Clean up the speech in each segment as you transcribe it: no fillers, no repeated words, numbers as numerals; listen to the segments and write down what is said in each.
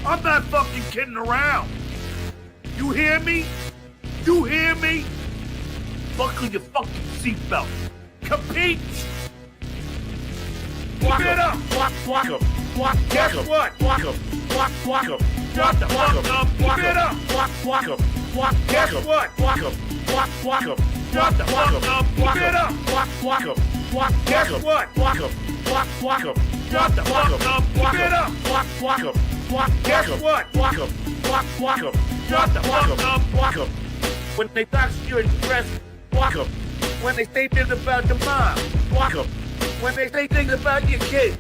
I'm not fucking kidding around. You hear me? You hear me? Buckle your fucking seatbelt. Compete. Get up. Guess what? Shut the fuck up. Get up. Guess what? Shut the fuck up. Get up. Guess what? Shut the fuck up. Get up. Guess what? Shut the fuck up. When they box you in dress, when they say things about the mom, when they say things about your kids,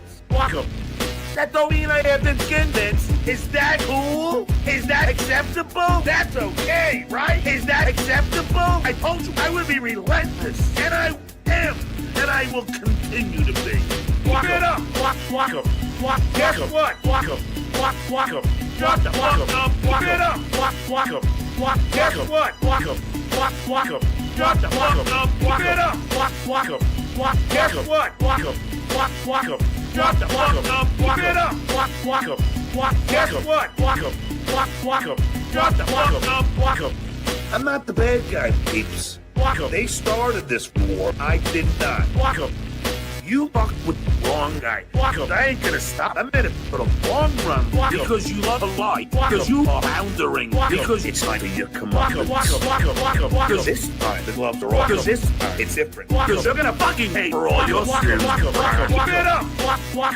that don't mean I have been convinced. Is that cool? Is that acceptable? That's okay, right? Is that acceptable? I told you I would be relentless, and I am, and I will continue to be. Get up! Guess what? Shut the fuck up! Get up! Guess what? Shut the fuck up! Get up! Guess what? Shut the fuck up! Get up! Guess what? Shut the fuck up! I'm not the bad guy, peeps. They started this war. I did not. You fucked with the wrong guy. I ain't gonna stop. I'm in it for the long run. Because you love a lie. Because you are floundering. Because it's time for your comeuppance. Because this time the gloves are off. Because this time it's different. Because you're gonna fucking pay for all your sins. Get up! Guess what?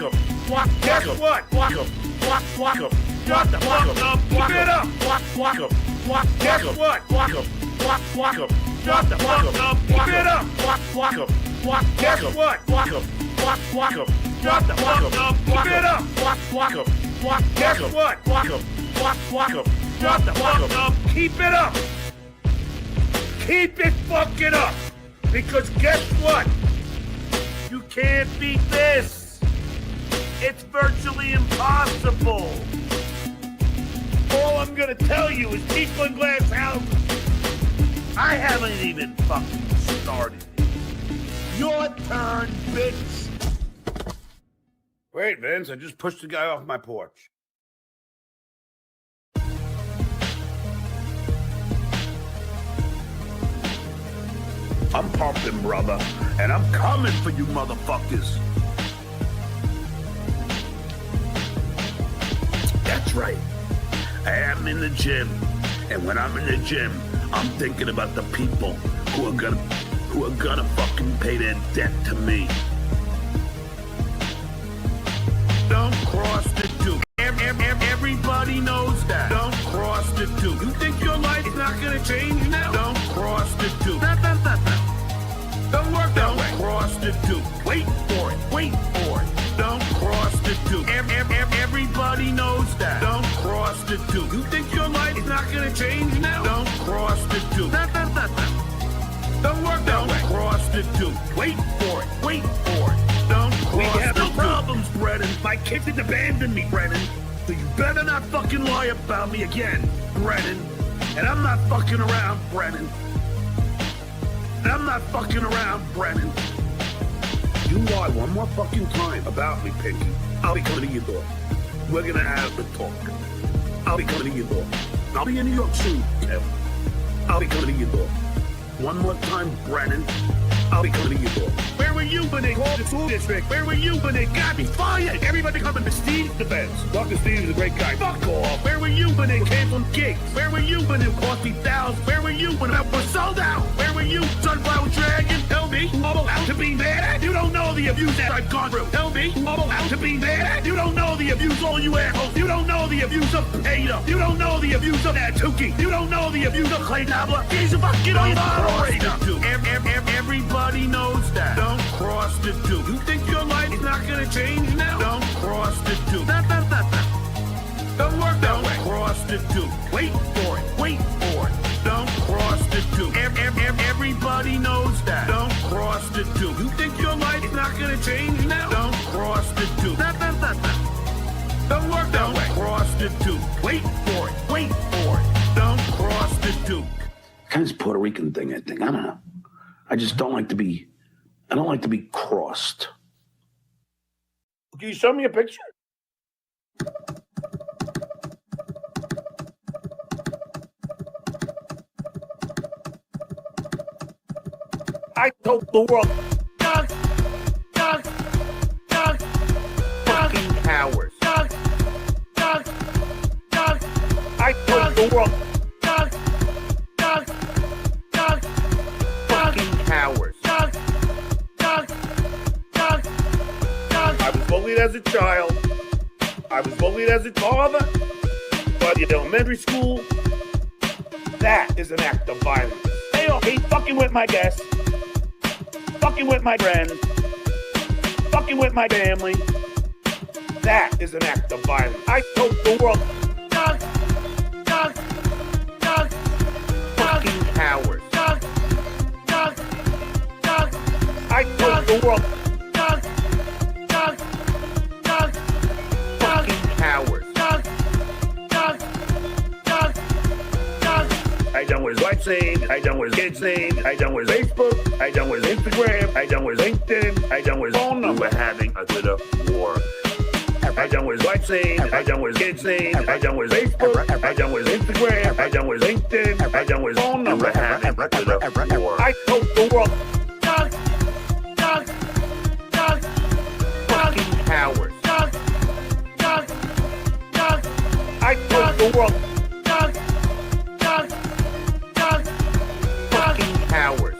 Shut the fuck up! Get up! Guess what? Shut the fuck up! Get up! Guess what? Shut the fuck up! Get up! Guess what? Shut the fuck up! Keep it up! Keep it fucking up! Because guess what? You can't beat this! It's virtually impossible! All I'm gonna tell you is people in glass houses. I haven't even fucking started. Your turn, bitch. Wait, Vince, I just pushed the guy off my porch. I'm pumping, brother, and I'm coming for you motherfuckers. That's right. I am in the gym, and when I'm in the gym, I'm thinking about the people who are gonna fucking pay their debt to me. Don't cross the Duke. Everybody knows that. Don't cross the Duke. You think your life is not gonna change now? Don't cross the Duke. Don't work that way. Don't cross the Duke. Wait for it. Wait for it. Don't cross the Duke. Everybody knows that. Don't cross the Duke. You think your life is not gonna change now? Don't cross the Duke. Don't work that way. Don't cross the Duke. Wait for it. Wait for it. Don't cross the Duke. We have no problems, Brennan. My kids didn't abandon me, Brennan. So you better not fucking lie about me again, Brennan. And I'm not fucking around, Brennan. And I'm not fucking around, Brennan. You lie one more fucking time about me, Pinky, I'll be coming to your door. We're gonna have the talk. I'll be coming to your door. I'll be in New York soon, Kevin. I'll be coming to your door. One more time, Brennan. I'll be coming to your door. Where were you when they called the school district? Where were you when they got me fired? Everybody coming to Steve's defense. Dr. Steve is a great guy. Fuck off. Where were you when they canceled gigs? Where were you when it cost me thousands? Where were you when it was sold out? Where were you, Sunflower Dragon? Tell me who I'm allowed to be mad at? You don't know the abuse that I've gone through. Tell me who I'm allowed to be mad at? You don't know the abuse, all you assholes. You don't know the abuse of Peter. You don't know the abuse of that Tookie. You don't know the abuse of Clay Dabbler. He's a fucking operator. Everybody knows that. Don't cross the Duke. You think your life is not gonna change now? Don't cross the Duke. Don't work that way. Don't cross the Duke. Wait for it. Wait for it. Don't cross the Duke. Everybody knows that. Don't cross the Duke. You think your life is not gonna change now? Don't cross the Duke. Don't work that way. Don't cross the Duke. Wait for it. Wait for it. Don't cross the Duke. Kind of this Puerto Rican thing, I think. I don't know. I just don't like to be crossed. Can you show me a picture? I told the world. Fucking cowards. I told the world. Fucking cowards. I was bullied as a child. I was bullied as a father. But in elementary school, that is an act of violence. They all hate fucking with my guests, fucking with my friends, fucking with my family. That is an act of violence. I told the world. Fucking cowards. I told the world. Fucking cowards. I done with WhatsApp, I done with kids' name, I done with Facebook, I done with Instagram, I done with LinkedIn, I done with phone number having a Twitter war. I done with WhatsApp, I done with kids' name, I done with Facebook, I done with Instagram, I done with LinkedIn, I done with phone number having a Twitter war. I told the world. Fucking cowards. I told the world. Fucking cowards.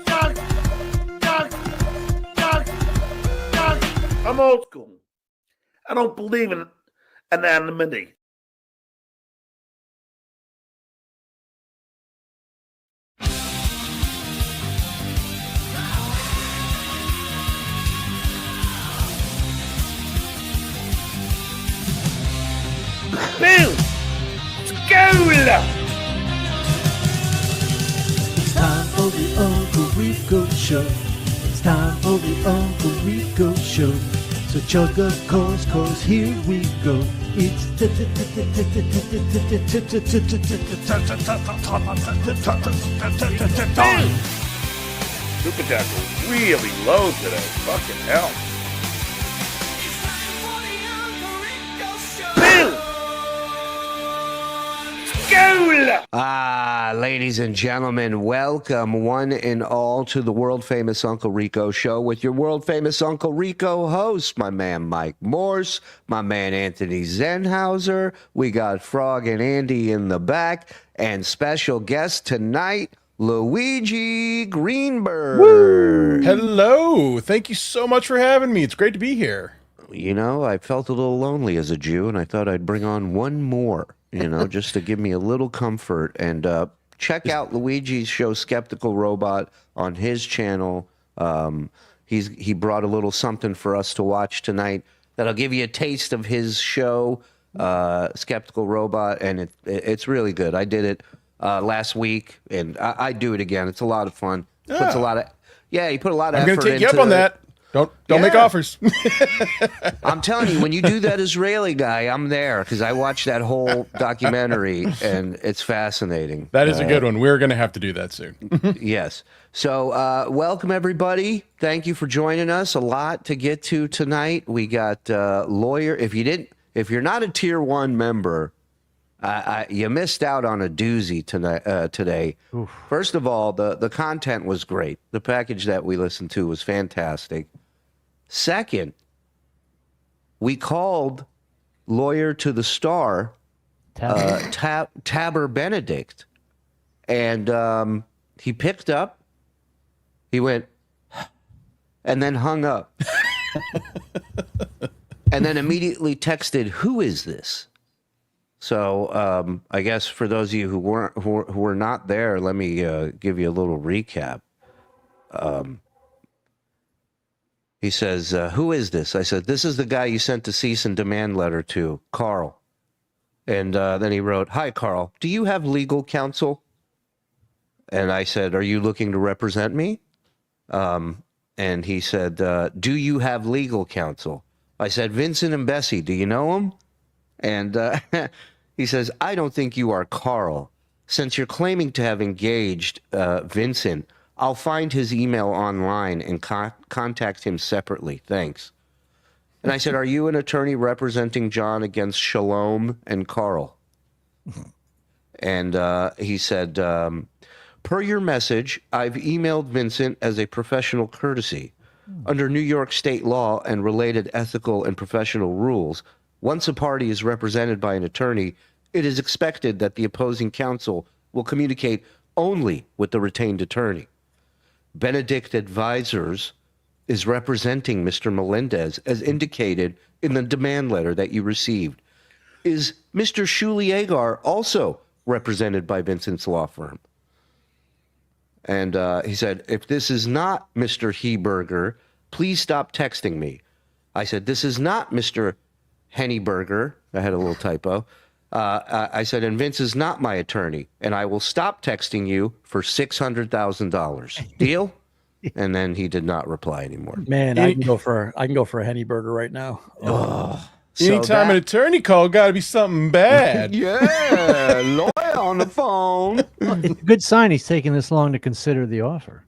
I'm old school. I don't believe in anonymity. Bill! School! It's time for the Uncle Rico Show. It's time for the Uncle Rico Show. So chug a course, here we go. It's Bill! Super Jackal really low today. Fucking hell. Bill! School! Ladies and gentlemen, welcome one and all to the world-famous Uncle Rico Show with your world-famous Uncle Rico host, my man Mike Morse, my man Anthony Zenhauser. We got Frog and Andy in the back, and special guest tonight, Luigi Greenberg. Woo! Hello. Thank you so much for having me. It's great to be here. You know, I felt a little lonely as a Jew, and I thought I'd bring on one more, you know, just to give me a little comfort. And check out Luigi's show, Skeptical Robot, on his channel. He brought a little something for us to watch tonight that'll give you a taste of his show, Skeptical Robot, and it's really good. I did it last week, and I do it again. It's a lot of fun. Puts a lot of he put a lot of effort into it. I'm going to take you up on that. Don't make offers. I'm telling you, when you do that Israeli guy, I'm there because I watched that whole documentary and it's fascinating. That is a good one. We're going to have to do that soon. Yes. So welcome, everybody. Thank you for joining us. A lot to get to tonight. We got lawyer. If you're not a tier 1 member, you missed out on a doozy tonight, today. Oof. First of all, the content was great. The package that we listened to was fantastic. Second, we called lawyer to the star, Taber Benedict, and he picked up, he went, and then hung up, and then immediately texted, "Who is this?" So I guess for those of you who were not there, let me give you a little recap. He says, "Who is this?" I said, "This is the guy you sent the cease and demand letter to, Karl." And then he wrote, "Hi, Karl. Do you have legal counsel?" And I said, "Are you looking to represent me?" And he said, "Do you have legal counsel?" I said, "Vincent and Bessie, do you know him?" And he says, "I don't think you are Karl. Since you're claiming to have engaged Vincent, I'll find his email online and contact him separately. Thanks." And I said, "Are you an attorney representing John against Shalom and Karl?" And he said, Per your message, I've emailed Vincent as a professional courtesy. Under New York state law and related ethical and professional rules, once a party is represented by an attorney, it is expected that the opposing counsel will communicate only with the retained attorney. Benedict Advisors is representing Mr. Melendez as indicated in the demand letter that you received. Is Mr. Shuli Egar also represented by Vincent's law firm? And he said, if this is not Mr. Heberger, please stop texting me. I said, this is not Mr. Hennyberger. I had a little typo. I said, and Vince is not my attorney, and I will stop texting you for $600,000. Deal? And then he did not reply anymore. Man, I can go for a Hennyberger right now. Oh. Anytime an attorney call, got to be something bad. Yeah, lawyer on the phone. Good sign he's taking this long to consider the offer.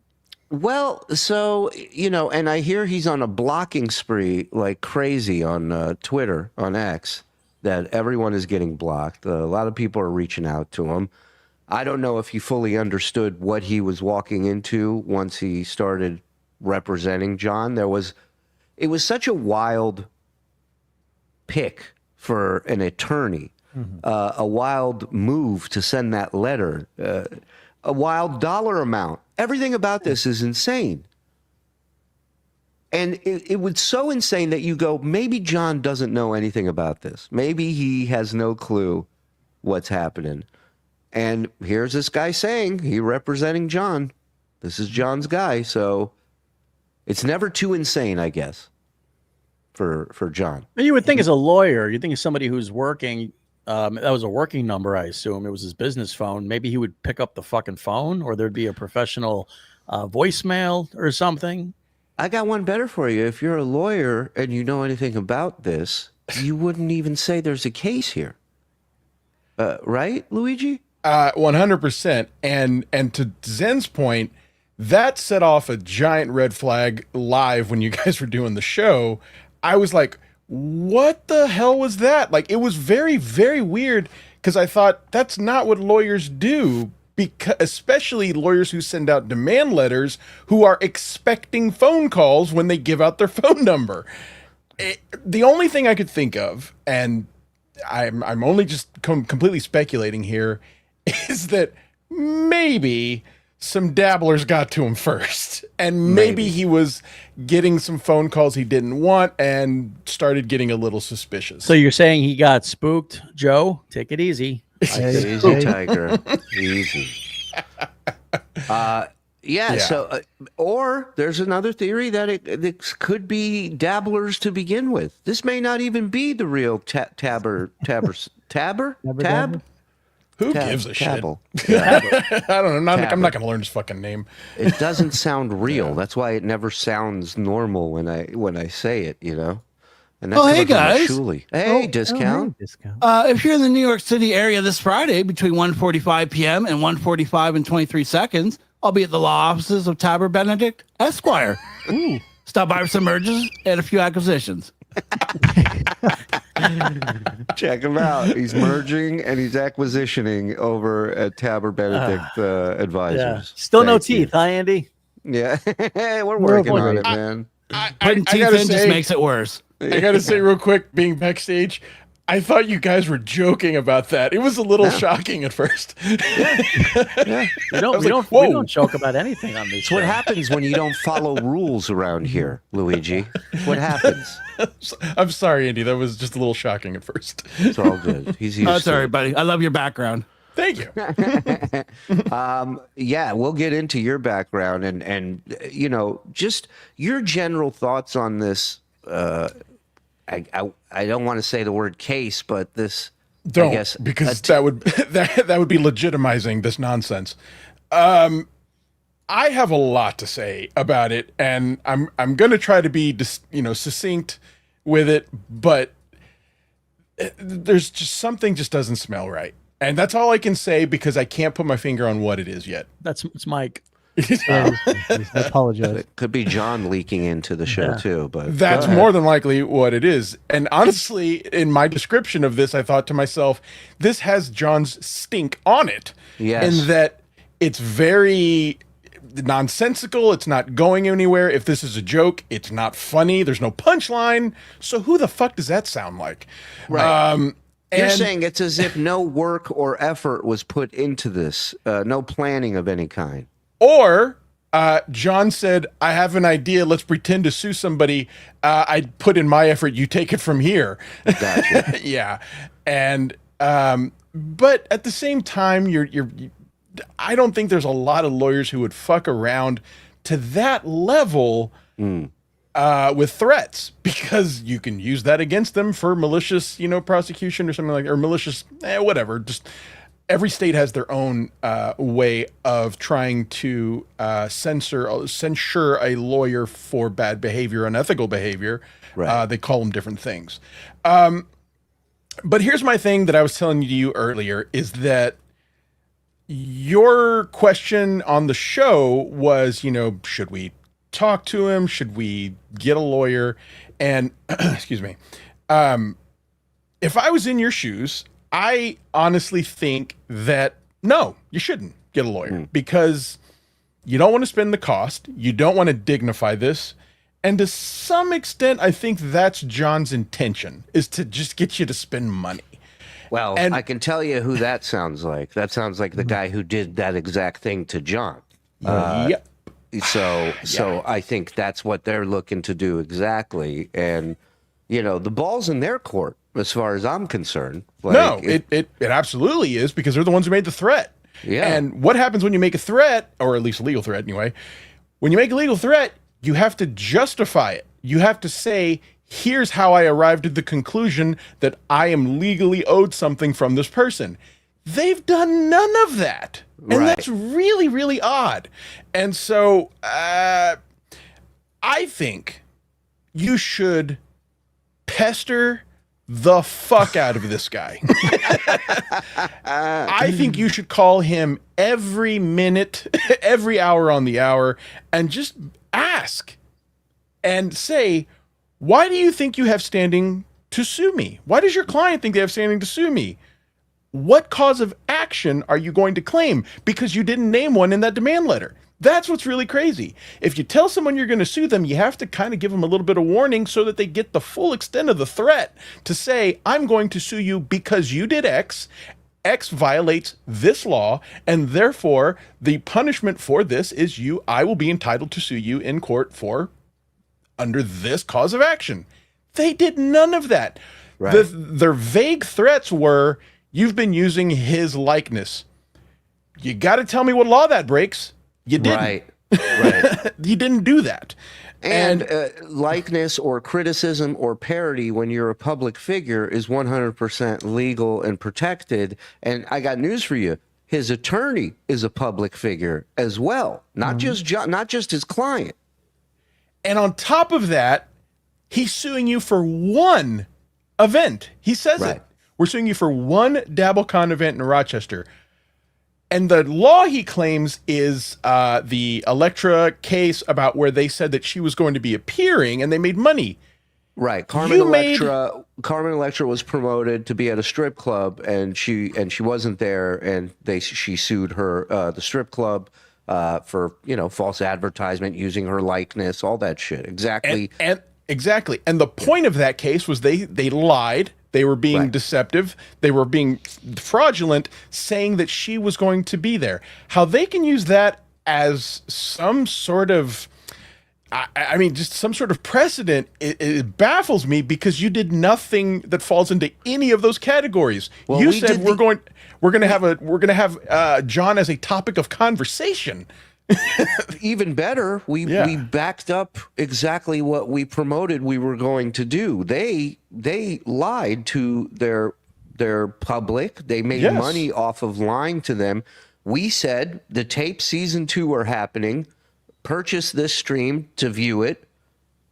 Well, so, and I hear he's on a blocking spree like crazy on Twitter, on X, that everyone is getting blocked. A lot of people are reaching out to him. I don't know if he fully understood what he was walking into once he started representing John. It was such a wild pick for an attorney, a wild move to send that letter, a wild dollar amount. Everything about this is insane. And it was so insane that you go, maybe John doesn't know anything about this. Maybe he has no clue what's happening. And here's this guy saying he representing John. This is John's guy. So it's never too insane, I guess, for John. You would think as a lawyer, you think as somebody who's working, that was a working number, I assume. It was his business phone. Maybe he would pick up the fucking phone, or there'd be a professional voicemail or something. I got one better for you. If you're a lawyer and you know anything about this, you wouldn't even say there's a case here. Right, Luigi? 100%. And to Zen's point, that set off a giant red flag live when you guys were doing the show. I was like, what the hell was that? Like, it was very, very weird, because I thought that's not what lawyers do, because especially lawyers who send out demand letters who are expecting phone calls when they give out their phone number. The only thing I could think of, and I'm only just completely speculating here, is that maybe some dabblers got to him first, and maybe he was getting some phone calls he didn't want and started getting a little suspicious. So you're saying he got spooked? Joe, take it easy. Take it easy, Tiger. Easy. Yeah. So, or there's another theory that it could be dabblers to begin with. This may not even be the real tab. Who gives a shit? Yeah. I don't know. I'm not going to learn his fucking name. It doesn't sound real. That's why it never sounds normal when I say it, And that's hey guys. Hey, discount. Hey, discount. If you're in the New York City area this Friday between 1:45 p.m. and 1:45 and 23 seconds, I'll be at the law offices of Tabor Benedict Esquire. Ooh. Stop by for some mergers and a few acquisitions. Check him out. He's merging and he's acquisitioning over at Tabor Benedict Advisors. Yeah. Still no Thank you. teeth, huh, Andy? Yeah. We're working on it, man. Putting teeth in just makes it worse. I gotta say real quick, being backstage, I thought you guys were joking about that. It was a little shocking at first. Yeah. We don't joke about anything on this. It's what happens when you don't follow rules around here, Luigi. What happens? I'm sorry, Andy. That was just a little shocking at first. It's all good. He's used to Sorry, it. buddy. I love your background. Thank you. Yeah, we'll get into your background and just your general thoughts on this. I don't want to say the word case, but this. Don't, I guess, because that would be legitimizing this nonsense. I have a lot to say about it, and I'm going to try to be succinct with it, but there's just something just doesn't smell right. And that's all I can say, because I can't put my finger on what it is yet. It's Mike. I apologize. It could be John leaking into the show too, but that's more than likely what it is. And honestly, in my description of this, I thought to myself, this has John's stink on it. Yes. In that It's very nonsensical. It's not going anywhere. If this is a joke, it's not funny. There's no punchline. So who the fuck does that sound like? Right. You're and- saying it's as if no work or effort was put into this, no planning of any kind. Or John said, I have an idea. Let's pretend to sue somebody. I put in my effort. You take it from here. Gotcha. Yeah. And, but at the same time, I don't think there's a lot of lawyers who would fuck around to that level with threats, because you can use that against them for malicious, prosecution or something like, or malicious, whatever. Just every state has their own way of trying to censure a lawyer for bad behavior, unethical behavior. Right. They call them different things. But here's my thing that I was telling you earlier is that your question on the show was, should we talk to him? Should we get a lawyer? And excuse me. If I was in your shoes, I honestly think that no, you shouldn't get a lawyer because you don't want to spend the cost. You don't want to dignify this. And to some extent, I think that's John's intention, is to just get you to spend money. Well, And- I can tell you who that sounds like. That sounds like the guy who did that exact thing to John. Yep. So I think that's what they're looking to do exactly. And, the ball's in their court as far as I'm concerned. No, it absolutely is, because they're the ones who made the threat. Yeah. And what happens when you make a threat, or at least a legal threat anyway, when you make a legal threat, you have to justify it. You have to say, here's how I arrived at the conclusion that I am legally owed something from this person. They've done none of that. And Right. that's really, really odd. And so I think you should pester the fuck out of this guy. I think you should call him every minute, every hour on the hour, and just ask and say, why do you think you have standing to sue me? Why does your client think they have standing to sue me? What cause of action are you going to claim? Because you didn't name one in that demand letter. That's what's really crazy. If you tell someone you're going to sue them, you have to kind of give them a little bit of warning so that they get the full extent of the threat to say, I'm going to sue you because you did X. X violates this law, and therefore the punishment for this is I will be entitled to sue you in court for under this cause of action. They did none of that. Right. Their vague threats were, you've been using his likeness. You got to tell me what law that breaks. You didn't. Right. You didn't do that. And likeness or criticism or parody when you're a public figure is 100% legal and protected. And I got news for you. His attorney is a public figure as well, not just John, not just his client. And on top of that, he's suing you for one event. He says Right. it. We're suing you for one DabbleCon event in Rochester. And the law he claims is the Electra case about where they said that she was going to be appearing and they made money. Right. Carmen You made- Electra was promoted to be at a strip club, and she wasn't there, and she sued her the strip club for false advertisement, using her likeness, all that shit. Exactly. And exactly. And the point of that case was they lied. They were being Right. deceptive. They were being fraudulent, saying that she was going to be there. How they can use that as some sort of, I mean, just some sort of precedent, it baffles me, because you did nothing that falls into any of those categories. Well, You we said did we're going to have John as a topic of conversation. Even better, we backed up exactly what we promoted we were going to do. They lied to their public. They made Yes. money off of lying to them. We said the tape season 2 are happening. Purchase this stream to view it.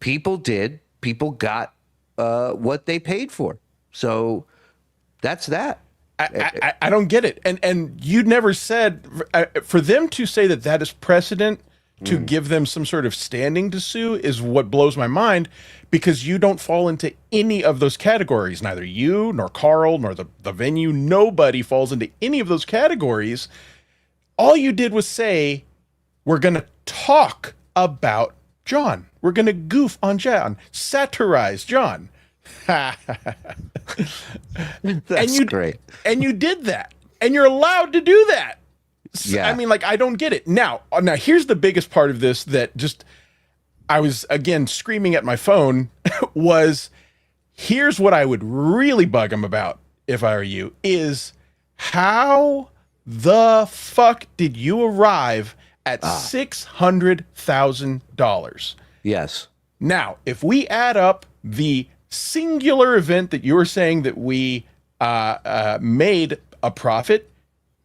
People did. People got what they paid for. So that's that. I don't get it. And you never said, for them to say that is precedent to give them some sort of standing to sue is what blows my mind, because you don't fall into any of those categories. Neither you nor Karl nor the venue. Nobody falls into any of those categories. All you did was say, we're going to talk about John. We're going to goof on John, satirize John. That's great. And you did that. And you're allowed to do that. Yeah. I mean, like, I don't get it. Now, here's the biggest part of this that just, I was, again, screaming at my phone was, here's what I would really bug him about if I were you, is how the fuck did you arrive at $600,000? Yes. Now, if we add up the singular event that you were saying that we made a profit,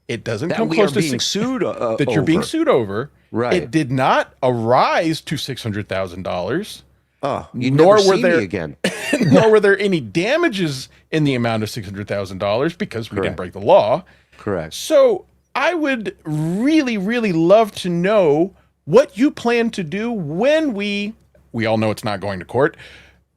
it doesn't That come we close are to being sued that you're being over. sued over. Right. It did not arise to $600,000. Oh, you Nor never were see there- me again. Nor were there any damages in the amount of $600,000 because we didn't Correct. break the law. Correct. So I would really, really love to know what you plan to do when we all know it's not going to court,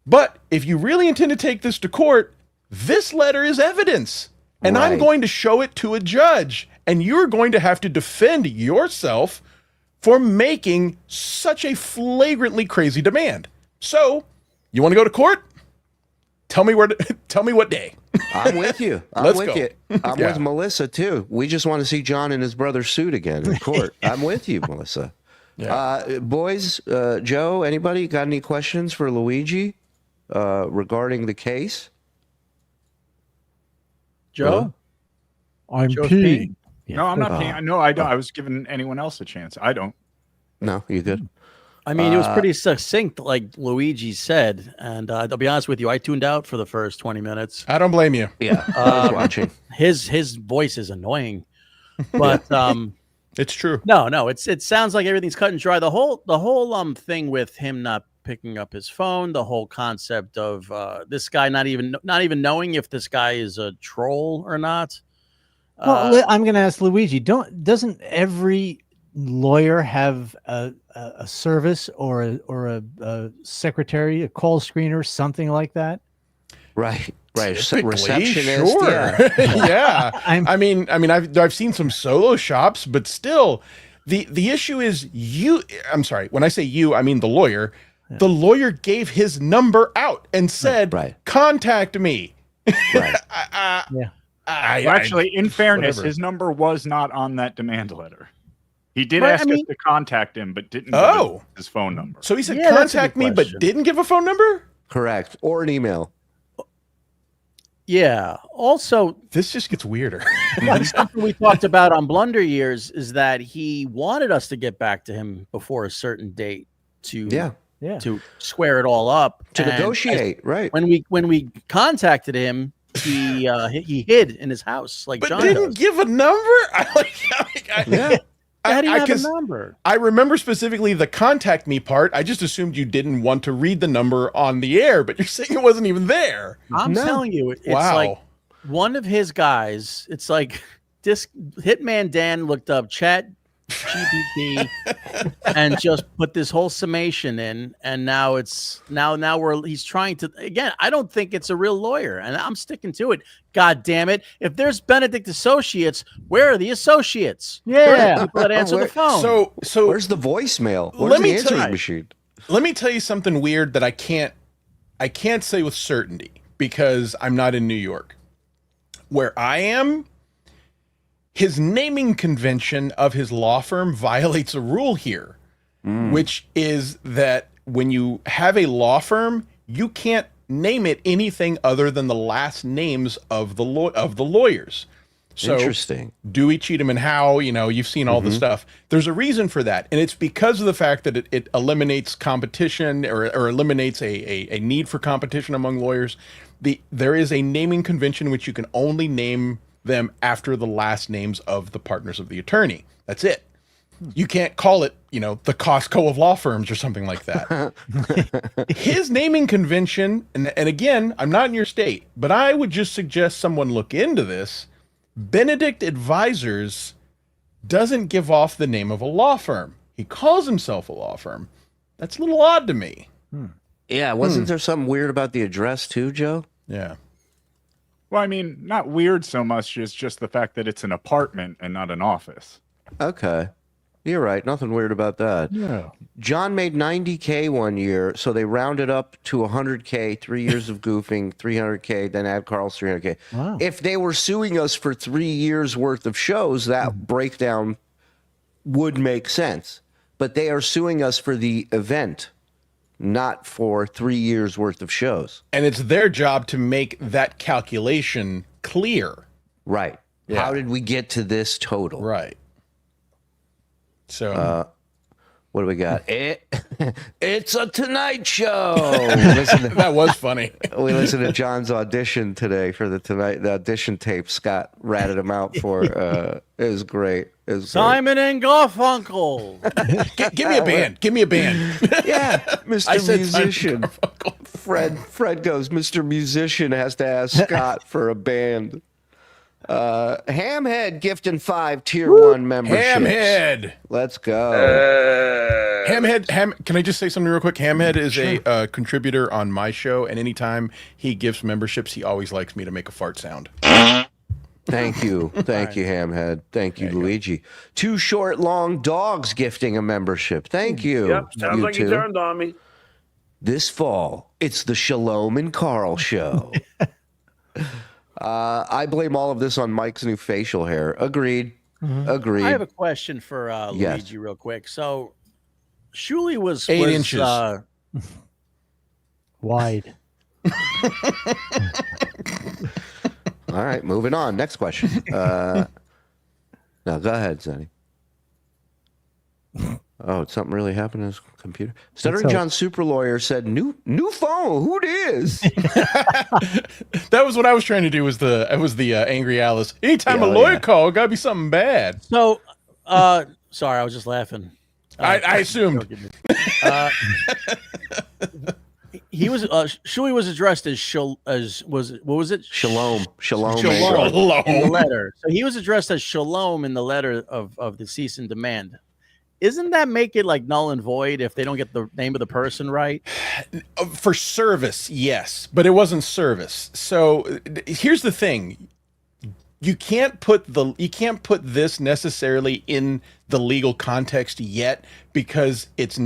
but if you really intend to take this to court, this letter is evidence, and I'm Right. going to show it to a judge, and you're going to have to defend yourself for making such a flagrantly crazy demand. So, you want to go to court? Tell me tell me what day. I'm with you. I'm Let's with go. you. I'm Yeah. with Melissa too. We just want to see John and his brother sued again in court. I'm with you, Melissa. Yeah. Boys, Joe, anybody got any questions for Luigi regarding the case? Joe? I'm Joe's peeing. No, I'm not paying. No, I don't. I was giving anyone else a chance. I don't. No, you good? I mean, it was pretty succinct, like Luigi said. And I'll be honest with you, I tuned out for the first 20 minutes. I don't blame you. Yeah, I was watching. His voice is annoying, but It's true. no, it sounds like everything's cut and dry. The whole thing with him not picking up his phone, the whole concept of this guy not even knowing if this guy is a troll or not. Well, I'm going to ask Luigi. Doesn't every lawyer have a service or a secretary, a call screener, something like that? Right. Typically, Receptionist. sure. Yeah. Yeah. I'm- I mean, I've seen some solo shops, but still, the issue is you. I'm sorry. When I say you, I mean the lawyer. Yeah. The lawyer gave his number out and said, Right. "Contact me." Right. Yeah. Well, actually, in fairness, whatever. his number was not on that demand letter. He did Right, ask I mean- us to contact him, but didn't give Oh. us his phone number. So he said, Yeah, that's a "Contact good me," but question. didn't give a phone number. Correct. Or an email. Yeah. Also, This just gets weirder. something we talked about on Blunder Years is that he wanted us to get back to him before a certain date to Yeah. to square it all up To And negotiate. Right. When we contacted him, he hid in his house like But John didn't does. give a number. How do you have a 'cause number? I remember specifically the contact me part. I just assumed you didn't want to read the number on the air, but you're saying it wasn't even there. I'm No. telling you, it's Wow. like one of his guys. It's like Hitman Dan looked up Chat GPT and just put this whole summation in, and now he's trying to again. I don't think it's a real lawyer, and I'm sticking to it. God damn it! If there's Benedict associates, where are the associates? Where are the Yeah. people that answer the phone. So Where's the voicemail? Where's Let the me tell answering you- machine? let me tell you something weird that I can't say with certainty because I'm not in New York. Where I am, his naming convention of his law firm violates a rule here, which is that when you have a law firm, you can't name it anything other than the last names of the lawyers. So Interesting. Dewey, Cheatham, and Howe, you've seen all the stuff. There's a reason for that. And it's because of the fact that it eliminates competition or eliminates a need for competition among lawyers. There is a naming convention which you can only name them after the last names of the partners of the attorney. That's it. You can't call it, the Costco of law firms or something like that. His naming convention, and again, I'm not in your state, but I would just suggest someone look into this. Benedict Advisors doesn't give off the name of a law firm. He calls himself a law firm. That's a little odd to me. Yeah. Wasn't there something weird about the address too, Joe? Yeah. Well, I mean, not weird so much as just the fact that it's an apartment and not an office. Okay. You're right. Nothing weird about that. No. John made 90K one year, so they rounded up to 100K, 3 years of goofing, 300K, then add Karl's 300K. Wow. If they were suing us for 3 years worth of shows, that breakdown would make sense. But they are suing us for the event, not for 3 years worth of shows. And it's their job to make that calculation clear. Right. Yeah. How did we get to this total? Right. So What do we got? It's a Tonight Show. that was funny. We listened to John's audition today for the audition tape. Scott ratted him out for. It was great. It was Simon and Garfunkel. Give me a band. Give me a band. great. Yeah, I Mr. said Musician. Simon Garfunkel. Fred goes, Mr. Musician has to ask Scott for a band. Hamhead gifting 5 tier 1 memberships. Hamhead. Let's go. Hamhead. Can I just say something real quick? Hamhead is a contributor on my show, and anytime he gives memberships, he always likes me to make a fart sound. Thank you. Thank you, Hamhead. Thank you, Luigi. Two short, long dogs gifting a membership. Thank you. Yep, sounds you like two. you turned on me. This fall, it's the Shalom and Karl show. I blame all of this on Mike's new facial hair. Agreed. Agreed. I have a question for Yes. Luigi real quick. So Shuli was 8 inches. Wide. All right, moving on. Next question. Now, go ahead, Zenny. Oh, something really happened to his computer. Stuttering hope. John Super Lawyer said, "New phone. Who dis?" That was what I was trying to do. Was the angry Alice? Anytime Yeah, a lawyer yeah. call, gotta be something bad. So, sorry, I was just laughing. I assumed. He was Shuli was addressed as what was it? Shalom. Shalom in the letter. So he was addressed as Shalom in the letter of the cease and demand. Isn't that make it like null and void if they don't get the name of the person right? For service, yes, but it wasn't service. So here's the thing: you can't put this necessarily in the legal context yet because it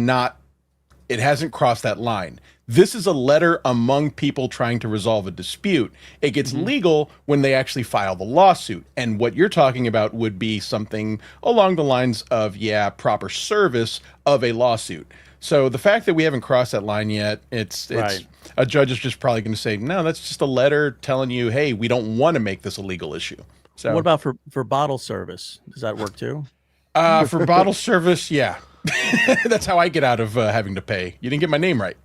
hasn't crossed that line. This is a letter among people trying to resolve a dispute. It gets legal when they actually file the lawsuit. And what you're talking about would be something along the lines of, proper service of a lawsuit. So the fact that we haven't crossed that line yet, it's Right. a judge is just probably going to say, no, that's just a letter telling you, hey, we don't want to make this a legal issue. So What about for bottle service? Does that work too? for bottle service, yeah. That's how I get out of having to pay. You didn't get my name right.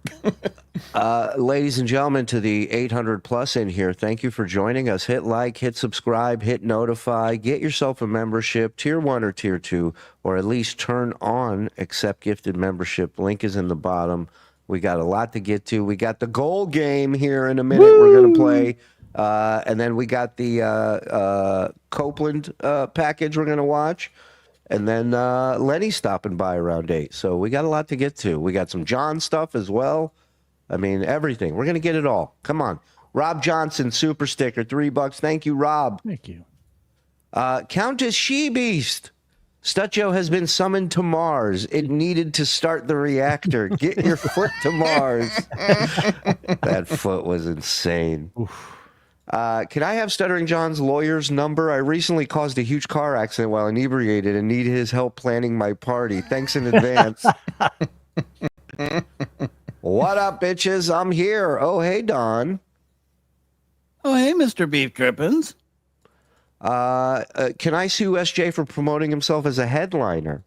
Ladies and gentlemen, to the 800 plus in here, thank you for joining us. Hit like, hit subscribe, hit notify, get yourself a membership, tier 1 or tier 2, or at least turn on accept gifted membership. Link is in the bottom. We got a lot to get to. We got the goal game here in a minute. We're going to play. And then we got the Copeland package we're going to watch. And then Lenny's stopping by around 8. So we got a lot to get to. We got some John stuff as well. I mean, everything. We're going to get it all. Come on. Rob Johnson, super sticker, $3. Thank you, Rob. Thank you. Countess She-Beast. Stutjo has been summoned to Mars. It needed to start the reactor. Get your foot to Mars. That foot was insane. Can I have Stuttering John's lawyer's number? I recently caused a huge car accident while inebriated and need his help planning my party. Thanks in advance. What up, bitches? I'm here. Oh, hey, Don. Oh, hey, Mr. Beef Drippins. Can I sue SJ for promoting himself as a headliner?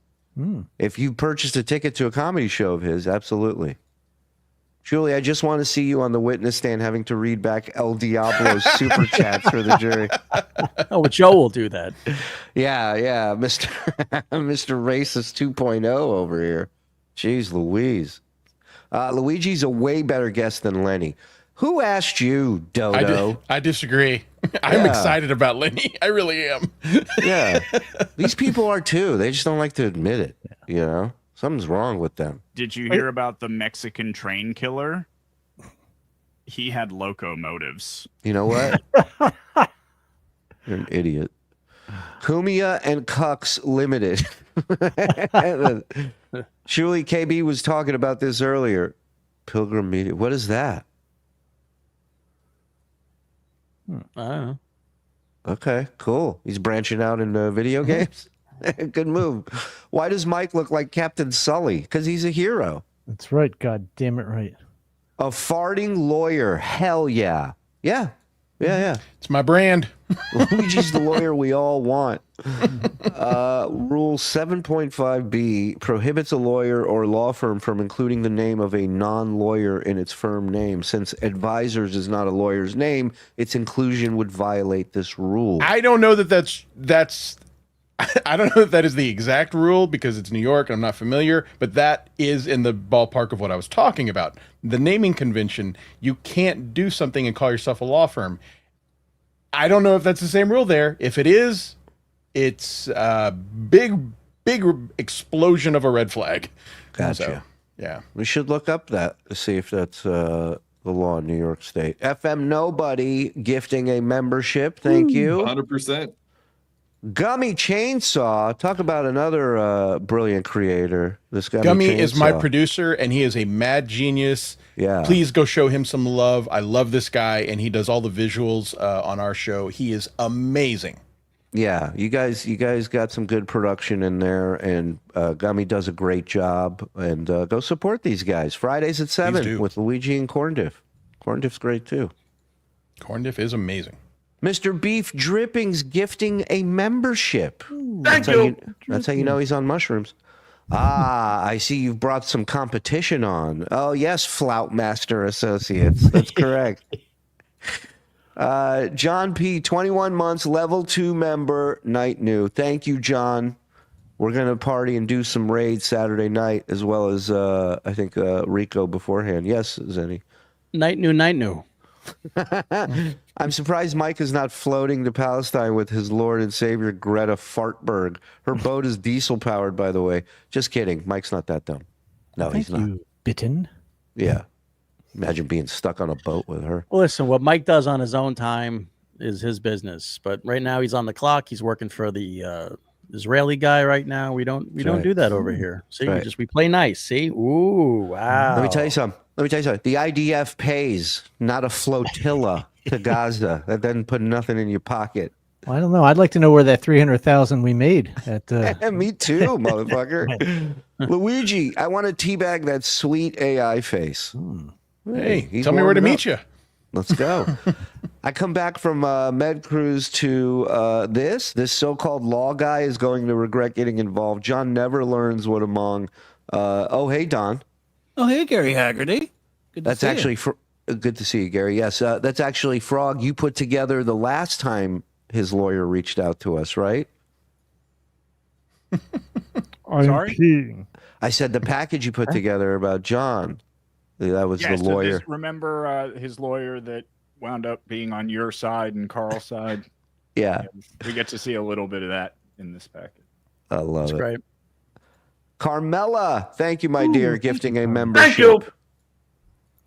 If you purchased a ticket to a comedy show of his, absolutely. Julie, I just want to see you on the witness stand having to read back El Diablo's super chats for the jury. Oh, but Joe will do that. Yeah, Mr. Mr. Racist 2.0 over here. Jeez Louise. Luigi's a way better guest than Lenny. Who asked you, Dodo? I disagree. I'm excited about Lenny. I really am. Yeah. These people are too. They just don't like to admit it. You know? Something's wrong with them. Did you hear about the Mexican train killer? He had loco motives. You know what? You're an idiot. Cumia and Cucks Limited. Shuli KB was talking about this earlier. Pilgrim Media. What is that? I don't know. Okay, cool. He's branching out into video games. Good move. Why does Mike look like Captain Sully? Because he's a hero. That's right. God damn it, right. A farting lawyer. Hell yeah. Yeah. Yeah. It's my brand. Luigi's the lawyer we all want. Rule 7.5b prohibits a lawyer or law firm from including the name of a non-lawyer in its firm name. Since advisors is not a lawyer's name, its inclusion would violate this rule. I don't know that's I don't know if that is the exact rule because it's New York. I'm not familiar, but that is in the ballpark of what I was talking about. The naming convention, you can't do something and call yourself a law firm. I don't know if that's the same rule there. If it is, it's a big explosion of a red flag. Gotcha. So, yeah. We should look up that to see if that's the law in New York State. FM Nobody gifting a membership. Thank you. 100%. Gummy Chainsaw. Talk about another brilliant creator. This Gummy is my producer, and he is a mad genius. Yeah. Please go show him some love. I love this guy, and he does all the visuals on our show. He is amazing. Yeah, you guys got some good production in there, and Gummy does a great job. And go support these guys. Fridays at 7 with Luigi and Corndiff. Corndiff's great too. Corndiff is amazing. Mr. Beef Drippings gifting a membership. Thank you. That's how you know he's on mushrooms. Ah, I see you've brought some competition on. Oh, yes, Flout Master Associates. That's correct. John P., 21 months, level 2 member, night new. Thank you, John. We're going to party and do some raids Saturday night, as well as, I think, Rico beforehand. Yes, Zenny. Night new. I'm surprised Mike is not floating to Palestine with his Lord and Savior Greta Fartberg. Her boat is diesel powered, by the way. Just kidding. Mike's not that dumb. No, he's not. You bitten. Yeah. Imagine being stuck on a boat with her. Well, listen, what Mike does on his own time is his business. But right now he's on the clock. He's working for the Israeli guy right now. We don't do that over here. See, we play nice. See? Ooh, wow. Let me tell you something. The IDF pays, not a flotilla to Gaza. That doesn't put nothing in your pocket. Well, I don't know. I'd like to know where that 300,000 we made at. Me too, motherfucker. Luigi, I want to teabag that sweet AI face. Hey, tell me where to meet you. Let's go. I come back from Med Cruise to this so-called law guy is going to regret getting involved. John never learns what among. Oh, hey, Don. Oh, hey, Gary Haggerty. That's actually good to see you, Gary. Yes, that's actually Frog. You put together the last time his lawyer reached out to us, right? Sorry? I said the package you put together about John. That was the so lawyer. Remember his lawyer that wound up being on your side and Karl's side? Yeah. We get to see a little bit of that in this package. I love it. Great. Carmela, thank you, my dear, gifting a membership. Thank you.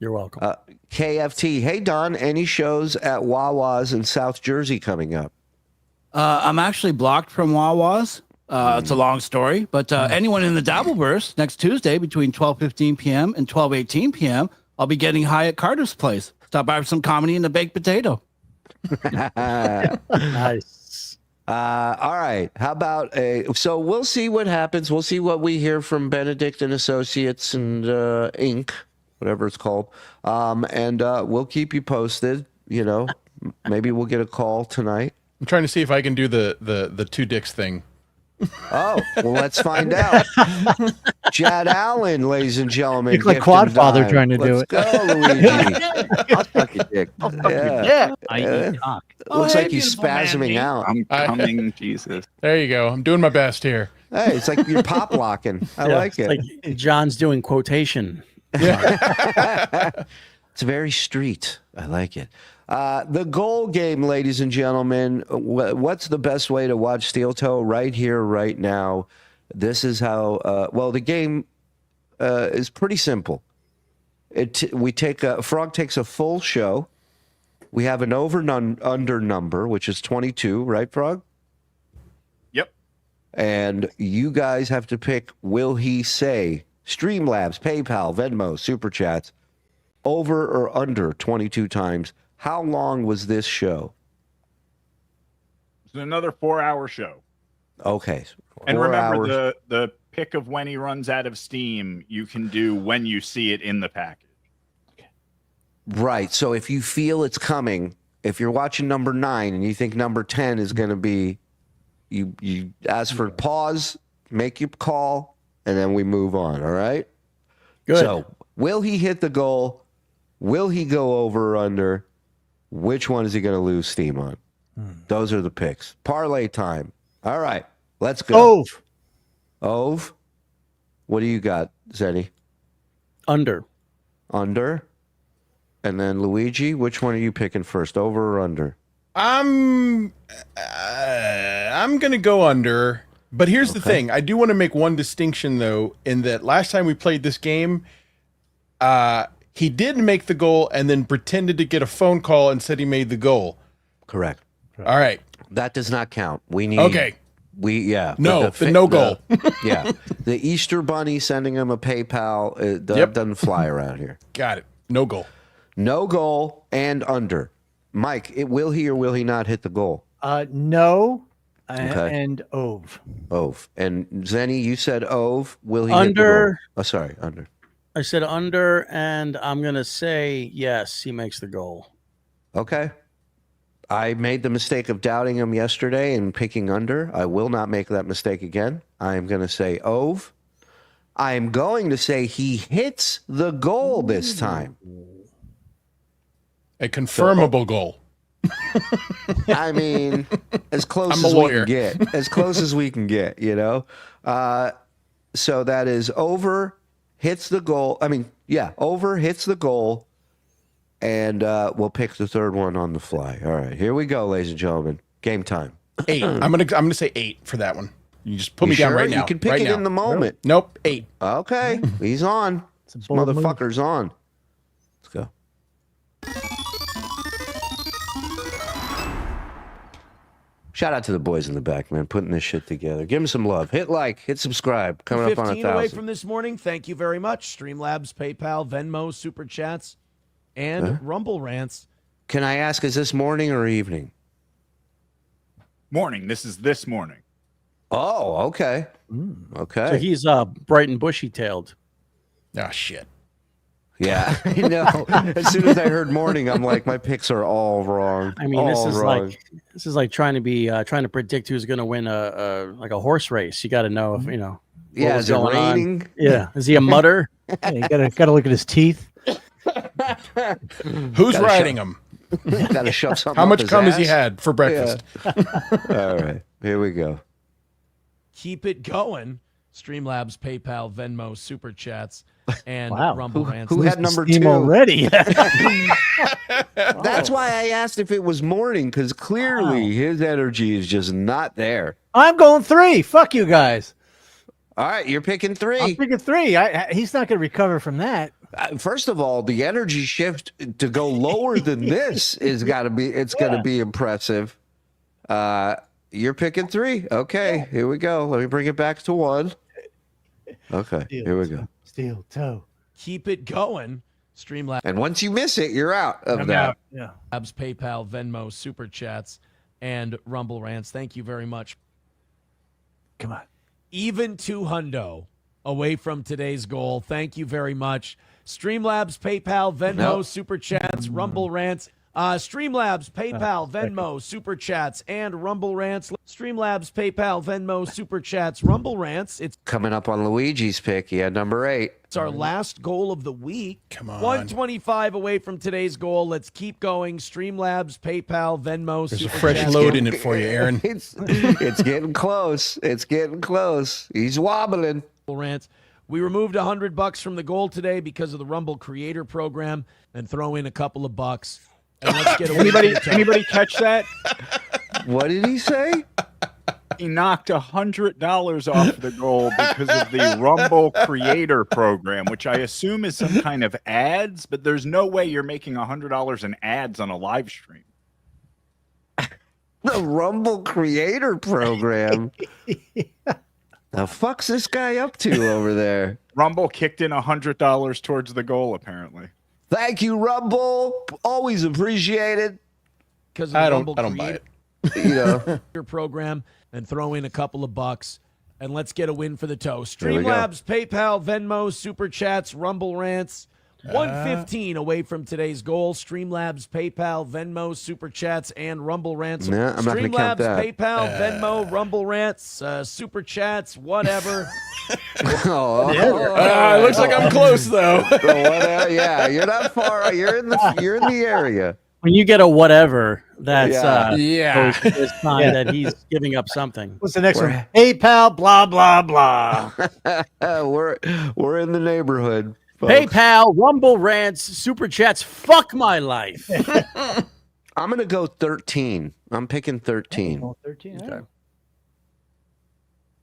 You're welcome. KFT, hey, Don, any shows at Wawa's in South Jersey coming up? I'm actually blocked from Wawa's. It's a long story, but anyone in the Dabbleverse next Tuesday between 12:15 p.m. and 12:18 p.m., I'll be getting high at Cardiff's place. Stop by for some comedy and a baked potato. Nice. All right. How about so we'll see what happens. We'll see what we hear from Benedict and Associates and Inc., whatever it's called. And we'll keep you posted. You know, maybe we'll get a call tonight. I'm trying to see if I can do the two dicks thing. Oh, well, let's find out. Chad Allen, ladies and gentlemen. It's like Quadfather trying to do it. Let's go, Luigi. I'll suck your dick. Yeah. I eat cock. Looks like he's spasming out. I'm coming, Jesus. There you go. I'm doing my best here. Hey, it's like you're pop locking. I like it. It's like John's doing quotation. It's very street. I like it. The goal game, ladies and gentlemen. What's the best way to watch Steel Toe? Right here, right now. This is how. Well, the game is pretty simple. Frog takes a full show. We have an over under number, which is 22, right, Frog? And you guys have to pick, will he say Streamlabs, PayPal, Venmo, Super Chats, over or under 22 times? How long was this show? It's another 4-hour show. Okay. And 4 remember, hours. the pick of when he runs out of steam, you can do when you see it in the package. Right. So if you feel it's coming, if you're watching number 9 and you think number 10 is going to be, you ask for pause, make your call, and then we move on. All right. Good. So will he hit the goal? Will he go over or under? Which one is he going to lose steam on? Those are the picks. Parlay time. All right. Let's go. Ove. What do you got, Zenny? Under. Under. And then Luigi, which one are you picking first, over or under? I'm gonna go under, but here's the thing. I do want to make one distinction though, in that last time we played this game, he did make the goal and then pretended to get a phone call and said he made the goal. Correct. All right. That does not count. We need. Okay. No, the no goal. Yeah. The Easter Bunny sending him a PayPal, that doesn't fly around here. Got it. No goal. No goal and under. Mike, will he or will he not hit the goal? No. Okay. And Ove. Ove. And Zenny, you said Ove. Will he Under. hit the goal? Oh, sorry, under. I said under, and I'm going to say yes, he makes the goal. Okay. I made the mistake of doubting him yesterday and picking under. I will not make that mistake again. I am going to say Ove. I am going to say he hits the goal this time. A confirmable goal. I mean, as close I'm a as we lawyer. can get. As close as we can get, you know? So that is over, hits the goal. I mean, yeah, over, hits the goal, and we'll pick the third one on the fly. All right, here we go, ladies and gentlemen. Game time. 8. I'm gonna say 8 for that one. You just put me down sure? right now. You can pick right it now. in the moment. Nope. 8. Okay, he's on. This bold move. motherfucker's on. Let's go. Shout out to the boys in the back, man, putting this shit together. Give them some love. Hit like, hit subscribe. Coming up on 15 1,000. away from this morning. Thank you very much. Streamlabs, PayPal, Venmo, Super Chats, and Rumble Rants. Can I ask, is this morning or evening? Morning. This is this morning. Oh, okay. Okay. So he's bright and bushy-tailed. Ah, shit. Yeah, I know. As soon as I heard morning, I'm like, my picks are all wrong. I mean, all wrong. this is like trying to predict who's going to win a horse race. You got to know if what Yeah, was is it going on. raining? Yeah, is he a mutter? Yeah, you gotta look at his teeth. Who's riding him? Got to shove something. How up much his cum has he ass? had for breakfast? All right, here we go. Keep it going. Streamlabs, PayPal, Venmo, Super Chats, and Wow. Rumble Rants. Who had number Steam 2? already? That's why I asked if it was morning, because clearly his energy is just not there. I'm going 3. Fuck you guys. All right, you're picking I'm 3. picking 3. He's not going to recover from that. First of all, the energy shift to go lower than this is got to be. It's going to be impressive. You're picking 3. Okay, here we go. Let me bring it back to 1. Okay, here we go. Steel toe. Keep it going. Streamlabs, And once you miss it, you're out of that. Yeah. PayPal, Venmo, Super Chats, and Rumble Rants. Thank you very much. Come on. Even 200 away from today's goal. Thank you very much. Streamlabs, PayPal, Venmo, Nope. Super Chats, Rumble Rants. Streamlabs, PayPal, Venmo, Super Chats, and Rumble Rants. Streamlabs, PayPal, Venmo, Super Chats, Rumble Rants. It's Coming up on Luigi's pick, he had number 8. our last goal of the week. Come on. 125 away from today's goal. Let's keep going. Streamlabs, PayPal, Venmo, There's a Super fresh Chats. load in it for you, Aaron. It's getting close. It's getting close. He's wobbling. Rants. We removed $100 from the goal today because of the Rumble Creator Program, and throw in a couple of bucks. And let's get away Anybody catch that? What did he say? He knocked $100 off the goal because of the Rumble Creator Program, which I assume is some kind of ads, but there's no way you're making $100 in ads on a live stream. The A Rumble creator program. The fuck's this guy up to over there? Rumble kicked in $100 towards the goal, apparently. Thank you, Rumble. Always appreciated. Because I don't buy it. You know, your program and throw in a couple of bucks and let's get a win for the toe. There we go. Streamlabs, PayPal, Venmo, Super Chats, Rumble Rants. 115 away from today's goal. Streamlabs, PayPal, Venmo, Super Chats, and Rumble Rants. Nah, I'm not gonna count that. PayPal, Venmo, Rumble Rants, Super Chats, whatever. It looks like I'm close though. Yeah, you're not far. You're in the area. When you get a whatever, that's Yeah. it's sign that he's giving up something. What's the next one? PayPal, blah blah blah. We're in the neighborhood. Folks. PayPal, Rumble Rants, Super Chats. Fuck my life. I'm gonna go 13. I'm picking 13. Oh, 13. Okay.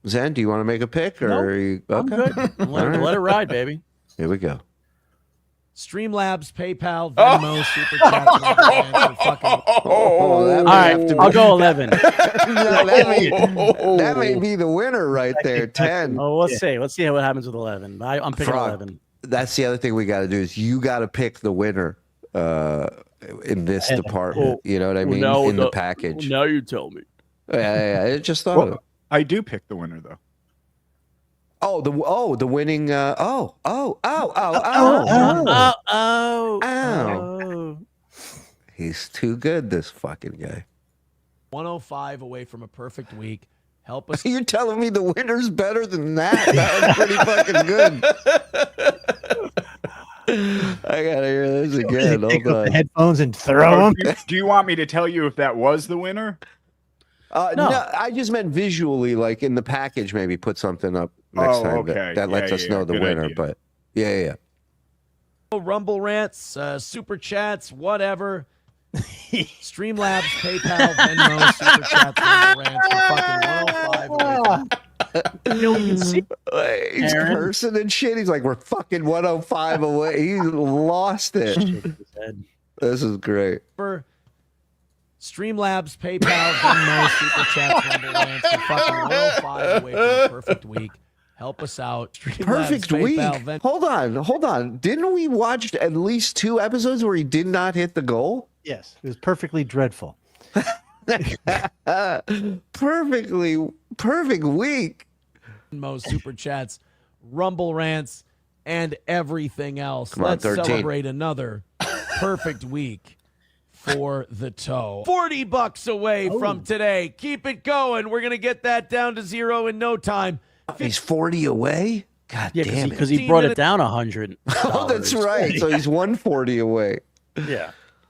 Zen, do you want to make a pick or Nope. are you I'm okay? good. Let it ride, baby. Here we go. Streamlabs, PayPal, Venmo, Super Chats, Rumble Rants. Are fucking... Oh, that All may right, have to I'll be- go 11. No, that may be the winner right there. 10. Oh, let's see. Let's see what happens with 11. I'm picking Frog. 11. That's the other thing we got to do is you got to pick the winner in this department. You know what I mean? In the package. Now you tell me. Yeah. I just thought of it. I do pick the winner, though. The winning. Oh. He's too good, this fucking guy. 105 away from a perfect week. Help us. You're telling me the winner's better than that? That was pretty fucking good. I gotta hear this again. Hold Take off on. the headphones and throw them. Do you want me to tell you if that was the winner? No, I just meant visually, like in the package, maybe put something up next time okay. that lets us know the Good winner. idea. But yeah. Rumble Rants, Super Chats, whatever. Streamlabs, PayPal, Venmo, Super Chats, Rumble Rants. We're fucking 105 away. You can see. He's Aaron? cursing and shit. He's like, we're fucking 105 away. He lost it. This is great. Streamlabs, PayPal, Venmo, Super Chats, Rumble Rants. We're fucking 105 away from a perfect week. Help us out. Streamlabs, Perfect week. PayPal, Hold on. Didn't we watch at least 2 episodes where he did not hit the goal? Yes, it was perfectly dreadful. Perfect week. Venmo, Super Chats, Rumble Rants, and everything else. Come on, Let's 13. celebrate another perfect week for the toe. $40 away from today. Keep it going. We're going to get that down to 0 in no time. He's 40 away? God Yeah, damn it. because he brought it down $100. Oh, that's right. So he's 140 away. Yeah.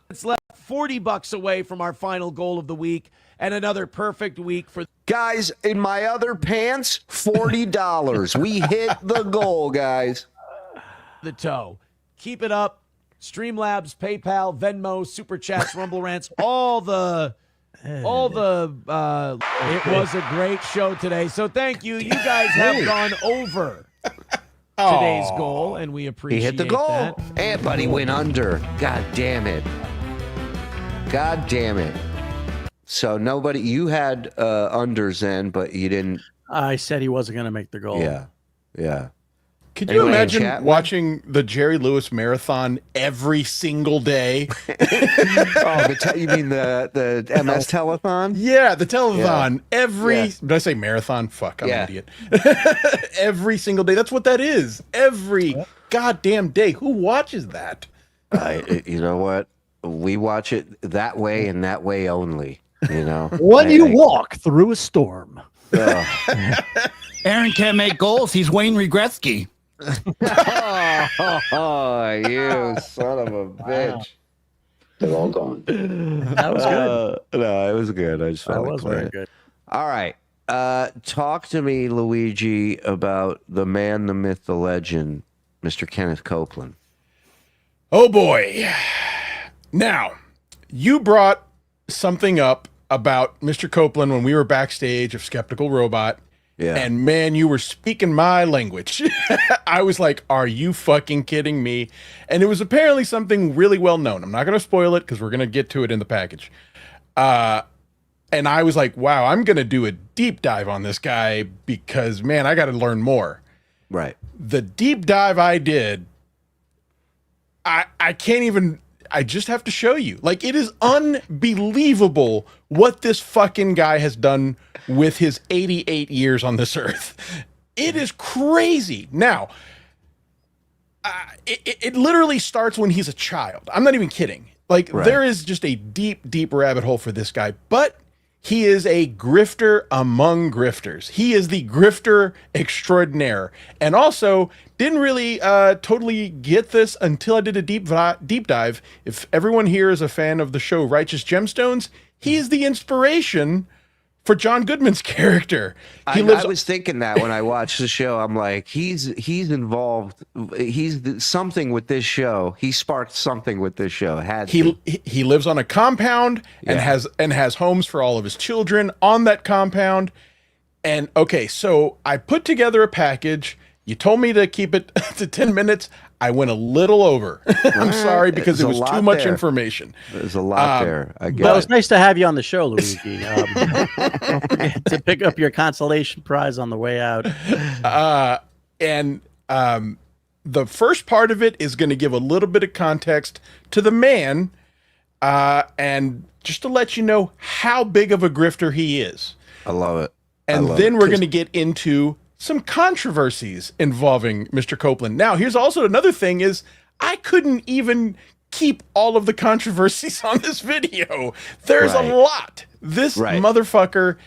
It's left $40 away from our final goal of the week and another perfect week for Guys, in my other pants, $40. We hit the goal, guys. the toe. Keep it up. Streamlabs, PayPal, Venmo, Super Chats, Rumble Rants, all the it was a great show today. So thank you. You guys have gone over today's goal, and we He appreciate hit the goal. that. And but he went under. God damn it. So nobody, you had unders then, but you didn't. I said he wasn't going to make the goal. Yeah. Could you Anyone in imagine chat? watching the Jerry Lewis marathon every single day? You mean the MS telethon? Yeah, the telethon. Yeah. Did I say marathon? Fuck, I'm Yeah. an idiot. Every single day. That's what that is. Every goddamn day. Who watches that? You know what? We watch it that way and that way only. You know, When you walk through a storm. Aaron can't make goals. He's Wayne Gretzky. Oh, you son of a bitch! They're all gone. That was good. No, it was good. I just That felt like was playing very it. good. All right, talk to me, Luigi, about the man, the myth, the legend, Mr. Kenneth Copeland. Oh boy. Now, you brought something up about Mr. Copeland when we were backstage of Skeptical Robot. Yeah. And man, you were speaking my language. I was like, are you fucking kidding me? And it was apparently something really well known. I'm not going to spoil it because we're going to get to it in the package. And I was like, wow, I'm going to do a deep dive on this guy because, man, I got to learn more. Right. The deep dive I did, I can't even, I just have to show you. Like, it is unbelievable what this fucking guy has done with his 88 years on this earth. It is crazy. Now, it literally starts when he's a child. I'm not even kidding. Like, there is just a deep, deep rabbit hole for this guy. But he is a grifter among grifters. He is the grifter extraordinaire. And also, didn't really totally get this until I did a deep dive. If everyone here is a fan of the show Righteous Gemstones, he is the inspiration for John Goodman's character. I was thinking that when I watched the show. I'm like, he's involved. He's something with this show. He sparked something with this show. He lives on a compound and has homes for all of his children on that compound. And okay, so I put together a package. You told me to keep it to 10 minutes. I went a little over. I'm sorry because it was too much information. There's a lot there. I get But it was nice to have you on the show, Luigi. Don't forget to pick up your consolation prize on the way out. The first part of it is going to give a little bit of context to the man, and just to let you know how big of a grifter he is. I love it. And then we're going to get into some controversies involving Mr. Copeland. Now, here's also another thing is I couldn't even keep all of the controversies on this video. There's a lot. This motherfucker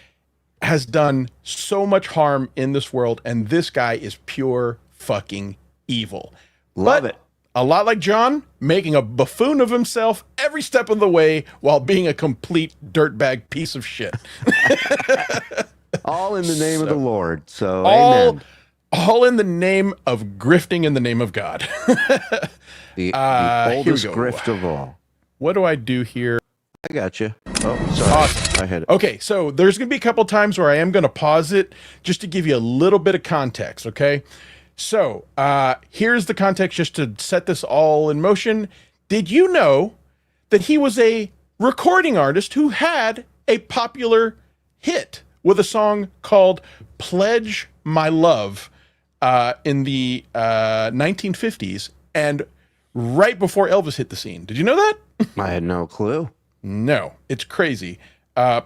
has done so much harm in this world, and this guy is pure fucking evil. Love it. A lot like John, making a buffoon of himself every step of the way while being a complete dirtbag piece of shit. All in the name of the Lord. So, amen. All in the name of grifting in the name of God. the oldest grift of all. What do I do here? I got you. Oh, sorry. Awesome. I hit it. Okay, so there's going to be a couple times where I am going to pause it just to give you a little bit of context, okay? So here's the context just to set this all in motion. Did you know that he was a recording artist who had a popular hit with a song called Pledge My Love in the 1950s and right before Elvis hit the scene? Did you know that? I had no clue. No, it's crazy.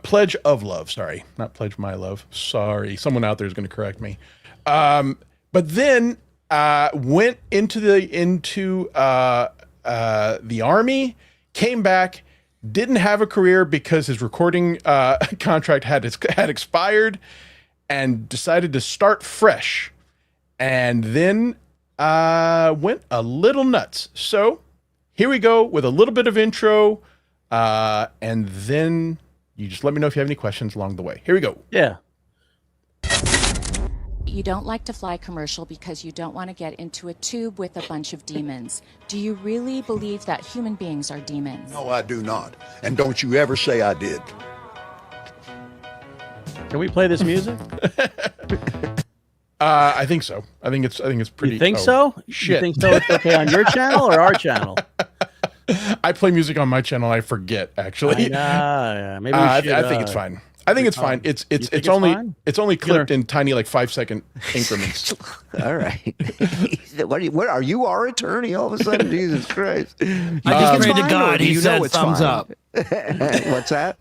Pledge of Love, sorry. Not Pledge My Love. Sorry. Someone out there is going to correct me. But then went into the army, came back, didn't have a career because his recording contract had expired, and decided to start fresh, and then went a little nuts. So here we go with a little bit of intro, and then you just let me know if you have any questions along the way. Here we go. Yeah. You don't like to fly commercial because you don't want to get into a tube with a bunch of demons. Do you really believe that human beings are demons? No, I do not. And don't you ever say I did. Can we play this music? I think so. I think it's pretty. You think so? Shit. You think so? It's okay on your channel or our channel? I play music on my channel. I forget actually. Yeah, maybe we should, I think it's fine. I think it's fine. It's only clipped in tiny 5-second increments. All right. What are you our attorney all of a sudden? Jesus Christ. I just prayed to God. He said thumbs up. What's that?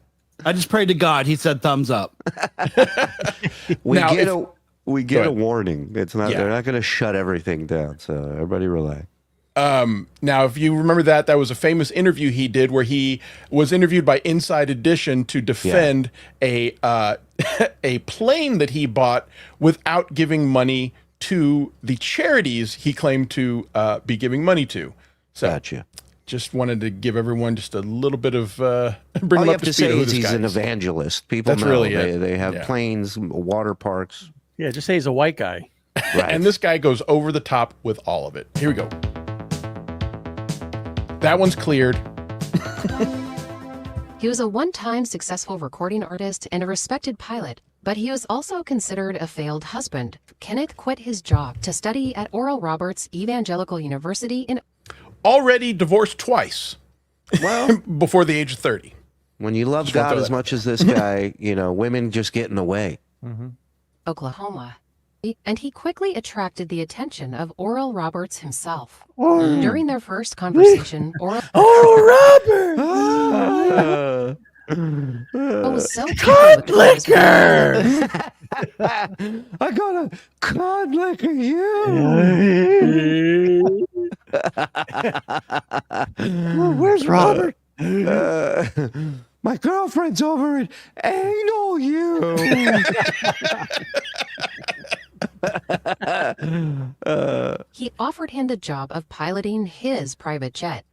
I just prayed to God. He said thumbs up. We get a warning. It's not. They're not going to shut everything down. So everybody relax. Now, if you remember that was a famous interview he did where he was interviewed by Inside Edition to defend a plane that he bought without giving money to the charities he claimed to be giving money to. So, gotcha. Just wanted to give everyone just a little bit of All bring them you up have to to speed say on who is this he's guy an is. evangelist. People That's know really it. They have planes, water parks. Yeah, just say he's a white guy. Right. And this guy goes over the top with all of it. Here we go. That one's cleared. He was a one-time successful recording artist and a respected pilot, but he was also considered a failed husband. Kenneth quit his job to study at Oral Roberts Evangelical University in... Already divorced twice. Well, before the age of 30. When you love Just wanna God throw as that much as this guy, women just get in the way. Oklahoma. And he quickly attracted the attention of Oral Roberts himself. During their first conversation, Oral was so Cod liquor. I got a cod liquor you. Where's Robert? My girlfriend's over in anal you. He offered him the job of piloting his private jet.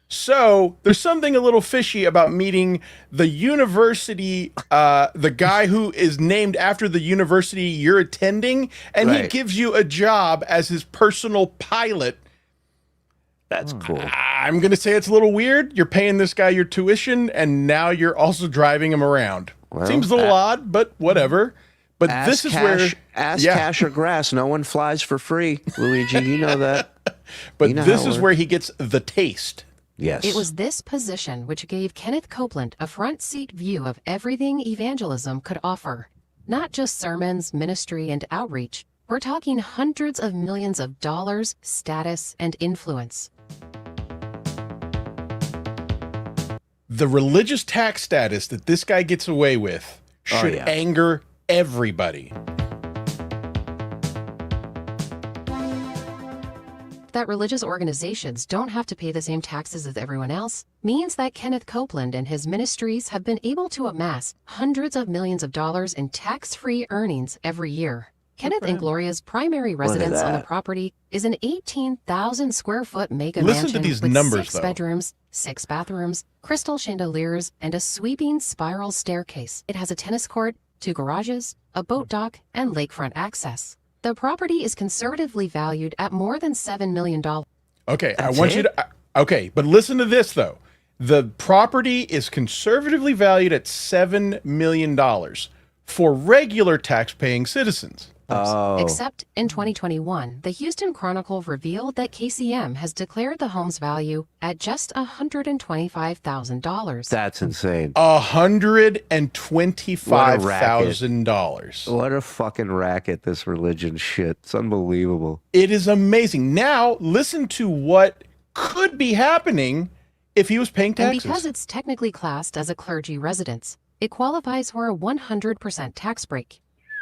So there's something a little fishy about meeting the university, the guy who is named after the university you're attending, and he Right. gives you a job as his personal pilot. That's cool. I'm going to say it's a little weird. You're paying this guy your tuition, and now you're also driving him around. Well, Seems a little odd, but whatever. But this is where cash or grass. No one flies for free, Luigi. You know that. But You know this how it is where he gets the taste. Yes. It was this position which gave Kenneth Copeland a front seat view of everything evangelism could offer. Not just sermons, ministry, and outreach. We're talking hundreds of millions of dollars, status, and influence. The religious tax status that this guy gets away with should yeah. anger everybody. That religious organizations don't have to pay the same taxes as everyone else means that Kenneth Copeland and his ministries have been able to amass hundreds of millions of dollars in tax-free earnings every year. Kenneth and Gloria's primary residence on the property is an 18,000 square foot mega Listen to mansion these with numbers, 6 though. bedrooms, 6 bathrooms, crystal chandeliers, and a sweeping spiral staircase. It has a tennis court, 2 garages, a boat dock, and lakefront access. The property is conservatively valued at more than $7 million. Okay, I want you to. Okay, but listen to this, though. The property is conservatively valued at $7 million for regular tax-paying citizens. Oh. Except in 2021, the Houston Chronicle revealed that KCM has declared the home's value at just $125,000. That's insane. $125,000. What a fucking racket, this religion shit. It's unbelievable. It is amazing. Now, listen to what could be happening if he was paying And taxes. because it's technically classed as a clergy residence, it qualifies for a 100% tax break.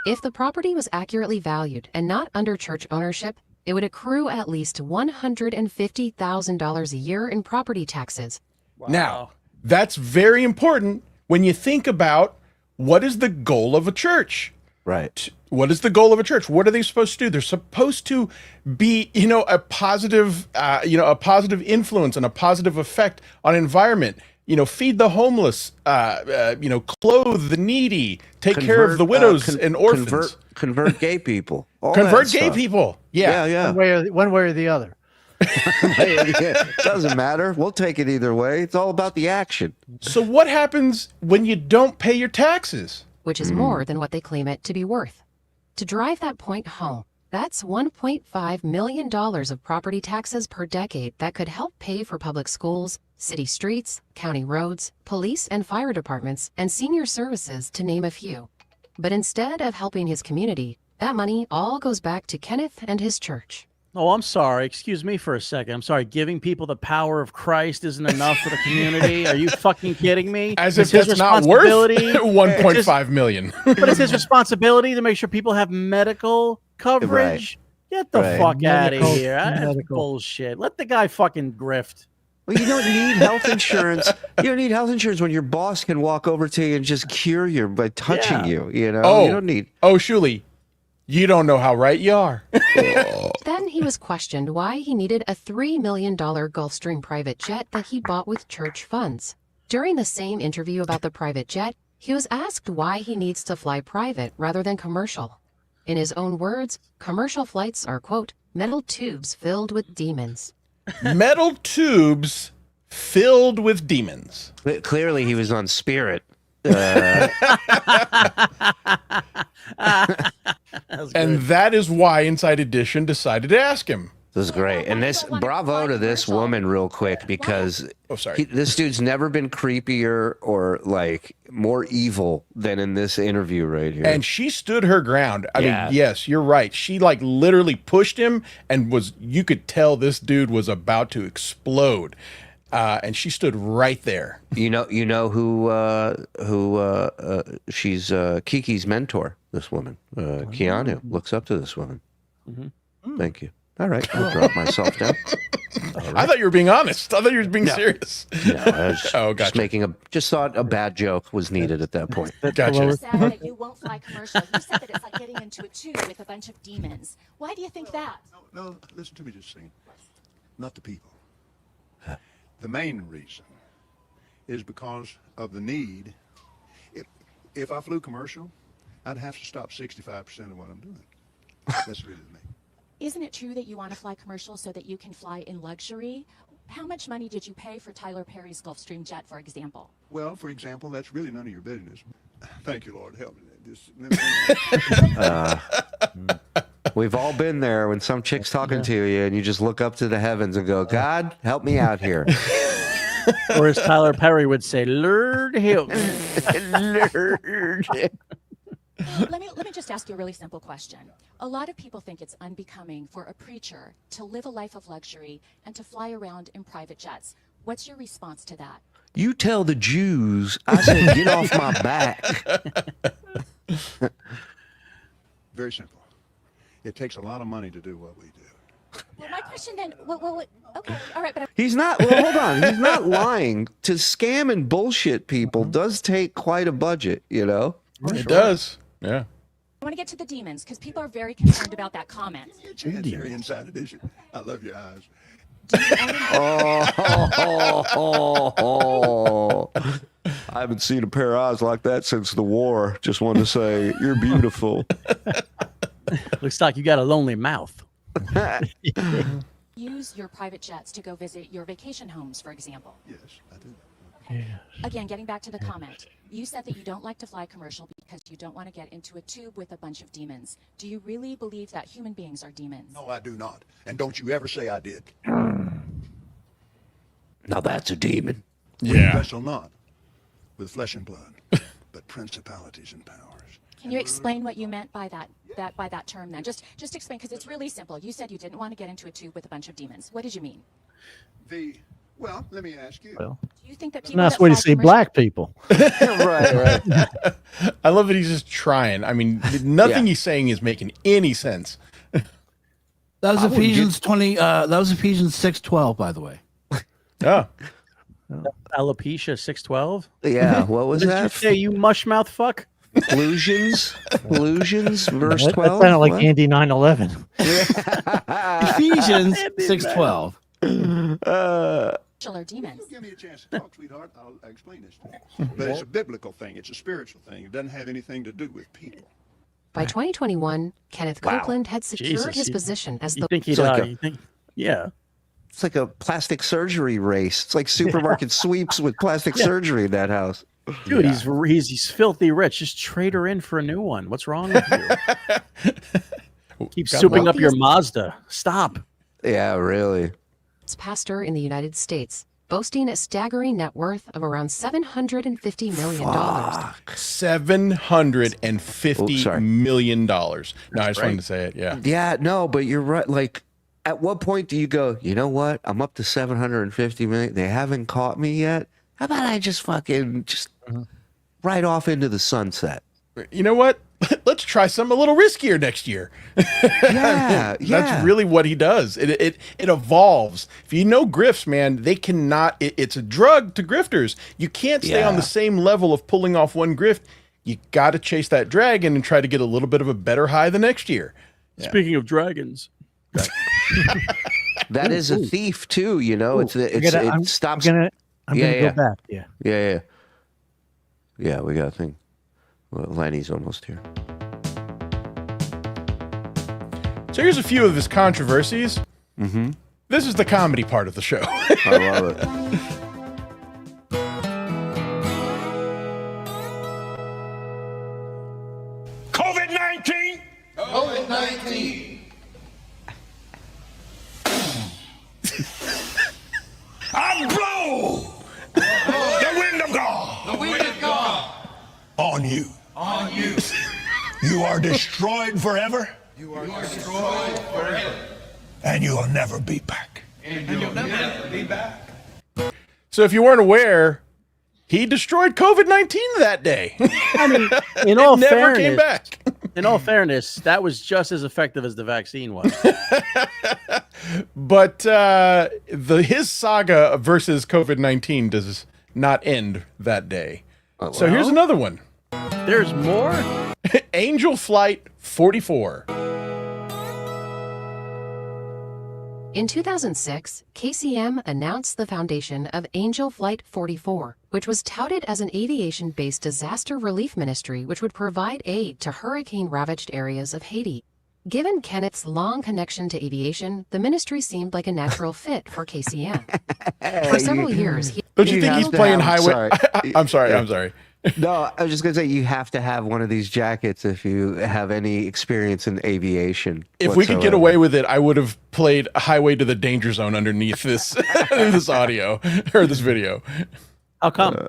If the property was accurately valued and not under church ownership, it would accrue at least $150,000 a year in property taxes. Now, that's very important when you think about what is the goal of a church. Right. What is the goal of a church? What are they supposed to do? They're supposed to be, a positive, a positive influence and a positive effect on environment. Feed the homeless, clothe the needy, take care of the widows and orphans. Convert gay people. All Convert that gay stuff. people. Yeah. Yeah. One way or the other. Doesn't matter. We'll take it either way. It's all about the action. So what happens when you don't pay your taxes? Which is more than what they claim it to be worth. To drive that point home, that's $1.5 million of property taxes per decade that could help pay for public schools, city streets, county roads, police and fire departments, and senior services, to name a few. But instead of helping his community, that money all goes back to Kenneth and his church. Oh, I'm sorry. Excuse me for a second. I'm sorry. Giving people the power of Christ isn't enough for the community. Are you fucking kidding me? As It's if his that's not worth responsibility. $1.5 million. But it's his responsibility to make sure people have medical coverage. Get the fuck out of here. That's bullshit. Let the guy fucking grift. Well, you don't need health insurance. You don't need health insurance when your boss can walk over to you and just cure you by touching you. You don't need. Oh, Shuli, you don't know how right you are. Then he was questioned why he needed a $3 million Gulfstream private jet that he bought with church funds. During the same interview about the private jet, he was asked why he needs to fly private rather than commercial. In his own words, commercial flights are, quote, metal tubes filled with demons. Metal tubes filled with demons. Clearly, he was on Spirit. And that is why Inside Edition decided to ask him. This is great. And this, bravo to this woman real quick, because this dude's never been creepier or like more evil than in this interview right here. And she stood her ground. I mean, yes, you're right. She like literally pushed him and you could tell this dude was about to explode. And she stood right there. You know who she's Kiki's mentor, this woman. Keanu looks up to this woman. Thank you. All right, I'll drop myself down. Right. I thought you were being honest. I thought you were being serious. No, I was gotcha. just making just thought a bad joke was needed at that point. You said that you won't fly commercial. You said that it's like getting into a tube with a bunch of demons. Why do you think that? No, listen to me just a second. Not the people. The main reason is because of the need. If I flew commercial, I'd have to stop 65% of what I'm doing. That's really the main. Isn't it true that you want to fly commercial so that you can fly in luxury? How much money did you pay for Tyler Perry's Gulfstream jet, for example? Well, for example, that's really none of your business. Thank you, Lord. Help me. We've all been there when some chick's talking to you and you just look up to the heavens and go, God, help me out here. Or as Tyler Perry would say, Lord help me. Lord. Let me just ask you a really simple question. A lot of people think it's unbecoming for a preacher to live a life of luxury and to fly around in private jets. What's your response to that? You tell the Jews, I said, get off my back. Very simple. It takes a lot of money to do what we do. Well, my question then, okay, all right, but He's not, well, hold on. He's not lying. To scam and bullshit people does take quite a budget, you know? It does. Yeah. I want to get to the demons because people are very concerned about that comment. It's very inside edition. I love your eyes. I haven't seen a pair of eyes like that since the war. Just want to say, you're beautiful. Looks like you got a lonely mouth. Use your private jets to go visit your vacation homes, for example. Yes, I do. Okay. Again, getting back to the comment. You said that you don't like to fly commercial because you don't want to get into a tube with a bunch of demons. Do you really believe that human beings are demons? No, I do not. And don't you ever say I did. Now that's a demon. We wrestle not with flesh and blood, but principalities and powers. Can you explain what you meant by that term then? Just explain, because it's really simple. You said you didn't want to get into a tube with a bunch of demons. What did you mean? Well, let me ask you. Well, do you think that it's a people nice way to say black people. Right. I love that he's just trying. I mean, nothing he's saying is making any sense. That was Ephesians 20. That was Ephesians 6:12, by the way. Yeah. Alopecia 612. Yeah. What was that? Did you say, you mushmouth fuck? Illusions, verse 12. That sounded like Andy 9/11. Ephesians 6:12. Demons. Give me a chance to talk, sweetheart. I'll explain this to you. But it's a biblical thing. It's a spiritual thing. It doesn't have anything to do with people. By 2021, Kenneth Copeland had secured his position as the... You think he'd, yeah. It's like a plastic surgery race. It's like supermarket sweeps with plastic surgery in that house. Dude, he's filthy rich. Just trade her in for a new one. What's wrong with you? Keep souping up your Mazda. Stop. Yeah, really. Pastor in the United States, boasting a staggering net worth of around $750 million. $750 million. No, I just wanted to say it. Yeah. Yeah, no, but you're right. Like, at what point do you go, you know what? I'm up to 750 million. They haven't caught me yet. How about I just fucking right off into the sunset? You know what? Let's try something a little riskier next year. Yeah. That's really what he does. It evolves. If you know grifts, man, they cannot. It's a drug to grifters. You can't stay on the same level of pulling off one grift. You got to chase that dragon and try to get a little bit of a better high the next year. Yeah. Speaking of dragons, that is a thief too. You know, it stops. I'm gonna go back. Yeah. We got a thing. Well, Lenny's almost here. So here's a few of his controversies. Mm-hmm. This is the comedy part of the show. I love it. COVID-19. COVID-19. On you. On you. You are destroyed forever, You are destroyed forever. and you will never be back. And you'll never be back. So if you weren't aware, he destroyed COVID-19 that day. I mean, in all never fairness, came back. in all fairness, that was just as effective as the vaccine was. But his saga versus COVID-19 does not end that day. So here's another one. There's more? Angel Flight 44. In 2006, KCM announced the foundation of Angel Flight 44, which was touted as an aviation-based disaster relief ministry which would provide aid to hurricane-ravaged areas of Haiti. Given Kenneth's long connection to aviation, the ministry seemed like a natural fit for KCM. For several years, Don't you think he's playing highway? I'm sorry. No, I was just going to say, you have to have one of these jackets if you have any experience in aviation. If we could get away with it, I would have played Highway to the Danger Zone underneath this this audio or this video. How come?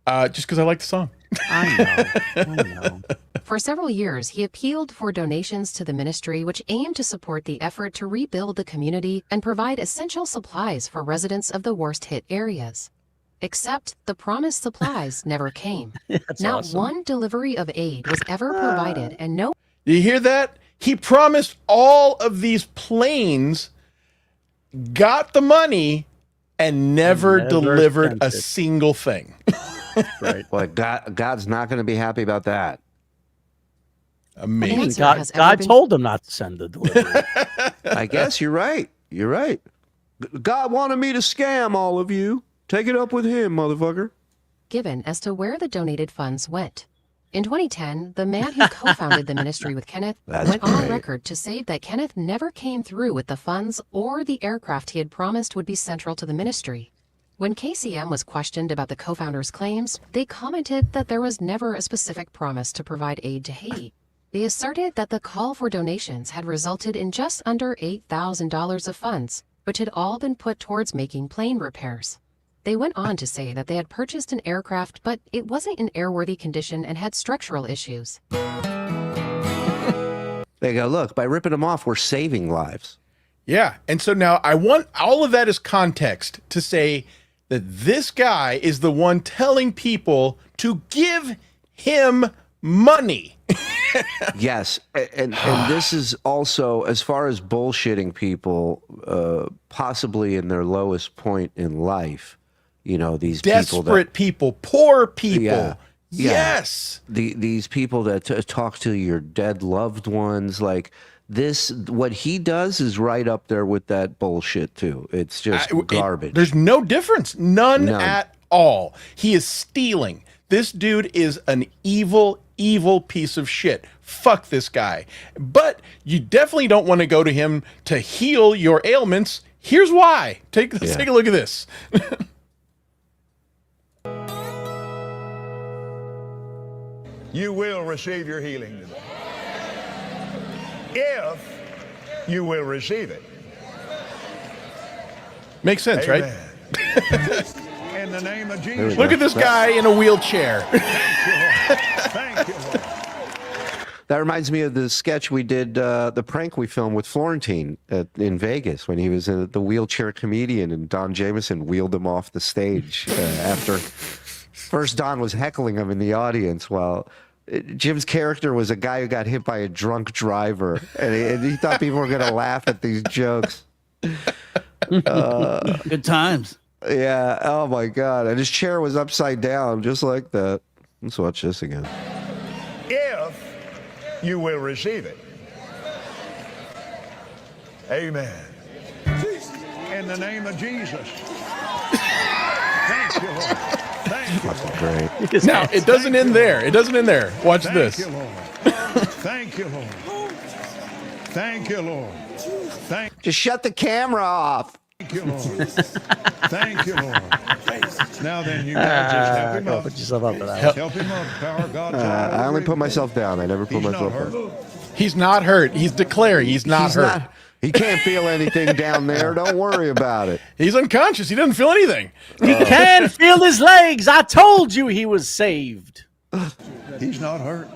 Just because I like the song. I know. For several years, he appealed for donations to the ministry, which aimed to support the effort to rebuild the community and provide essential supplies for residents of the worst-hit areas. Except the promised supplies never came. Not awesome. one delivery of aid was ever provided, and no. You hear that? He promised all of these planes, got the money, and never delivered a single thing. Right. Boy, God's not going to be happy about that. Amazing. God told him not to send the delivery. I guess you're right. You're right. God wanted me to scam all of you. Take it up with him, motherfucker. Given as to where the donated funds went. In 2010, the man who co-founded the ministry with Kenneth went on record to say that Kenneth never came through with the funds or the aircraft he had promised would be central to the ministry. When KCM was questioned about the co-founder's claims, they commented that there was never a specific promise to provide aid to Haiti. They asserted that the call for donations had resulted in just under $8,000 of funds, which had all been put towards making plane repairs. They went on to say that they had purchased an aircraft, but it wasn't in airworthy condition and had structural issues. They go, look, by ripping them off, we're saving lives. Yeah. And so now I want all of that as context to say that this guy is the one telling people to give him money. Yes. And this is also, as far as bullshitting people, possibly in their lowest point in life. You know, these desperate people, poor people. Yeah. Yes. These people that talk to your dead loved ones, like this, what he does is right up there with that bullshit too. It's just garbage. There's no difference. None at all. He is stealing. This dude is an evil piece of shit. Fuck this guy. But you definitely don't want to go to him to heal your ailments. Here's why. Let's take a look at this. You will receive your healing today. If you will receive it. Makes sense, Amen. right? In the name of Jesus. Look at this guy in a wheelchair. Thank you, Lord. That reminds me of the sketch we did, the prank we filmed with Florentine in Vegas when he was the wheelchair comedian and Don Jameson wheeled him off the stage after first Don was heckling him in the audience while Jim's character was a guy who got hit by a drunk driver and he thought people were going to laugh at these jokes. Good times. Yeah. Oh my God. And his chair was upside down just like that. Let's watch this again. If you will receive it. Amen. In the name of Jesus. Thank you, Lord. Thank you, Lord. Great. Now, it doesn't end there. It doesn't end there. Watch this. Thank you, Lord. Thank you, Lord. Thank you, Lord. Just shut the camera off. Thank you, Lord. Thank you, Lord. Now then, you guys just help him up. Put yourself up for that. Help him up. Power of God. I only put myself down. I never put myself up. He's not hurt. He's declaring he's not hurt. He can't feel anything down there. Don't worry about it. He's unconscious. He doesn't feel anything. He can feel his legs. I told you he was saved. He's not hurt.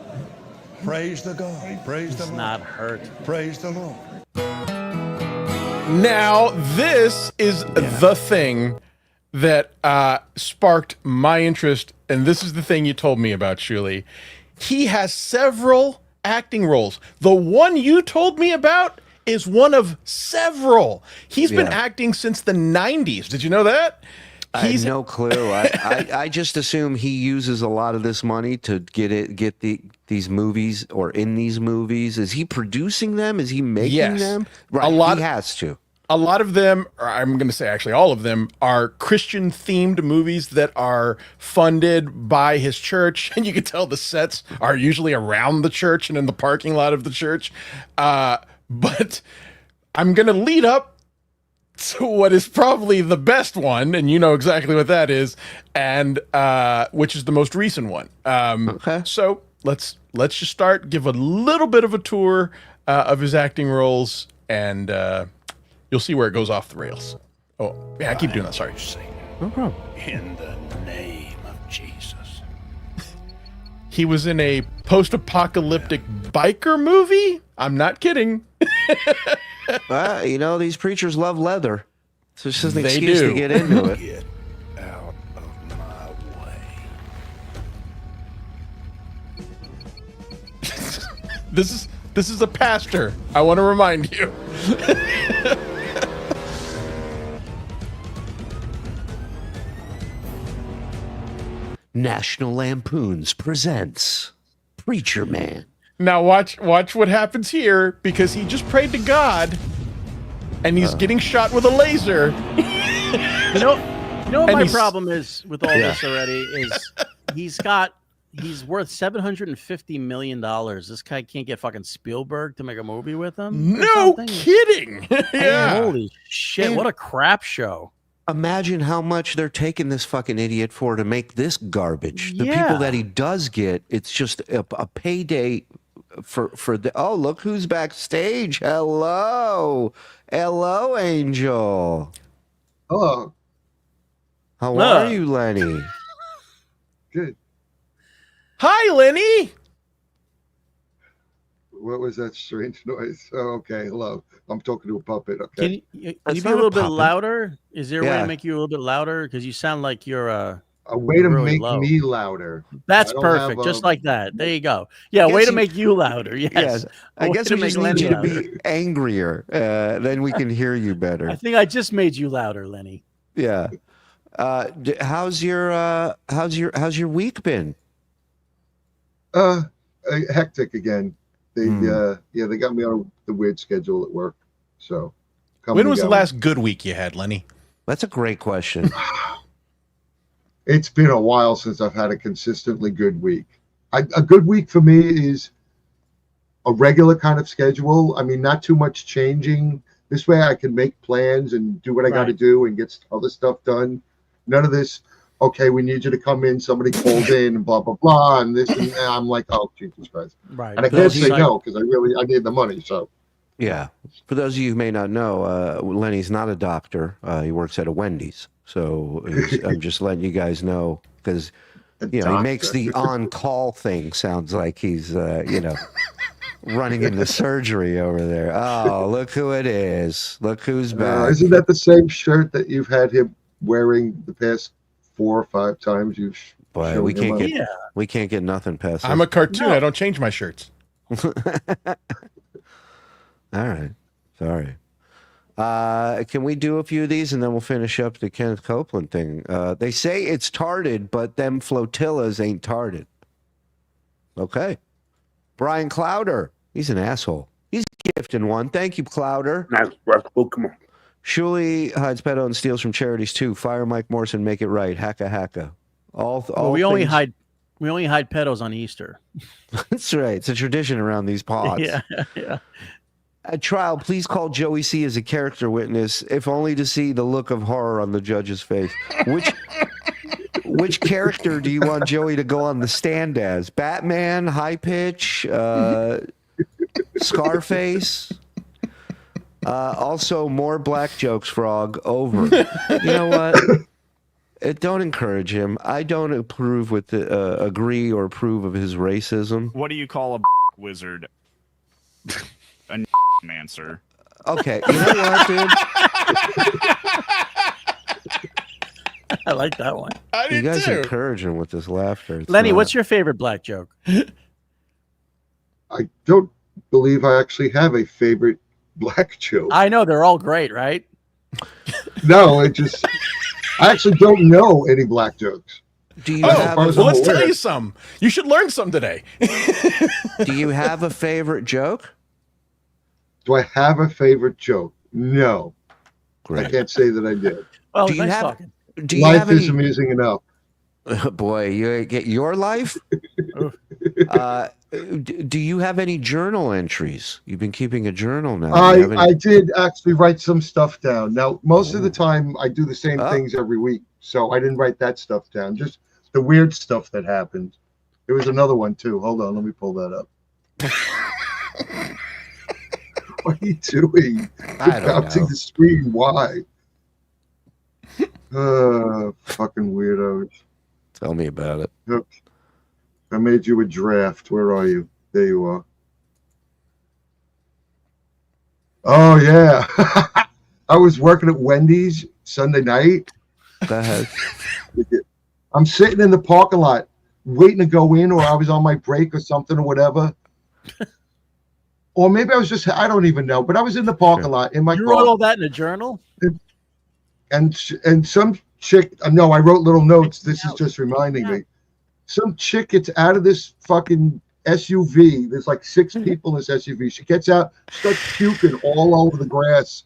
Praise the God. Praise the Lord. Not hurt. Praise the Lord. Now, this is the thing that sparked my interest, and this is the thing you told me about, Shuli. He has several acting roles. The one you told me about is one of several. He's been acting since the 90s. Did you know that? I have no clue. I just assume he uses a lot of this money to get these movies or in these movies. Is he producing them? Is he making them? Right, he has to. A lot of them, or I'm going to say actually all of them, are Christian-themed movies that are funded by his church. And you can tell the sets are usually around the church and in the parking lot of the church. But I'm going to lead up to what is probably the best one, and you know exactly what that is, and which is the most recent one. Okay. So let's just start, give a little bit of a tour of his acting roles, and you'll see where it goes off the rails. Oh, yeah, I keep doing that. Sorry. No problem. In the name of Jesus. He was in a post-apocalyptic biker movie. I'm not kidding. You know, these preachers love leather. So it's just an excuse to get into it. Get out of my way. This is a pastor. I want to remind you. National Lampoons presents Preacher Man. Now watch what happens here, because he just prayed to God, and he's getting shot with a laser. You know what my problem is with all this already is he's worth $750 million. This guy can't get fucking Spielberg to make a movie with him. No kidding. Yeah. Holy shit! What a crap show. Imagine how much they're taking this fucking idiot for to make this garbage. The people that he does get, it's just a payday for the. Oh, look who's backstage! Hello, Angel. Hello. How are you, Lenny? Good. Hi, Lenny. What was that strange noise? Oh, okay. Hello. I'm talking to a puppet. Okay. Can you be a little bit louder? Is there a way to make you a little bit louder? Because you sound like you're a way to really make low. Me louder. That's perfect. Just like that. There you go. Yeah, way to make you louder. Yes. I guess we just need you to be angrier. Then we can hear you better. I think I just made you louder, Lenny. Yeah. How's your week been? Hectic again. They they got me on the weird schedule at work. So when was the last good week you had, Lenny? That's a great question. It's been a while since I've had a consistently good week. A good week for me is a regular kind of schedule. I mean, not too much changing. This way I can make plans and do what I got to do and get other stuff done. None of this, okay, we need you to come in, somebody called in, and blah, blah, blah, and this, and I'm like, oh, Jesus Christ. Right. And I can't say no, because I need the money, so. Yeah. For those of you who may not know, Lenny's not a doctor. He works at a Wendy's. So I'm just letting you guys know, because, he makes the on-call thing sounds like he's, running into surgery over there. Oh, look who it is. Look who's back. Isn't that the same shirt that you've had him wearing the past 4 or 5 times? Boy, we can't get nothing past. I'm a cartoon. No. I don't change my shirts. All right. Sorry. Can we do a few of these and then we'll finish up the Kenneth Copeland thing? They say it's tarded, but them flotillas ain't tarded. Okay. Brian Clowder. He's an asshole. He's gifting one. Thank you, Clowder. Nice, Russell. Come on. Shuli hides pedo and steals from charities too. Fire Mike Morse and make it right. Hacka hacka. We only hide pedos on Easter. That's right. It's a tradition around these pods. Yeah. At trial, please call Joey C as a character witness, if only to see the look of horror on the judge's face. Which character do you want Joey to go on the stand as? Batman, High Pitch, Scarface? Also, more black jokes, Frog. Over. You know what? Don't encourage him. I don't agree or approve of his racism. What do you call a wizard? A man, sir. Okay, you know what, dude? I like that one. You guys encourage him with this laughter. It's Lenny, not- what's your favorite black joke? I don't believe I actually have a favorite black joke. I know they're all great, right? No, I actually don't know any black jokes. Do you Oh, have? far as well, I'm let's tell aware. you some. You should learn some today. Do you have a favorite joke? Do I have a favorite joke? No. Great. I can't say that I did. Well, Do you nice have- talking. Do you Life have is any? amusing enough. Boy, you get your life. Do you have any journal entries? You've been keeping a journal now. Do you have any- I did actually write some stuff down. Now, most of the time, I do the same things every week, so I didn't write that stuff down. Just the weird stuff that happened. There was another one too. Hold on, let me pull that up. What are you doing? I don't Bouncing know. the screen. Why? Fucking weirdos. Tell me about it. Look, I made you a draft. Where are you? There you are. Oh yeah. I was working at Wendy's Sunday night. Go ahead. I'm sitting in the parking lot waiting to go in, or I was on my break or something or whatever. Or maybe I was just, I don't even know, but I was in the parking lot in my You car. wrote all that in a journal? And some chick, no, I wrote little notes. This is just reminding me. Some chick gets out of this fucking SUV. There's like 6 people in this SUV. She gets out, starts puking all over the grass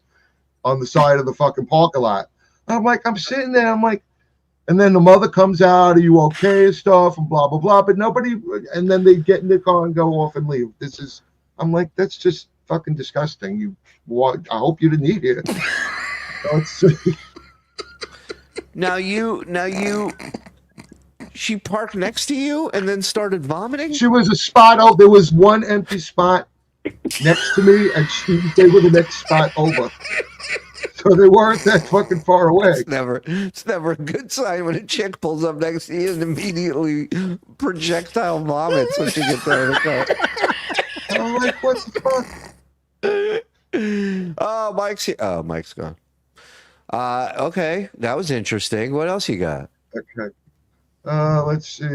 on the side of the fucking parking lot. I'm like, I'm sitting there. I'm like, and then the mother comes out, are you okay and stuff, and blah, blah, blah. But nobody, and then they get in the car and go off and leave. I'm like, that's just fucking disgusting. I hope you didn't eat here. She parked next to you and then started vomiting? She was a spot out. There was one empty spot next to me, and they were the next spot over. So they weren't that fucking far away. It's never a good sign when a chick pulls up next to you and immediately projectile vomits when she gets out of the car. I'm like, what the fuck? Oh, Mike's here. Oh, Mike's gone. Okay, that was interesting. What else you got? Okay. Let's see.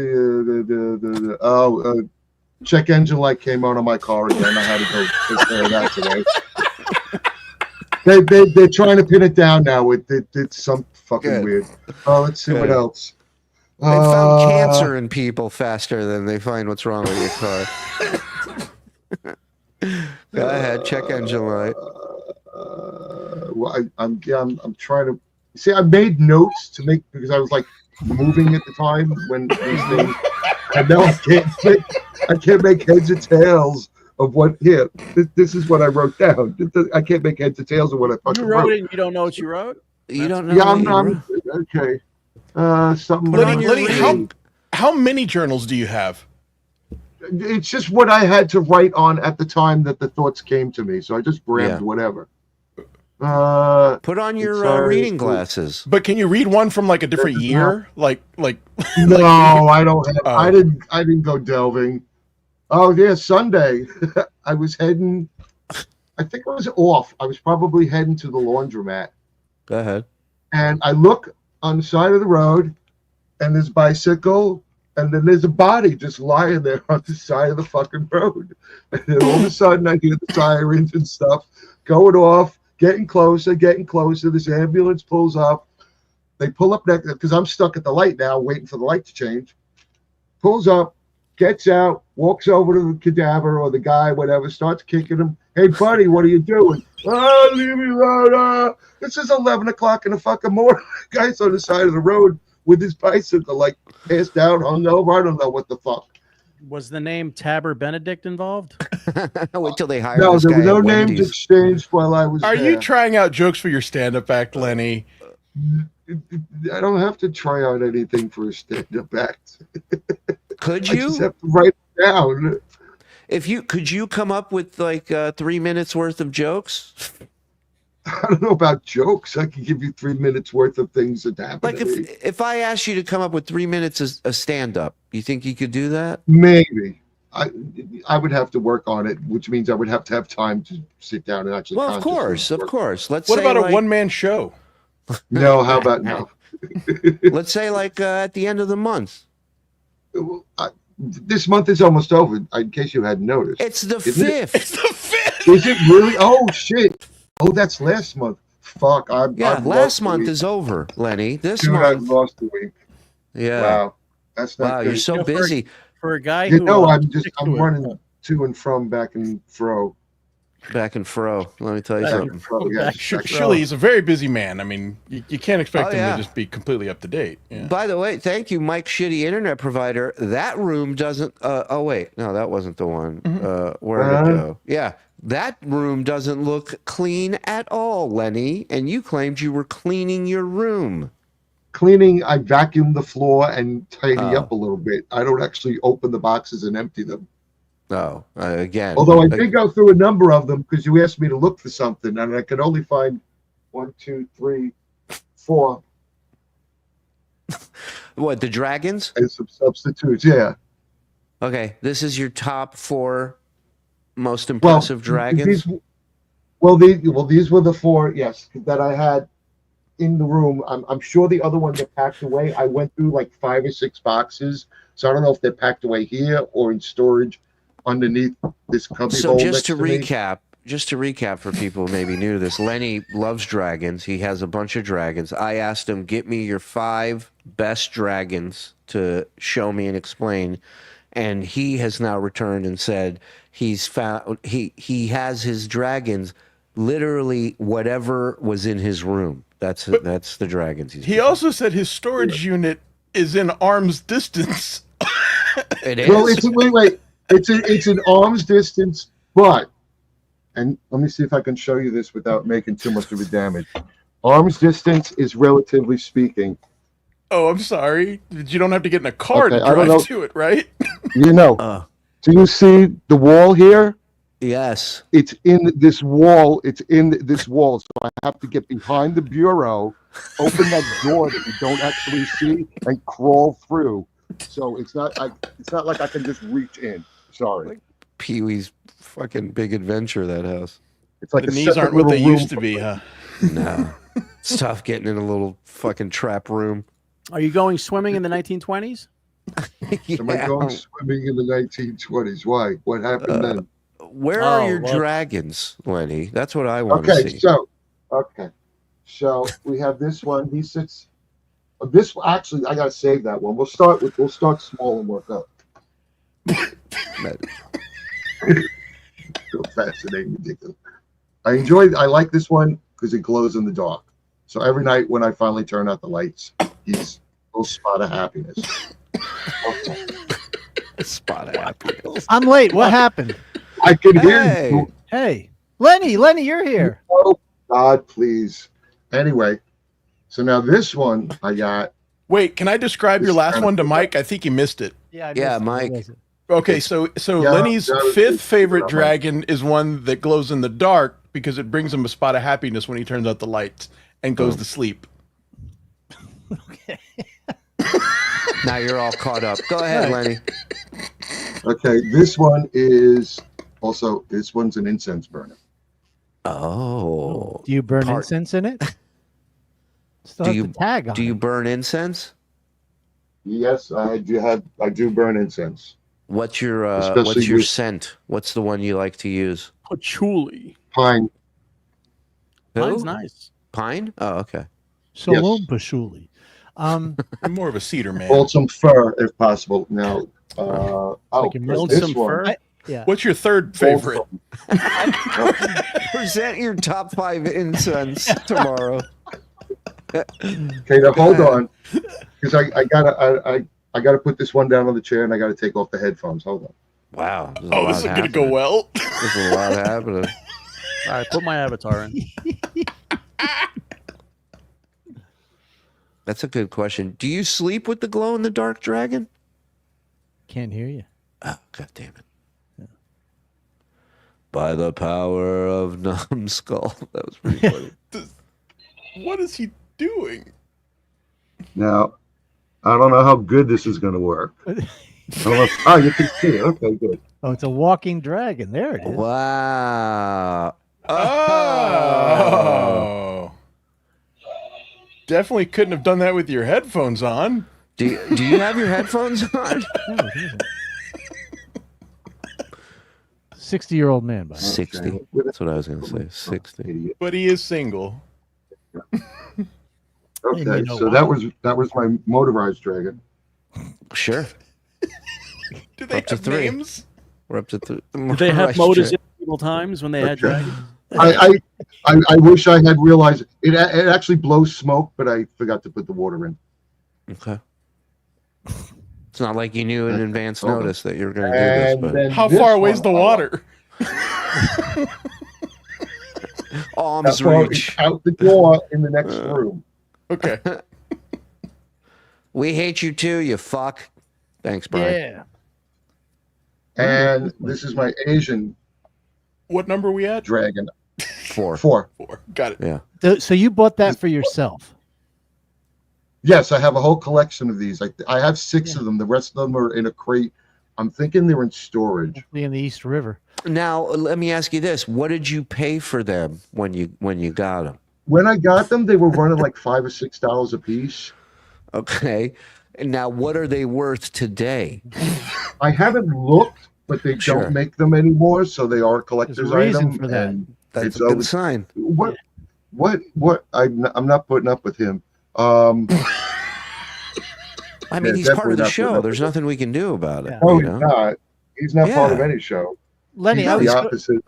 Check engine light came on my car again. I had to go take care of that today. They're trying to pin it down now. It's some fucking weird. Let's see what else. They found cancer in people faster than they find what's wrong with your car. Go ahead, check engine light. Well, I'm trying to see. I made notes to make because I was like moving at the time when these things. And now I can't make heads or tails of what. Here, this is what I wrote down. I can't make heads or tails of what I fucking You wrote it and you don't know what you wrote? You don't know. Yeah, I'm okay. Something. Lenny, how many journals do you have? It's just what I had to write on at the time that the thoughts came to me. So I just grabbed whatever. Put on your reading glasses. But can you read one from like a different year? Like No, I don't have. I didn't go delving. Oh yeah, Sunday. I was heading. I think I was off. I was probably heading to the laundromat. Go ahead. And I look on the side of the road, and there's a bicycle, and then there's a body just lying there on the side of the fucking road. And then all of a sudden, I hear the sirens and stuff going off, getting closer. This ambulance pulls up. They pull up next because I'm stuck at the light now, waiting for the light to change. Pulls up, gets out, walks over to the cadaver or the guy, whatever, starts kicking him. Hey, buddy, what are you doing? Oh, leave me alone. This is 11 o'clock in the fucking morning. The guy's on the side of the road with his bicycle, like passed down, hungover. I don't know what the fuck. Was the name Tabber Benedict involved? Wait till they hire No, this there guy were no at names Wendy's. exchanged while I was Are there. you trying out jokes for your stand-up act, Lenny? I don't have to try out anything for a stand-up act. Could I you? just have to write it down. Could you come up with like 3 minutes worth of jokes? I don't know about jokes. I can give you 3 minutes worth of things that happen. Like if I asked you to come up with 3 minutes as a stand-up, you think you could do that? Maybe. I would have to work on it, which means I would have to have time to sit down and actually. Well, of course. Let's. What say about like, a one-man show? No, how about no? Let's say like at the end of the month. This month is almost over. In case you hadn't noticed, It's the 5th. It's the 5th. Is it really? Oh shit! Oh, that's last month. Fuck! I've last lost a month week. is over, Lenny. This Dude, month. I've lost a week. Yeah. Wow, that's not Wow, good. you're so busy. For a guy You who, know, I'm sticks to I'm it. running to and from, back and fro. Back and fro. Let me tell you Back something. and fro, Yeah, back sure. and fro. Surely he's a very busy man. I mean, you can't expect Oh, him yeah. to just be completely up to date. Yeah. By the way, thank you, Mike Shitty Internet Provider. That room doesn't. Oh wait, no, that wasn't the one. Where did it go? Yeah, that room doesn't look clean at all, Lenny. And you claimed you were cleaning your room. Cleaning, I vacuum the floor and tidy Oh. up a little bit. I don't actually open the boxes and empty them. Oh, again. Although I did go through a number of them because you asked me to look for something, and I could only find 1, 2, 3, 4 What, the dragons? and some substitutes. Yeah. Okay, this is your top 4 most impressive dragons. These were the 4, yes, that I had in the room. I'm sure the other ones are packed away. I went through like 5 or 6 boxes, so I don't know if they're packed away here or in storage underneath this cubby So hole just next to me. recap for people who maybe new to this, Lenny loves dragons. He has a bunch of dragons. I asked him, get me your 5 best dragons to show me and explain. And he has now returned and said he's found he has his dragons literally whatever was in his room. That's the dragons he's He also said his storage unit is in arm's distance. It is. Well, it's an arm's distance, but, and let me see if I can show you this without making too much of a damage. Arm's distance is relatively speaking. Oh, I'm sorry. You don't have to get in a car Okay, to I don't drive know. to it, right? You know, do you see the wall here? Yes. It's in this wall. It's in this wall. So I have to get behind the bureau, open that door that you don't actually see, and crawl through. So it's not like I can just reach in. Sorry. Pee-wee's fucking big adventure, that house. It's like The a knees aren't separate what they little room used to be, huh? No. It's tough getting in a little fucking trap room. Are you going swimming in the 1920s? Am I going swimming in the 1920s? Why? What happened then? Where are your dragons, Lenny? That's what I want to see. So we have this one. He sits. This actually, I gotta save that one. We'll start small and work up. So fascinating, ridiculous. I like this one because it glows in the dark. So every night when I finally turn out the lights, he's a little spot of happiness. Spot of happiness. I'm late. What happened? I can hear you. Hey, Lenny, you're here. Oh, God, please. Anyway, so now this one I got. Wait, can I describe your last one to Mike? I think he missed it. Yeah, Mike. Okay, so Lenny's 5th favorite dragon is one that glows in the dark because it brings him a spot of happiness when he turns out the lights and goes to sleep. Now you're all caught up. Go ahead, Lenny. Okay, this one is also, this one's an incense burner. Oh. Do you burn incense in it? Still have the tag on do you burn incense? Yes, I do burn incense. What's your Especially with- scent? What's the one you like to use? Patchouli. Pine. Pine's nice. Pine? Oh, okay. Salome Patchouli. I'm more of a cedar man. Balsam fir, if possible. Now, Balsam fir. What's your 3rd favorite? Present your top 5 incense tomorrow. Okay, now hold on, because I gotta put this one down on the chair and I gotta take off the headphones. Hold on. Wow. Oh, this is gonna go well. There's a lot happening. All right, put my avatar in. That's a good question. Do you sleep with the glow in the dark dragon? Can't hear you. Oh, God damn it. By the power of Numbskull. That was pretty funny. What is he doing? Now, I don't know how good this is going to work. Oh, you can see it. Okay, good. Oh, it's a walking dragon. There it is. Wow. Oh. Definitely couldn't have done that with your headphones on. Do you have your headphones on? 60-year-old man, by the way. 60. That's what I was going to say. 60. But he is single. Okay, you know so why. that was my motorized dragon. Sure. Do they Up to have 3. names? We're up to 3. Did they have motors in medieval times when they had dragons? I wish I had realized it actually blows smoke, but I forgot to put the water in. Okay. It's not like you knew in advance Okay. notice that you were going to do this, And but then How this far away is the one, water? arms That's why reach. it's out the door in the next room. Okay. We hate you too, you fuck. Thanks, Brian. Yeah. And this is my Asian What number are we at? dragon. 4. 4. 4. Got it. Yeah. So you bought that for yourself? Yes, I have a whole collection of these. I have 6 of them. The rest of them are in a crate. I'm thinking they're in storage. Hopefully in the East River. Now, let me ask you this. What did you pay for them when you got them? When I got them, they were running like $5 or $6 a piece. Okay. And now, what are they worth today? I haven't looked, but they Sure. don't make them anymore, so they are collector's There's a reason item. for that. And That's it's a good over. sign. What? I'm not putting up with him. I mean, Yeah, he's part definitely of the not show. putting There's up nothing we can do about it. Yeah. No, you he's know? not. He's not part of Yeah. any show. Lenny, He's I was the opposite.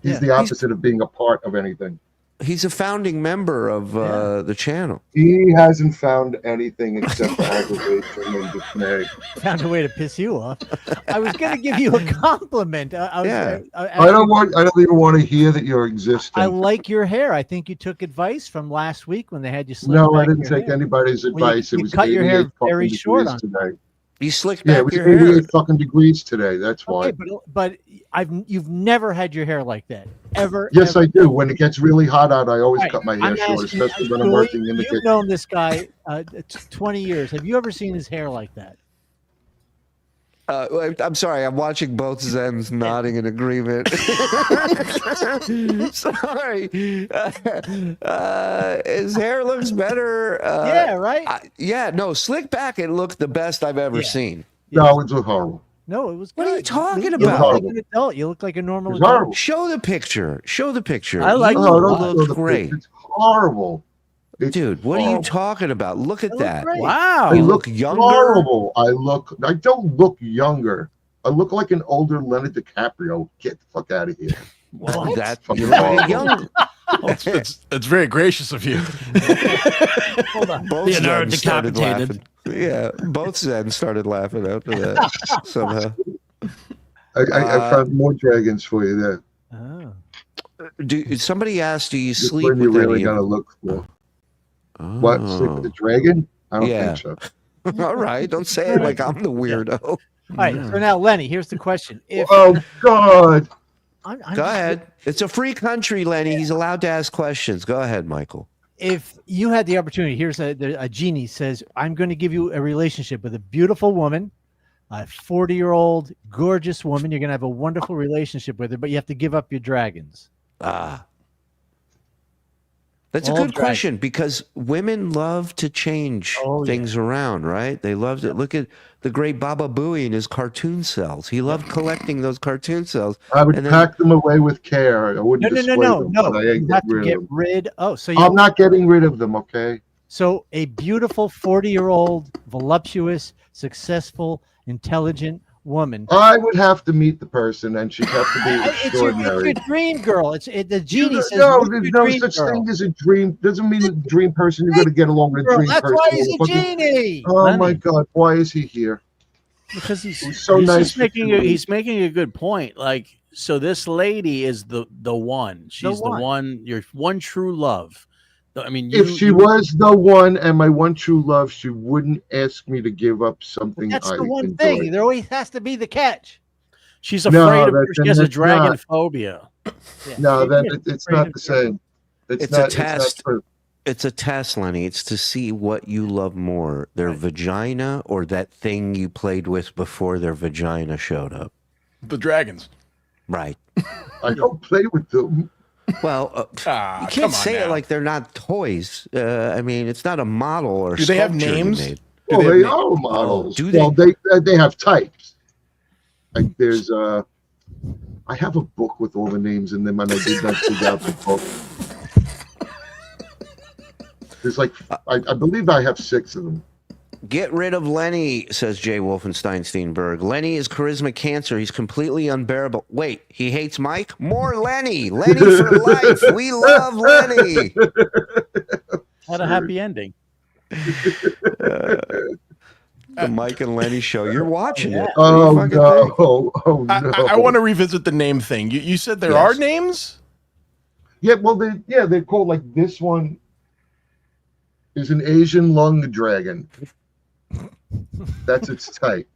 He's Yeah. the opposite of being a part of anything. He's a founding member of the channel. He hasn't found anything except for aggravation and dismay. found a way to piss you off. I was going to give you a compliment. Yeah. I don't even want to hear that you're existing. I like your hair. I think you took advice from last week when they had you slick No, I back didn't your take hair. anybody's Well, you- advice. you It was cut your hair 88 fucking very short degrees on today. You slicked Yeah, back it was your hair. 88 fucking degrees today. That's why. Okay, but you've never had your hair like that ever. Yes, ever. I do. When it gets really hot out, I always Right. cut my hair I'm short, asking, especially when I'm Shuli, working in the You've kitchen. known this guy 20 years. Have you ever seen his hair like that? I'm sorry. I'm watching both Zens nodding in agreement. Sorry. His hair looks better. Yeah, right? No, slick back. It looked the best I've ever seen. No, it's horrible. No, it was What are you good. talking You look about? like an adult. You look like a normal It's adult. horrible. Show the picture. Show the picture. I like you it. No, don't look show the great. picture. It's horrible. It's Dude, what are you horrible. talking about? Look at I look that. great. Wow. I You look look younger. horrible. I don't look younger. I look like an older Leonard DiCaprio. Get the fuck out of here. What? That Fucking you look horrible. young. It's very gracious of you. Hold on. Both Leonardo Zens started decapitated. laughing. Yeah, both Zens started laughing after that somehow. I found more dragons for you there. Oh. Somebody asked, do you Just sleep when you're with really any of gonna look for. Oh. What? Sleep with the dragon? I don't Yeah. think so. All right, don't say it like I'm the weirdo. All right. So now, Lenny, here's the question. If Oh God! I'm Go just- ahead. It's a free country, Lenny. He's allowed to ask questions. Go ahead, Michael. If you had the opportunity, here's a genie says, I'm going to give you a relationship with a beautiful woman, a 40-year-old gorgeous woman. You're going to have a wonderful relationship with her, but you have to give up your dragons. That's a All good dragons. question because women love to change things around, right? They love to look at the great Baba Booey and his cartoon cells. He loved collecting those cartoon cells. I would and then- pack them away with care. I wouldn't display them. but I ain't You have getting to rid get of them. rid. Oh, so I'm not getting rid of them. Okay. So a beautiful 40-year-old, voluptuous, successful, intelligent woman. I would have to meet the person, and she'd have to be It's your extraordinary. dream girl. The genie says, No, "What's there's your no dream such girl?" thing as a dream. Doesn't mean a dream person. You're going to get along with a Girl, dream that's person. why he's a Fucking- genie. Oh my Lenny. God! Why is he here? Because he's so He's nice. just making to he's making a good point. Like, so this lady is the one. She's the one. one. Your one true love. I mean, If she was the one and my one true love, she wouldn't ask me to give up something. that's I the one enjoy. thing. There always has to be the catch. She's No, afraid of. that's- She has a that's dragon not. phobia. No, Maybe it's not the same. It's not, a test. It's not true. It's a test, Lenny. It's to see what you love more, their vagina or that thing you played with before their vagina showed up. The dragons. Right. I don't play with them. Well, you come can't on say it now. like they're not toys. I mean, it's not a model or Do they have sculpture you names? made. Do Well, they they have are models. do Well, they have types. Like there's I have a book with all the names in them, and I did not dig out the book. There's like I believe I have 6 of them. Get rid of Lenny, says Jay Wolfenstein Steinberg. Lenny is charisma cancer. He's completely unbearable. Wait, he hates Mike? More Lenny. Lenny for life. We love Lenny. Had a happy ending. The Mike and Lenny show. You're watching it. Oh What do you no! fucking think? Oh no! I want to revisit the name thing. You said there are names? Yeah, well, they're called like this one is an Asian lung dragon. That's its type.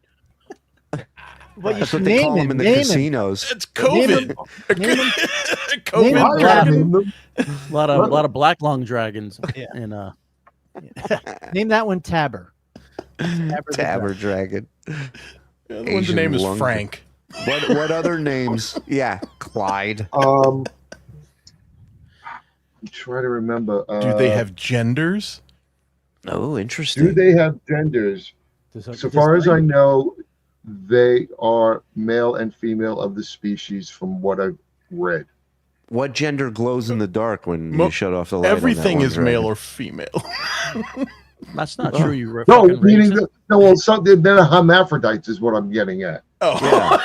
Well, you That's should what they name call them him. in the Name him. casinos. It's Name COVID. him. Name him. COVID Name him. dragon. A lot of black lung dragons. Yeah. In Name that one Tabber. Tabber dragon. The one's Asian name is lung- Frank. What other names? Yeah, Clyde. I'm trying to remember. Do they have genders? Oh, Do interesting. they have genders? So far as I know, they are male and female of the species from what I've read. What gender glows in the dark when Mo- you shut off the light? on that Everything one is dragon? male or female. That's not true. You No, fucking meaning racist. no. Well, they're hermaphrodites is what I'm getting at. Oh,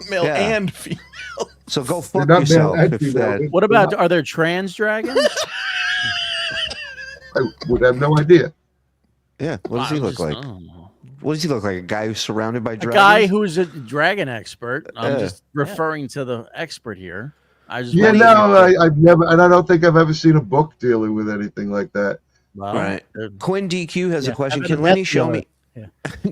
male Yeah. and female. So go They're fuck not yourself. male and If female. that, What about, are there trans dragons? I would have no idea. yeah, what does he look like? What does he look like? A guy who's surrounded by A dragons? guy who's a dragon expert. I'm Yeah. just referring to the expert here. I just Yeah, wanted no, to- I've never, and I don't think I've ever seen a book dealing with anything like that. Well, Right. they're- Quinn DQ has a Yeah, question. I've Can been Lenny met show the- me? yeah.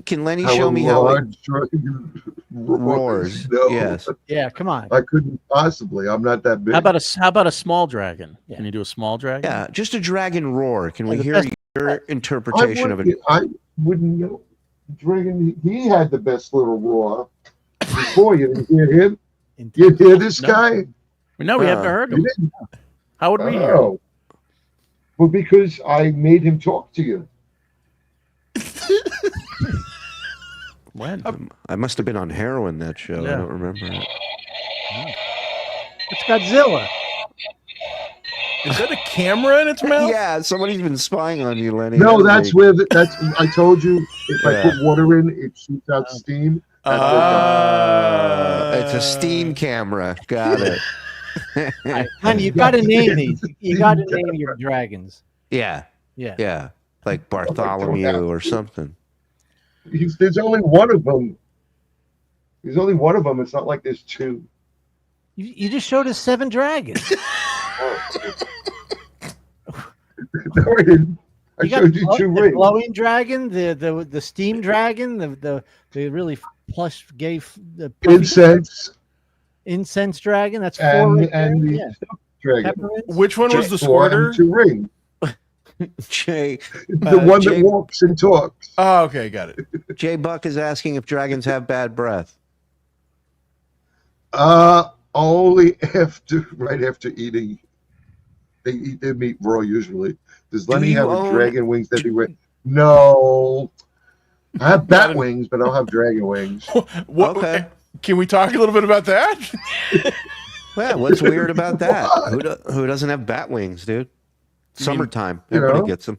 Can Lenny How show a me how it large dragon roars? No, Yes. Yeah, come on. I couldn't possibly. I'm not that big. How about a small dragon? Yeah. Can you do a small dragon? Yeah, just a dragon roar. Can we the hear best- your I interpretation of it? wouldn't know. Dragon, he had the best little roar. Before you didn't hear him. You hear this No. guy? No, we haven't heard You him. didn't. How would we hear? Oh. Well, because I made him talk to you. When? I must have been on heroin that show. Yeah. I don't remember it. It's Godzilla. Is that a camera in its mouth? Yeah, somebody's been spying on you, Lenny. No, that's where that's. I told you if I Yeah. put water in, it shoots out steam. It's a steam camera. Got it. Honey, you got to name these. You got to name your dragons. Yeah, Yeah. yeah, like Bartholomew or something. There's only one of them. There's only one of them. It's not like there's two. You just showed us 7 dragons. No, I didn't. I showed you two the rings. glowing dragon, the steam dragon, the really plush gay the puffy incense dragon. That's 4 right and there. the Yeah. dragon. Peppermints. Which one was the Four and squirter? two rings. Jay, The one Jay, that walks and talks. Oh, okay, got it. Jay Buck is asking if dragons have bad breath. Only right after eating. They eat their meat raw usually. Does Lenny you have own- dragon wings that he wear? No. I have bat wings, but I don't have dragon wings. What, Okay. Can we talk a little bit about that? Well, what's weird about that? Who doesn't have bat wings, dude? Summertime, everybody gets them.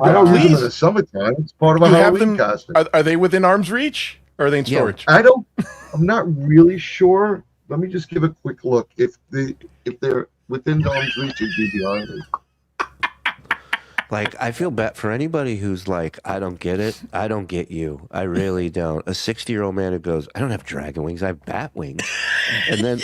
I don't use them Please. in the summertime. It's part of a You have Halloween them- costume. Are they within arm's reach? Or are they in Yeah. storage? I'm not really sure. Let me just give a quick look. If they're within arm's reach, it'd be behind me. Like, I feel bad for anybody who's like, I don't get it. I don't get you. I really don't. A 60-year-old man who goes, I don't have dragon wings. I have bat wings, and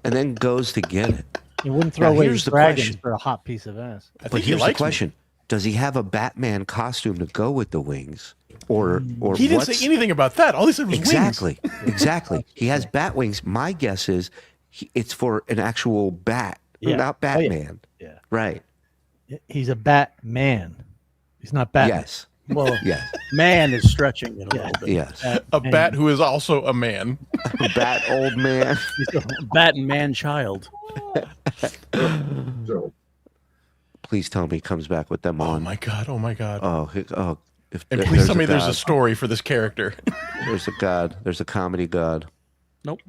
then goes to get it. You wouldn't throw Now, away here's his the dragons question. for a hot piece of ass. I But think he here's the likes me. question: does he have a Batman costume to go with the wings? or He didn't what's- say anything about that. All he said was exactly, wings. exactly. He has bat wings. My guess is it's for an actual bat, Yeah. not Oh, yeah. Batman. Yeah. Right. He's a Batman. He's not Batman. Yes. Well, Yes. man is stretching it a little bit. Yes. A bat who is also a man. Bat old man. He's a bat and man child. So, Please tell me he comes back with them Oh on. my god! Oh my god! Oh. If And if please tell me a there's a God, story for this character. there's a God. There's a comedy God. Nope.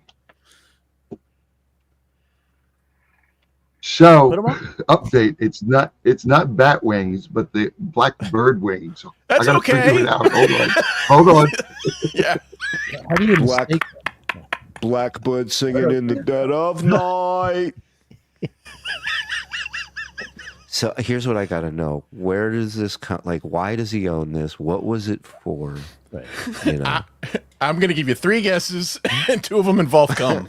so Put 'em up. update. It's not bat wings, but the black bird wings. That's I gotta okay. figure it out. Hold on. Yeah. How do you Black- mistake? Blackbird singing in the dead of night. So here's what I got to know. Where does this come? Like, why does he own this? What was it for? Right. You know, I'm gonna give you 3 guesses, and 2 of them involve cum.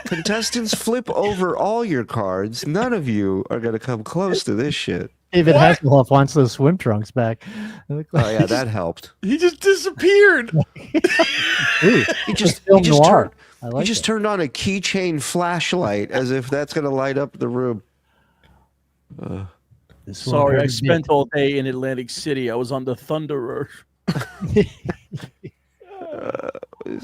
contestants, flip over all your cards. None of you are going to come close to this shit. David Hasselhoff wants those swim trunks back. Oh yeah, that helped. He just disappeared. Ooh, He just film he just noir. turned, I like he just that. turned on a keychain flashlight as if that's going to light up the room. This Sorry, one I hurt spent all day in Atlantic City. I was on the Thunderer.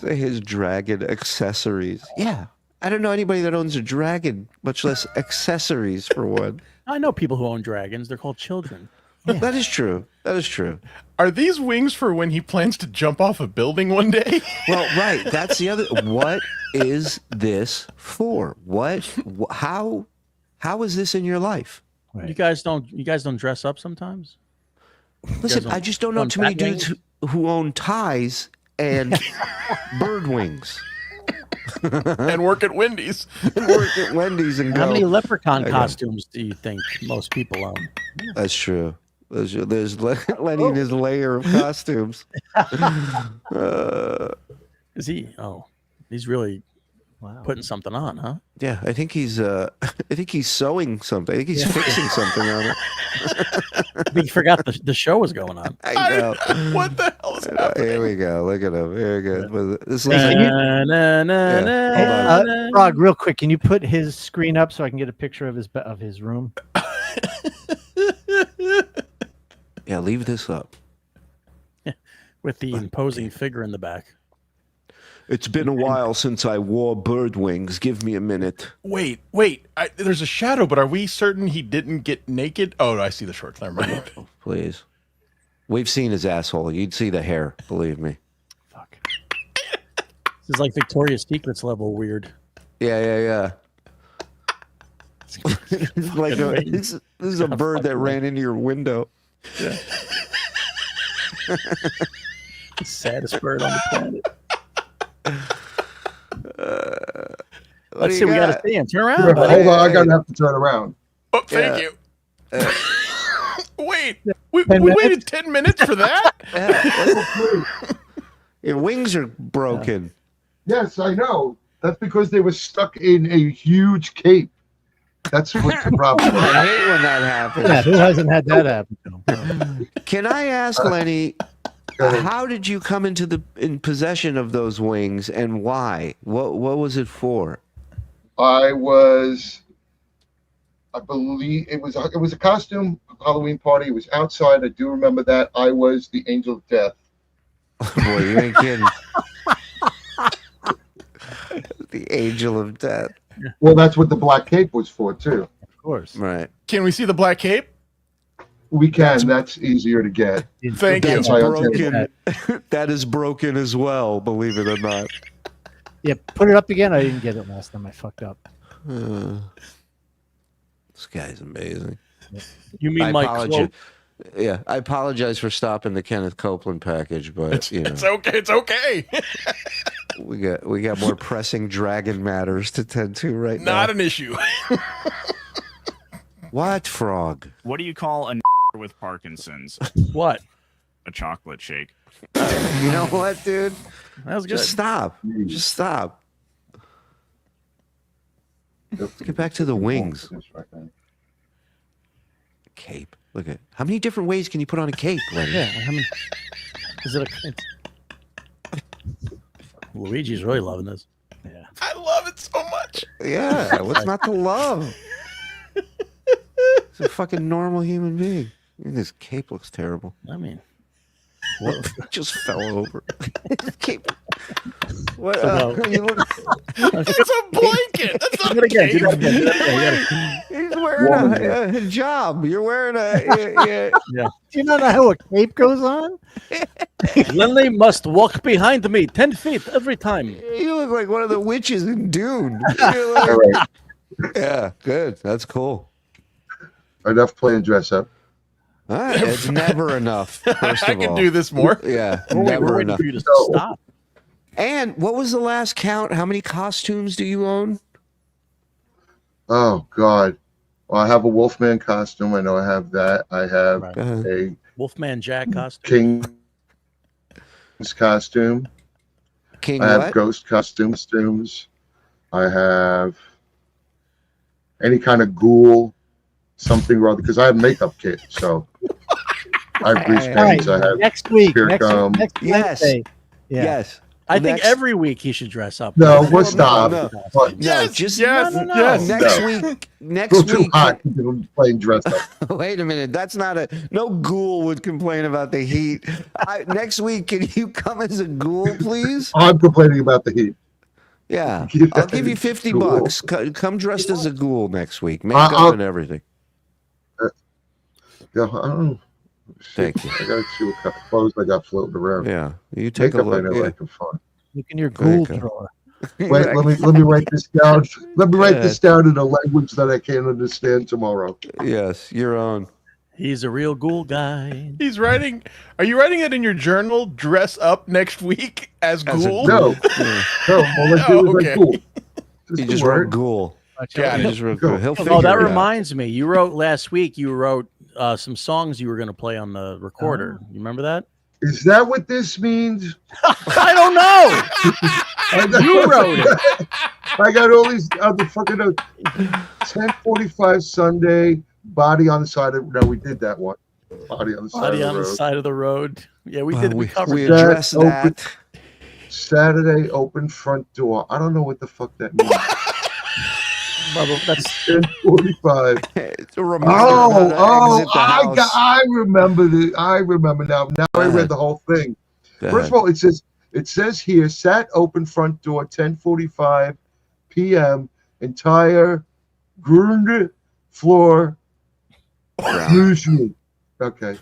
His dragon accessories. Yeah, I don't know anybody that owns a dragon, much less accessories for one. I know people who own dragons. They're called children. That is true. That is true. Are these wings for when he plans to jump off a building one day? Well, right. That's the other. What is this for? How is this in your life? Right. You guys don't dress up sometimes? Listen, guys I just don't know own too many bat dudes who own ties and bird wings And work at Wendy's. and work at Wendy's and How go. many leprechaun I know. costumes do you think most people own? That's true. There's Lenny and his layer of costumes. Is he? Oh, he's really putting something on, huh? Yeah, I think he's sewing something. I think he's fixing something on it. I think he forgot the show was going on. I know. What the hell is happening? Here we go. Look at him. Here we go. This Na, looks like, na, na, na, Hold on. na, Frog, real quick, can you put his screen up so I can get a picture of his room? yeah, leave this up. with the imposing figure in the back. It's been a while since I wore bird wings. Give me a minute. Wait. There's a shadow, but are we certain he didn't get naked? Oh, I see the shorts. Never mind. Please. We've seen his asshole. You'd see the hair. Believe me. Fuck. This is like Victoria's Secrets level weird. Yeah. It's like this is a bird that ran into your window. Yeah. The saddest bird on the planet. Let's see. We got to stand. Turn around. buddy. Hold on, I gotta have to turn around. Oh, thank you. Wait, we 10 waited minutes? 10 minutes for that? Your wings are broken. Yes, I know. That's because they were stuck in a huge cape. That's what the problem was. I hate when that happens. Yeah, who hasn't had that happen to him? Can I ask Lenny, how did you come in possession of those wings and why? What was it for? I believe it was a costume Halloween party. It was outside. I do remember that. I was the Angel of Death. Boy, you ain't kidding. The Angel of Death. Well, that's what the black cape was for too. Of course. Right. Can we see the black cape? We can. That's easier to get. Thank you. That's Why I'll take broken. That is broken as well, believe it or not. Yeah, put it up again. I didn't get it last time. I fucked up. This guy's amazing. You mean I Mike? apologize. Yeah, I apologize for stopping the Kenneth Copeland package, but you know, It's okay. It's okay. we got more pressing dragon matters to tend to right now. Not an issue. What frog? What do you call a with Parkinson's? What? A chocolate shake. You know what, dude? That was good. Just stop. Just stop. Let's get back to the wings. Cape. Look at how many different ways can you put on a cape, Lenny? Yeah. I mean, Is it Luigi's really loving this. Yeah. I love it so much. Yeah, what's not to love? It's a fucking normal human being. This cape looks terrible. I mean, What just fell over? Cape. What? It's a blanket. That's not do it again. cape. Do that again. Do that again. He's wearing a hijab. You're wearing a. Yeah. Do you not know how a cape goes on? Lenny must walk behind me 10 feet every time. You look like one of the witches in Dune. All right. Yeah, good. That's cool. Enough playing dress up. It's never enough. First I of can all. do this more. Yeah, We're never waiting enough. for you to stop. And what was the last count? How many costumes do you own? Oh God. Well, I have a Wolfman costume. I know I have that. I have Right. a Wolfman Jack costume. King's costume. King I have what? ghost costumes. I have any kind of ghoul, something or other, because I have makeup kit. So I have grease All paints. right, I have next week. spear Next gum. Yes. Wednesday. Yeah. Yes. I think Next- every week he should dress up. No, No, we'll stop. no. But No, Yes, just yes, no, no. yes. next No. week. Next it's too week. hot to be playing dress up. Wait a minute. That's not a. No ghoul would complain about the heat. Next week, can you come as a ghoul, please? I'm complaining about the heat. Yeah. Yeah, I'll give you 50 cool. bucks. Come dressed as a ghoul next week. I'll- Makeup and everything. Yeah, I don't know. Thank you. I gotta see what kind of clothes I got floating around. Yeah. You take Makeup a I look. know Yeah. I can find. Look in your There you ghoul go. drawer. Wait, let me write this down. Let me write Yeah. this down in a language that I can't understand tomorrow. Yes, your own. He's a real ghoul guy. He's writing. Are you writing it in your journal? Dress up next week as As a ghoul. No, Yeah. no, all I do is Oh, like cool. He the just word. wrote ghoul. Got He it. just wrote Go. ghoul. He'll figure Oh, that it out. reminds me. You wrote last week. You wrote some songs you were going to play on the recorder. You remember that? Is that what this means? I don't know. You wrote it. I got all these other fucking 10:45 Sunday. Body on the side of. No, we did that one. Body on the side Body of on the the road. side of the road. Yeah, we Well, did. We covered we that. addressed Open- that. Saturday open front door. I don't know what the fuck that means. Bubba, that's 10:45. It's a reminder of how to exit the house. I remember I remember now. Now I read the whole thing. Go First of ahead. all, it says here, sat open front door, 10:45 p.m. Entire ground floor. Usually, okay.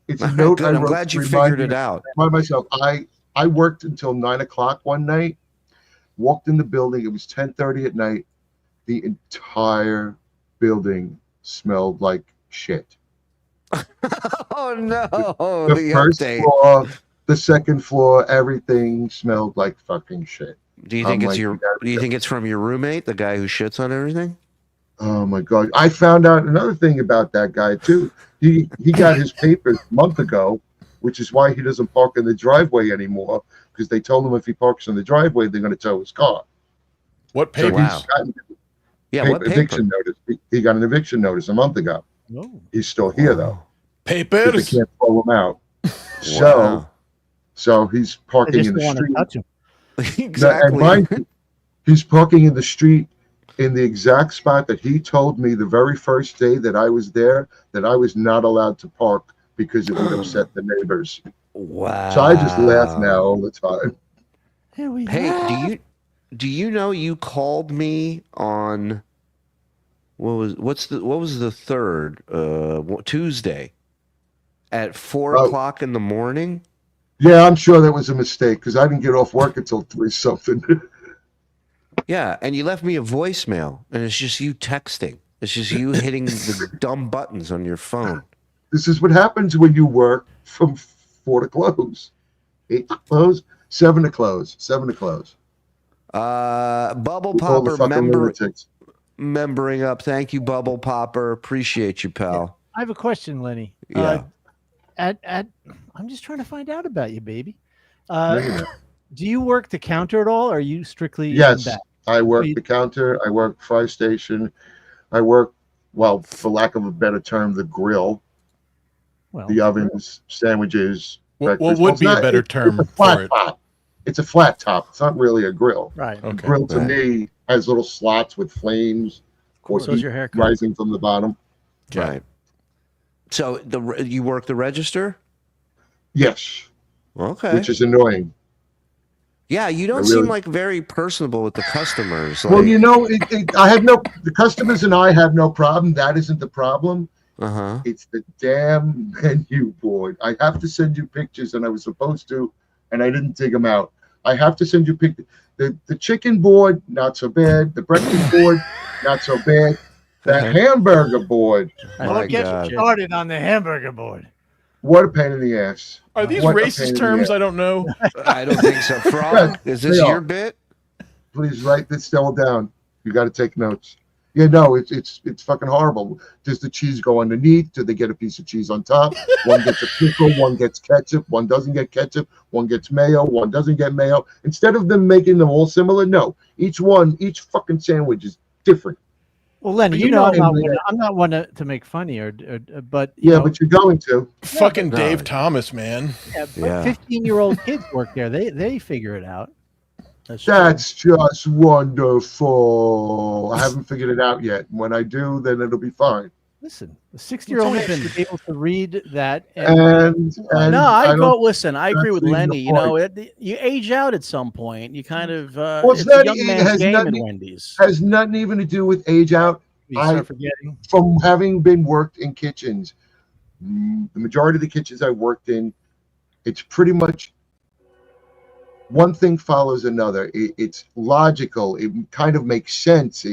It's a note. Good. I I'm wrote glad to you remind figured it me- out. Remind myself. I worked until 9:00 one night. Walked in the building. It was 10:30 at night. The entire building smelled like shit. Oh no! The first update. floor, the second floor, everything smelled like fucking shit. Do you think I'm it's like, your? Do you think it's from your roommate, the guy who shits on everything? Oh my god! I found out another thing about that guy too. He got his papers a month ago, which is why he doesn't park in the driveway anymore. Because they told him if he parks in the driveway, they're going to tow his car. What So paper? Wow. he's gotten Yeah. What paper? eviction notice. He got an eviction notice a month ago. Oh. He's still here though. 'Cause Papers. they can't throw him out. Wow. So he's I parking just in don't the want to street. touch him. And Exactly. mind you, he's parking in the street in the exact spot that he told me the very first day that I was there that I was not allowed to park because it would upset the neighbors. Wow. So I just laugh now all the time. Here we Hey, do you know you called me on what was the third Tuesday at 4 Oh. o'clock in the morning? Yeah, I'm sure that was a mistake because I didn't get off work until 3 something. Yeah, and you left me a voicemail, and it's just you texting. It's just you hitting the dumb buttons on your phone. This is what happens when you work from 4 to close, 8 to close, 7 to close, 7 to close. Bubble With all the Popper fucking lunatics. membering up. Thank you, Bubble Popper. Appreciate you, pal. I have a question, Lenny. Yeah. I'm just trying to find out about you, baby. Yeah. Do you work the counter at all? Or are you strictly in Yes, back? I work you- the counter. I work fry station. I work, well, for lack of a better term, the grill, Well, the ovens, sandwiches, What breakfast. would be a better it's term a flat for it? top. It's a flat top. It's not really a grill. Right. A Okay. grill to Right. me has little slots with flames or So is heat your haircut. rising from the bottom. Yeah. Right. So you work the register? Yes, Okay. which is annoying. Yeah, you don't I seem really- like very personable with the customers. Well, like- you know, the customers and I have no problem. That isn't the problem. Uh-huh. It's the damn menu board. I have to send you pictures, and I was supposed to, and I didn't dig them out. I have to send you pictures. The chicken board, not so bad. The breakfast board, not so bad. The hamburger board, My Don't get God. started on the hamburger board. what a pain in the ass. Are these What a pain racist in the terms? ass. I don't know. I don't think so. Frog, is this They are. your bit? Please write this all down. You got to take notes. Yeah, no, it's fucking horrible. Does the cheese go underneath? Do they get a piece of cheese on top? One gets a pickle, one gets ketchup, one doesn't get ketchup, one gets mayo, one doesn't get mayo. Instead of them making them all similar, no. Each fucking sandwich is different. Well, Lenny, But you you know know- I'm not one to make fun of you, but Yeah, know, but you're going to. Fucking No. Dave Thomas, man. yeah, Yeah. 15-year-old kids work there. They figure it out. That's true. That's just wonderful. I haven't figured it out yet. When I do, then it'll be fine. Listen, a 60-year-old It's only should be able to read that. And No, I don't- listen. I agree with that's Lenny. the You know, point. you age out at some point. You kind of it's it's not- a young it man's has game at nothing- Wendy's. has nothing even to do with age out. You start forgetting. From having been worked in kitchens, the majority of the kitchens I worked in, it's pretty much one thing follows another. It's logical. It kind of makes sense.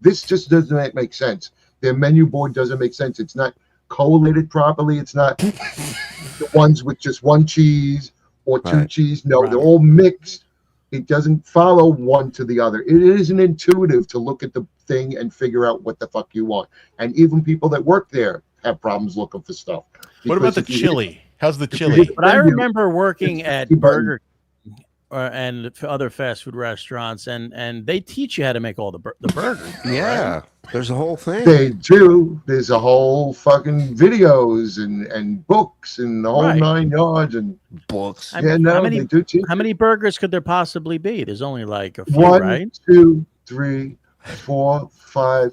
This just doesn't make sense. Their menu board doesn't make sense. It's not collated properly. It's not the ones with just one cheese or two Right. cheese. No, Right. they're all mixed. It doesn't follow one to the other. It isn't intuitive to look at the thing and figure out what the fuck you want. And even people that work there have problems looking for stuff. What about the Because if you hit- chili? How's the if you chili? hit But I menu, remember working at two buttons. Burger King and other fast food restaurants, and they teach you how to make all the burgers. Yeah. There's a whole thing. They do. There's a whole fucking videos and books and the whole Right. 9 yards. And Books. yeah, no, they do teach. How many burgers could there possibly be? There's only like a few, One, right? 2, 3, 4, 5.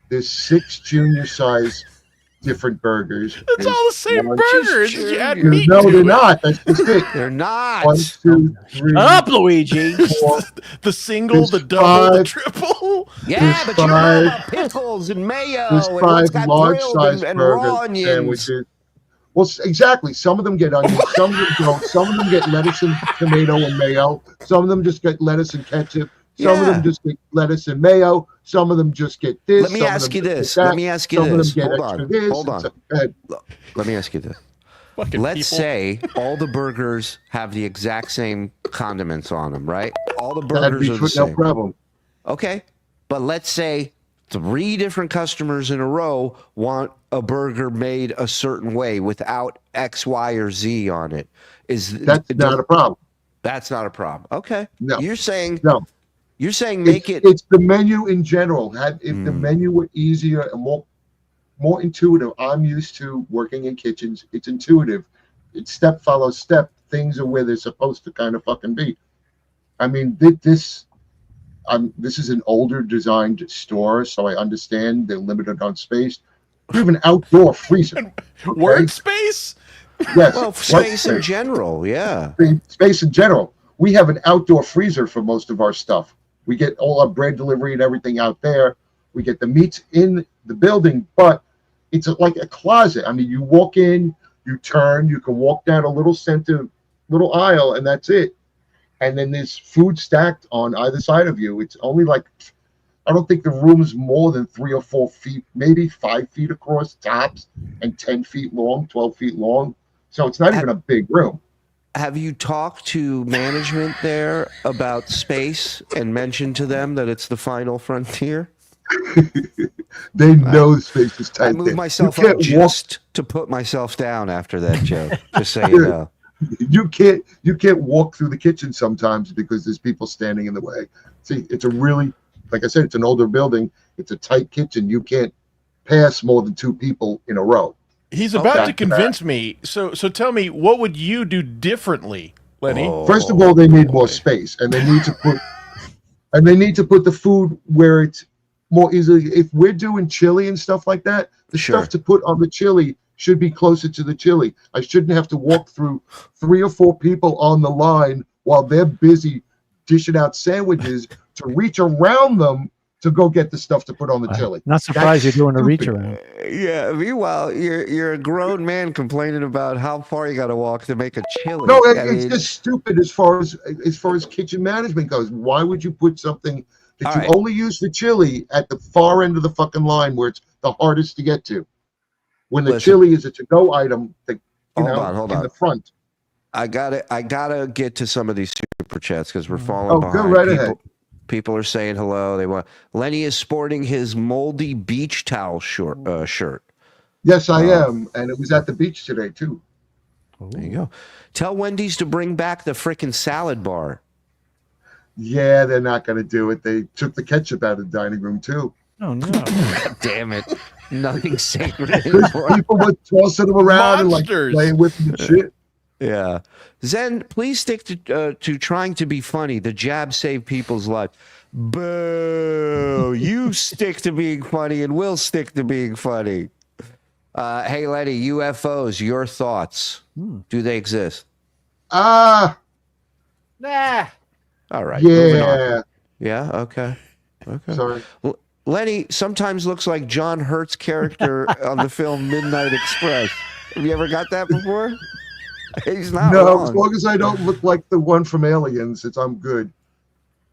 There's 6 junior size different burgers. It's all the same one- burger. It's just you add Just- meat No, to they're it. not. That's just it. They're not. 1, 2, 3. Shut up, Luigi. 4. The single, the There's double, the 5. triple. Yeah, There's but you don't know 5. about pickles and mayo There's and what's 5 got large grilled size and raw burger onions. sandwiches. Well, exactly. Some of them get onions. Some of them don't. Some of them get lettuce and tomato and mayo. Some of them just get lettuce and ketchup. Some of Yeah. them just get lettuce and mayo. Some of them just get this. Let me some of ask them you just get this. that. Let me ask you Some this. of them get Hold extra on. this. Hold and on. so- go ahead. Let me ask you this. Fucking Let's people. say all the burgers have the exact same condiments on them, right? All the That'd burgers be are the no same. problem. Okay. But let's say 3 different customers in a row want a burger made a certain way without X, Y, or Z on it. That's not a problem. That's not a problem. Okay. No. You're saying No. make it It's the menu in general. If the Mm. menu were easier and more intuitive, I'm used to working in kitchens. It's intuitive. It's step follows step. Things are where they're supposed to kind of fucking be. I mean, this is an older designed store, so I understand they're limited on space. We have an outdoor freezer. Workspace? Yes. well, space in workspace. general, yeah. Space in general. We have an outdoor freezer for most of our stuff. We get all our bread delivery and everything out there. We get the meats in the building, but it's like a closet. I mean, you walk in, you turn, you can walk down a little little aisle, and that's it. And then there's food stacked on either side of you. It's only like, I don't think the room's more than 3 or 4 feet, maybe 5 feet across tops, and 10 feet long, 12 feet long. So it's not even a big room. Have you talked to management there about space and mentioned to them that it's the final frontier? They know space is tight. I moved there. myself You up can't walk- just to put myself down after that joke. Just so you know. You can't walk through the kitchen sometimes because there's people standing in the way. See, it's a really, like I said, it's an older building. It's a tight kitchen. You can't pass more than 2 people in a row. He's about Okay. to convince me. So tell me, what would you do differently, Lenny? First of all, they need more space, and they need to put the food where it's more easily. If we're doing chili and stuff like that, the stuff to put on the chili should be closer to the chili. I shouldn't have to walk through 3 or 4 people on the line while they're busy dishing out sandwiches to reach around them to go get the stuff to put on the chili. Not surprised That's you're doing a reach stupid. around. Yeah. Meanwhile, you're a grown man complaining about how far you got to walk to make a chili. No, I it's mean, just stupid as far as kitchen management goes. Why would you put something that All you right. only use for chili at the far end of the fucking line where it's the hardest to get to? When the Listen. chili is a to-go item, that, Hold on. the front. I gotta get to some of these super chats because we're falling Oh, behind. go right ahead. People are saying hello. They want Lenny is sporting his moldy beach towel shirt. Yes, I am, and it was at the beach today too. There you go. Tell Wendy's to bring back the frickin' salad bar. Yeah, they're not going to do it. They took the ketchup out of the dining room too. Oh no! God damn it! Nothing sacred Because anymore. people were tossing them around and like Monsters. playing with them and shit. Yeah. Zen, please stick to trying to be funny. The jab saved people's lives. Boo! You stick to being funny, and we'll stick to being funny. Hey, Lenny, UFOs. Your thoughts? Do they exist? Nah. All right. moving on. Yeah. Yeah. Okay. Okay. Sorry. Lenny sometimes looks like John Hurt's character on the film Midnight Express. Have you ever got that before? He's not No, wrong. as long as I don't look like the one from Aliens, I'm good.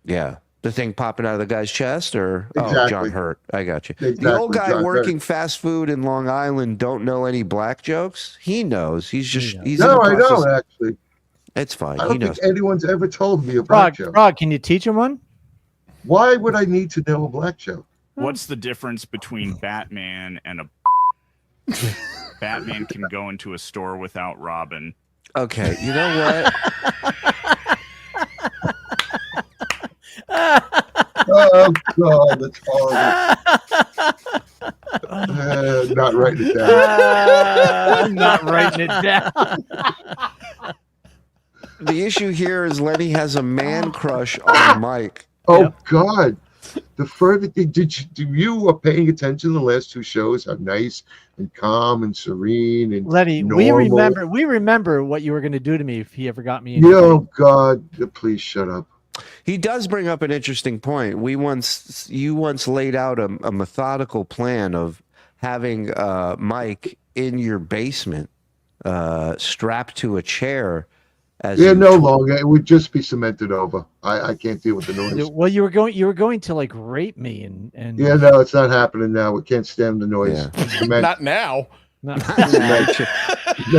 Yeah. The thing popping out of the guy's chest, or Exactly. John Hurt. I got you. The Exactly, old guy John working Hurt. fast food in Long Island don't know any black jokes. He knows. He's just he's in No, the I process. don't actually. It's fine. I He don't knows. think anyone's ever told me a black joke. Frog, can you teach him one? Why would I need to know a black joke? What's the difference between Batman and a Batman can go into a store without Robin? Okay, you know what? Oh God, that's horrible. Not writing it down. I'm not writing it down. The issue here is Lenny has a man crush on Mike. Oh God. The further you are paying attention to the last 2 shows, how nice and calm and serene and Lenny, normal. we remember what you were going to do to me if he ever got me. Oh God, please shut up. He does bring up an interesting point. You once laid out a methodical plan of having Mike in your basement, strapped to a chair. No longer. It would just be cemented over. I can't deal with the noise. Well, you were going to like rape me and Yeah, no, it's not happening now. We can't stand the noise. Yeah. Cement. Not now. Cement.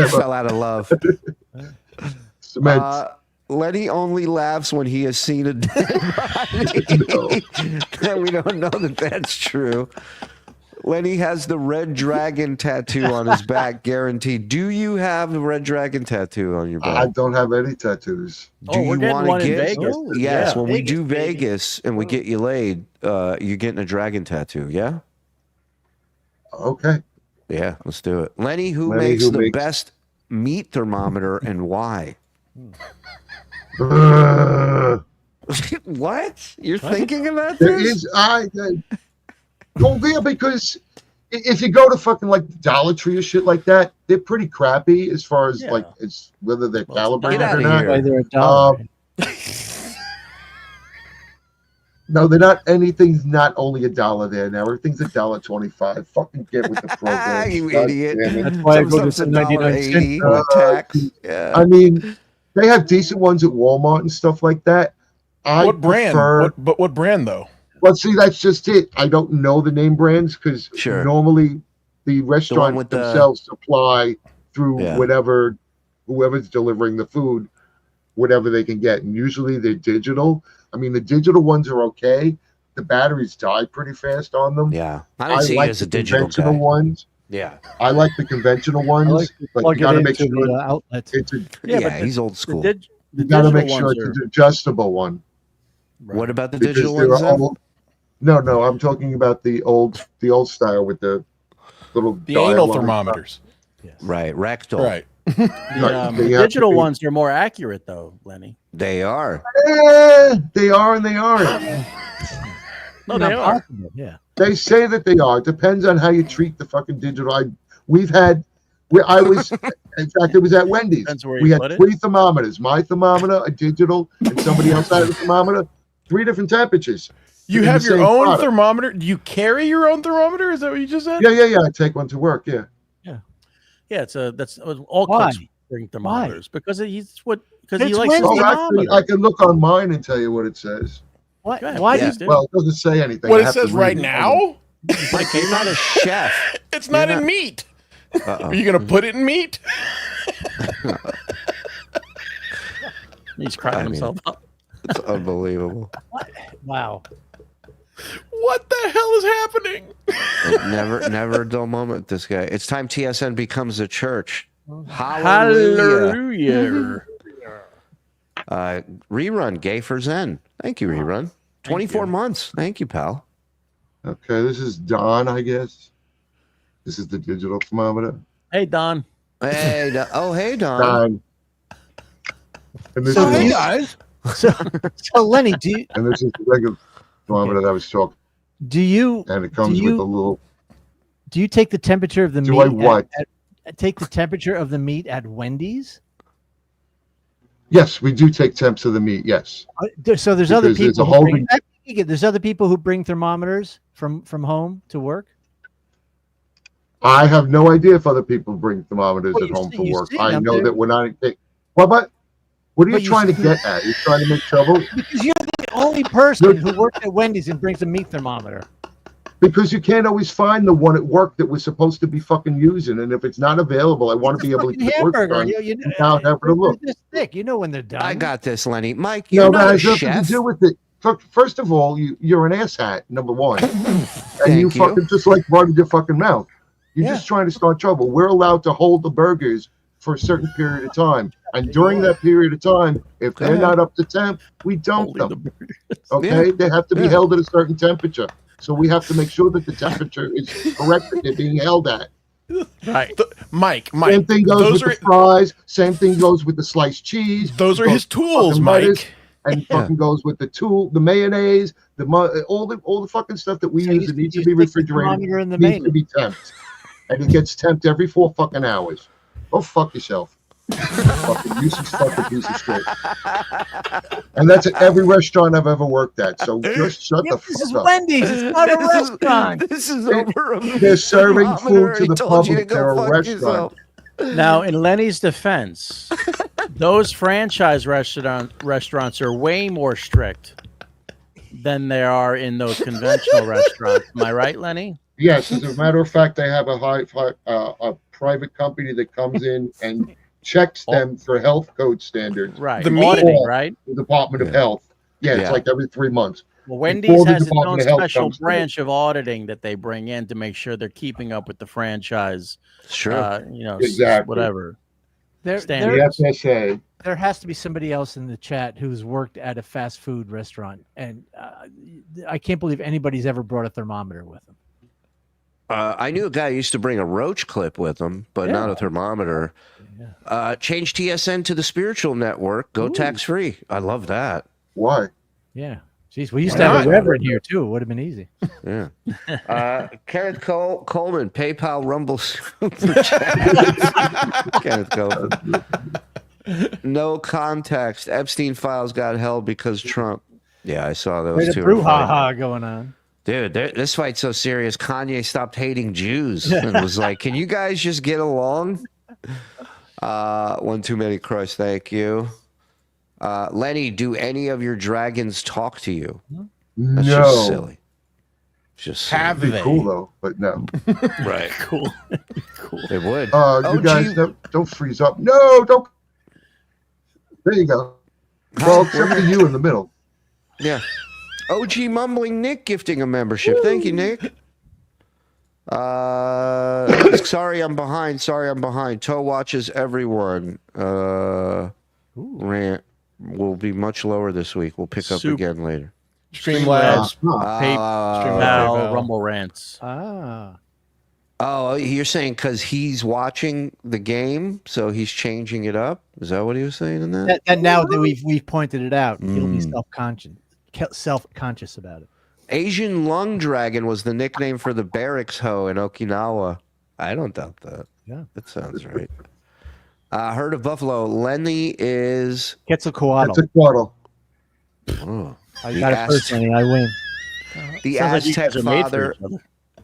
Fell out of love. Cement. Lenny only laughs when he has seen a dead body. And we don't know that that's true. Lenny has the red dragon tattoo on his back, guaranteed. Do you have the red dragon tattoo on your back? I don't have any tattoos. Do we're you getting want one to in get? Vegas. Yes, Yeah. when we do Vegas, baby. Vegas and we get you laid, you're getting a dragon tattoo. Yeah, Okay. yeah, let's do it. Lenny, who Lenny, makes who the makes- best meat thermometer and why? What? You're thinking about There this? is go there because if you go to fucking like Dollar Tree or shit like that, they're pretty crappy as far as like it's whether they're calibrated Get or outta not. here. Why they're a dollar. No, they're not. Anything's not only $1 there now. Everything's $1.25. Fucking get with the program. You God idiot. damn it. That's why I go to Some the stuff's 99 cent $1.80 store. with tax. Yeah. I mean, they have decent ones at Walmart and stuff like that. What brand? What brand though? Well, see, that's just it. I don't know the name brands because Sure. normally the restaurant with the- themselves supply through Yeah. whoever's delivering the food, whatever they can get. And usually they're digital. I mean, the digital ones are okay. The batteries die pretty fast on them. Yeah. I don't see you like as a the digital conventional guy. ones. Yeah. I like the conventional ones. I like to but plug you got to it make into sure the outlet. it's a, Yeah, but he's old school. The you got to make digital sure ones it's are- an adjustable one. What about the Because digital they're ones? then? old. No, I'm talking about the old style with the little The anal dial on it. thermometers. Right, rectal. Right. The They have digital to be- ones are more accurate, though, Lenny. They are. They are and they aren't. No, they are. Possible, yeah. They say that they are. It depends on how you treat the fucking digital. I was, in fact, it was at Wendy's. Depends where We you had put it. 3 thermometers, my thermometer, a digital, and somebody else had a thermometer. 3 different temperatures. You in the have your same own product. thermometer? Do you carry your own thermometer? Is that what you just said? Yeah. I take one to work. Yeah. Yeah, that's all Why? cooks bring thermometers because he It's likes his Wednesday. Oh, actually, thermometer. I can look on mine and tell you what it says. Why? Go ahead, Why please do do. Well, it doesn't say anything. What I it have to says read right it. now? Mike, you're not a chef. It's not You're in not- meat. Uh-oh. Are you going to put it in meat? He's cracking himself up. It's unbelievable. Wow. What the hell is happening? Never a dull moment. This guy. It's time TSN becomes a church. Hallelujah. Hallelujah. Rerun, Gay for Zen. Thank you, Rerun. 24 months. Thank you, pal. Okay, this is Don, I guess. This is the digital thermometer. Hey, Don. Hey, hey, Don. Don. And this So is hey, guys. So Lenny, do you and this is the regular thermometer that I was talking. do you And it comes with a little. do you take the temperature of the Do meat? I what? Take the temperature of the meat at Wendy's? Yes, we do take temps of the meat. Yes. So there's other Because it's a people. Who bring, holding- there's other people who bring thermometers from home to work. I have no idea if other people bring thermometers Well, at you home see- for you work. see I them, know they're- that we're not. What are But you you trying to see- get at? You're trying to make trouble Because you're the only person who works at Wendy's and brings a meat thermometer. because you can't always find the one at work that we're supposed to be fucking using. And if it's not available, I want to be able to Fucking get work hamburger. done You know, without having to they're look. this thick. You know when they're done. I got this, Lenny. Mike, No, you're that not a has nothing chef. to do with it. First of all, you're an asshat, number one. And Thank you you. fucking just like running your fucking mouth. You're Yeah. just trying to start trouble. We're allowed to hold the burgers for a certain period of time. And during that period of time, if they're ahead. not up to temp, we dump Holding them. the burgers. Okay? Yeah. They have to be Yeah. held at a certain temperature. So we have to make sure that the temperature is correct that they're being held at. Right. Mike, Same thing goes those with are the fries. Same thing goes with the sliced cheese. those are his tools, fucking lettuce, Mike. And fucking goes with the mayonnaise, all the fucking stuff that we So use you- that needs you to be stick the refrigerated thermometer in the needs to mayonnaise. be temped. And it gets temped every 4 fucking hours. Go fuck yourself. Fucking useless fucking piece of shit. And that's at every restaurant I've ever worked at. So just shut Yeah, the this is fuck up. Wendy's. It's not a restaurant. This is over. They're serving food to He the told you to public. go They're a fuck restaurant. yourself. Now, in Lenny's defense, those franchise restaurants are way more strict than they are in those conventional restaurants. Am I right, Lenny? Yes, as a matter of fact, they have a private company that comes in and checks them for health code standards. Right. The meat- Auditing, right? The Department of Yeah. Health. Yeah, it's Yeah. like every 3 months. Well, Before Wendy's the has its own Department of Health special comes to it. branch of auditing that they bring in to make sure they're keeping up with the franchise, Sure. Exactly. whatever. There, Standard. there, The FSA. there has to be somebody else in the chat who's worked at a fast food restaurant, and I can't believe anybody's ever brought a thermometer with them. I knew a guy who used to bring a roach clip with him, but not a thermometer. Change TSN to the Spiritual Network. Go tax free. I love that. Why? Yeah. Jeez, we used Why to have not? a reverend here too. It would have been easy. Yeah. Kenneth Coleman, PayPal, Rumble, Super Chat. Kenneth Coleman. No context. Epstein files got held because Trump. Yeah, I saw those There's a two. brouhaha going on. Dude, this fight's so serious. Kanye stopped hating Jews and was like, "Can you guys just get along?" One too many crush. Thank you, Lenny. Do any of your dragons talk to you? That's No. just silly. Just silly. Have It'd be they? cool though, but no. Right. Cool. Cool. They would. You guys don't freeze up. No, don't. There you go. Well, except for you in the middle. Yeah. OG Mumbling Nick gifting a membership. Thank you, Nick. Sorry I'm behind. Sorry I'm behind. Toe watches everyone. Rant will be much lower this week. We'll pick up again later. Streamlabs. PayPal, PayPal. Rumble Rants. Oh, you're saying because he's watching the game, so he's changing it up? Is that what he was saying in that? And now that we've pointed it out, he'll be Mm. self-conscious about it. Asian lung dragon was the nickname for the barracks hoe in Okinawa. I don't doubt that. Yeah. That sounds right. Herd of buffalo. Lenny is Quetzalcoatl. Quetzalcoatl. Oh, I got it first, Lenny. I win. the Sounds like you Aztec guys are made for father. each other.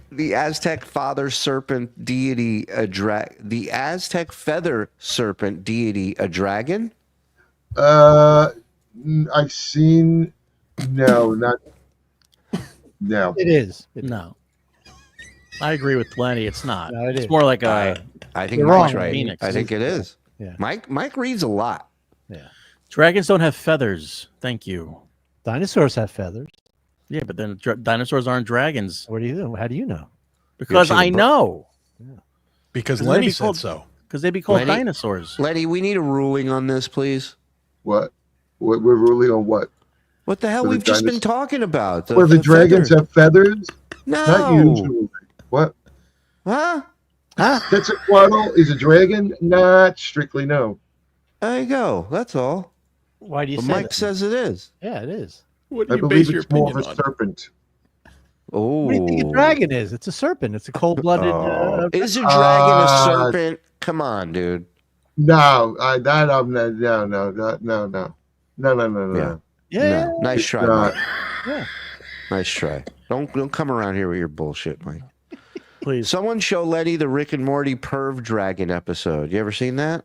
The Aztec father serpent deity, the Aztec feather serpent deity, a dragon. I've seen. No, not. No. It is. No. I agree with Lenny. It's not. No, it it's is. more like a. I think You're Mike's wrong, right. Phoenix. I think it is. Yeah. Mike reads a lot. Yeah. Dragons don't have feathers. Thank you. Dinosaurs have feathers. Yeah, but then dinosaurs aren't dragons. What do you know? How do you know? Because You've seen I know. Because Because Lenny they'd be said called- so. Because they'd be called Lenny? dinosaurs. Lenny, we need a ruling on this, please. What? We're ruling on what? What the hell? For the We've just been dinosaurs. talking about. Where the dragons have feathers? Not No. usually. What? Huh? Quetzalcoatl is a dragon? Not strictly, no. There you go. That's all. Why do you But say Mike that? says it is. Yeah, it is. What do I you believe base your it's more of opinion a on? serpent. Oh. What do you think a dragon is? It's a serpent. It's a cold-blooded. Is a dragon a serpent? Come on, dude. No, no. Yeah. No. Nice try, not. Mike. Yeah. Nice try. Don't come around here with your bullshit, Mike. Please. Someone show Lenny the Rick and Morty perv dragon episode. You ever seen that?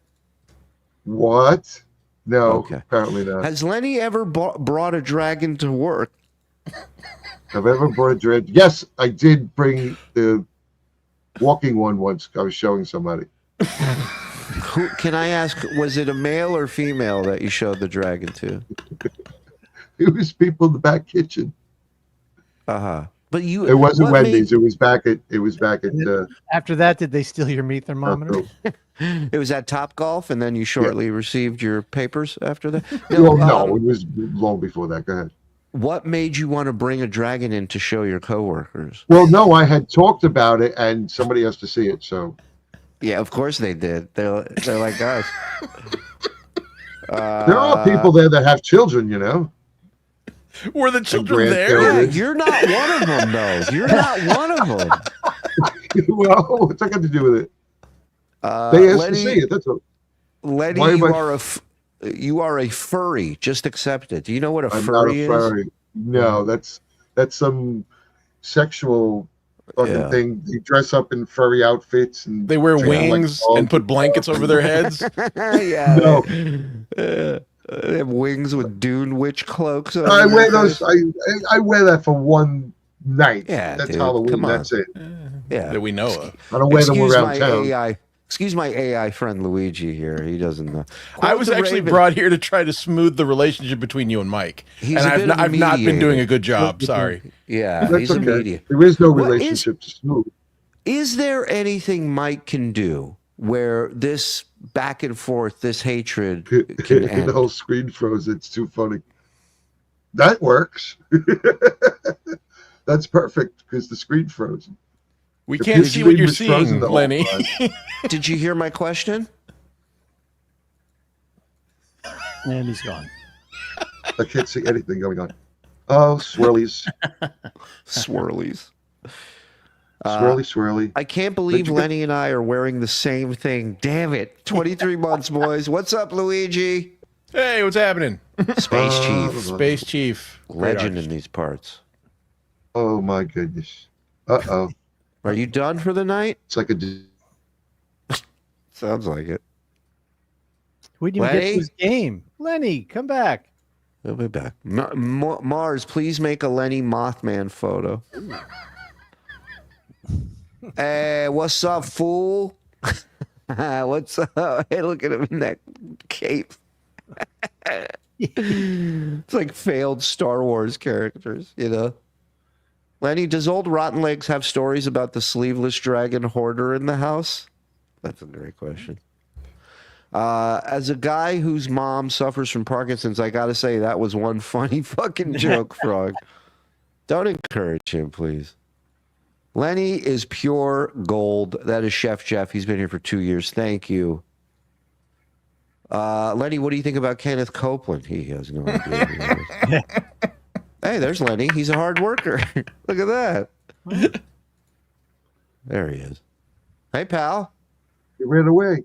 What? No, Okay. apparently not. Has Lenny ever brought a dragon to work? Have I ever brought a dragon? Yes, I did bring the walking one once. I was showing somebody. Who, can I ask, was it a male or female that you showed the dragon to? It was people in the back kitchen. Uh-huh. But you It wasn't what Wendy's. It was back at. After that, did they steal your meat thermometer? It was at Top Golf, and then you shortly received your papers after that? No, it was long before that. Go ahead. What made you want to bring a dragon in to show your coworkers? Well, no, I had talked about it, and somebody has to see it. So Yeah, of course they did. They're like us. there are people there that have children, you know. Were the children there? Yeah, you're not one of them, though. You're not one of them. Well, what's that got to do with it? They asked Lenny, to see it. That's all. Lenny, Why am you are a furry. Just accept it. Do you know what a I'm furry not a furry. No, that's some sexual fucking thing. They dress up in furry outfits and They wear treat them like wings dogs. and put blankets over their heads. Yeah. No. They have wings with dune witch cloaks. over I their wear those. face. I wear that for one night. Yeah, that's dude, Halloween. come on. That's it. Yeah. That we know of. I don't wear them Excuse around my town. AI. Excuse my AI friend Luigi here. He doesn't know. I was Quote the actually Raven. brought here to try to smooth the relationship between you and Mike. He's and a bit of a I've not been doing mediator. a good job. Sorry. Yeah, That's he's a okay. media. There is no What is- relationship to smooth. Is there anything Mike can do where this back and forth, this hatred can end? The whole screen froze. It's too funny. That works. That's perfect because the screen froze. We If can't your see what screen you're was frozen seeing, the whole Lenny. time. Did you hear my question? And he's gone. I can't see anything going on. Oh, swirlies. Swirlies. Swirly. I can't believe Lenny and I are wearing the same thing. Damn it. 23 months, boys. What's up, Luigi? Hey, what's happening? Space Chief. Space Chief. Great Legend artist. in these parts. Oh, my goodness. Uh-oh. Are you done for the night? It's like a... Sounds like it. We didn't even get Lenny? to this game. Lenny, come back. He'll be back. Mars, please make a Lenny Mothman photo. Hey, what's up, fool? What's up? Hey, look at him in that cape. It's like failed Star Wars characters, you know? Lenny, does old Rotten Legs have stories about the sleeveless dragon hoarder in the house? That's a great question. As a guy whose mom suffers from Parkinson's, I gotta say that was one funny fucking joke, Frog. Don't encourage him, please. Lenny is pure gold. That is Chef Jeff. He's been here for 2 years. Thank you. Lenny, what do you think about Kenneth Copeland? He has no idea who he is. Hey, there's Lenny. He's a hard worker. Look at that. There he is. Hey, pal. He ran away.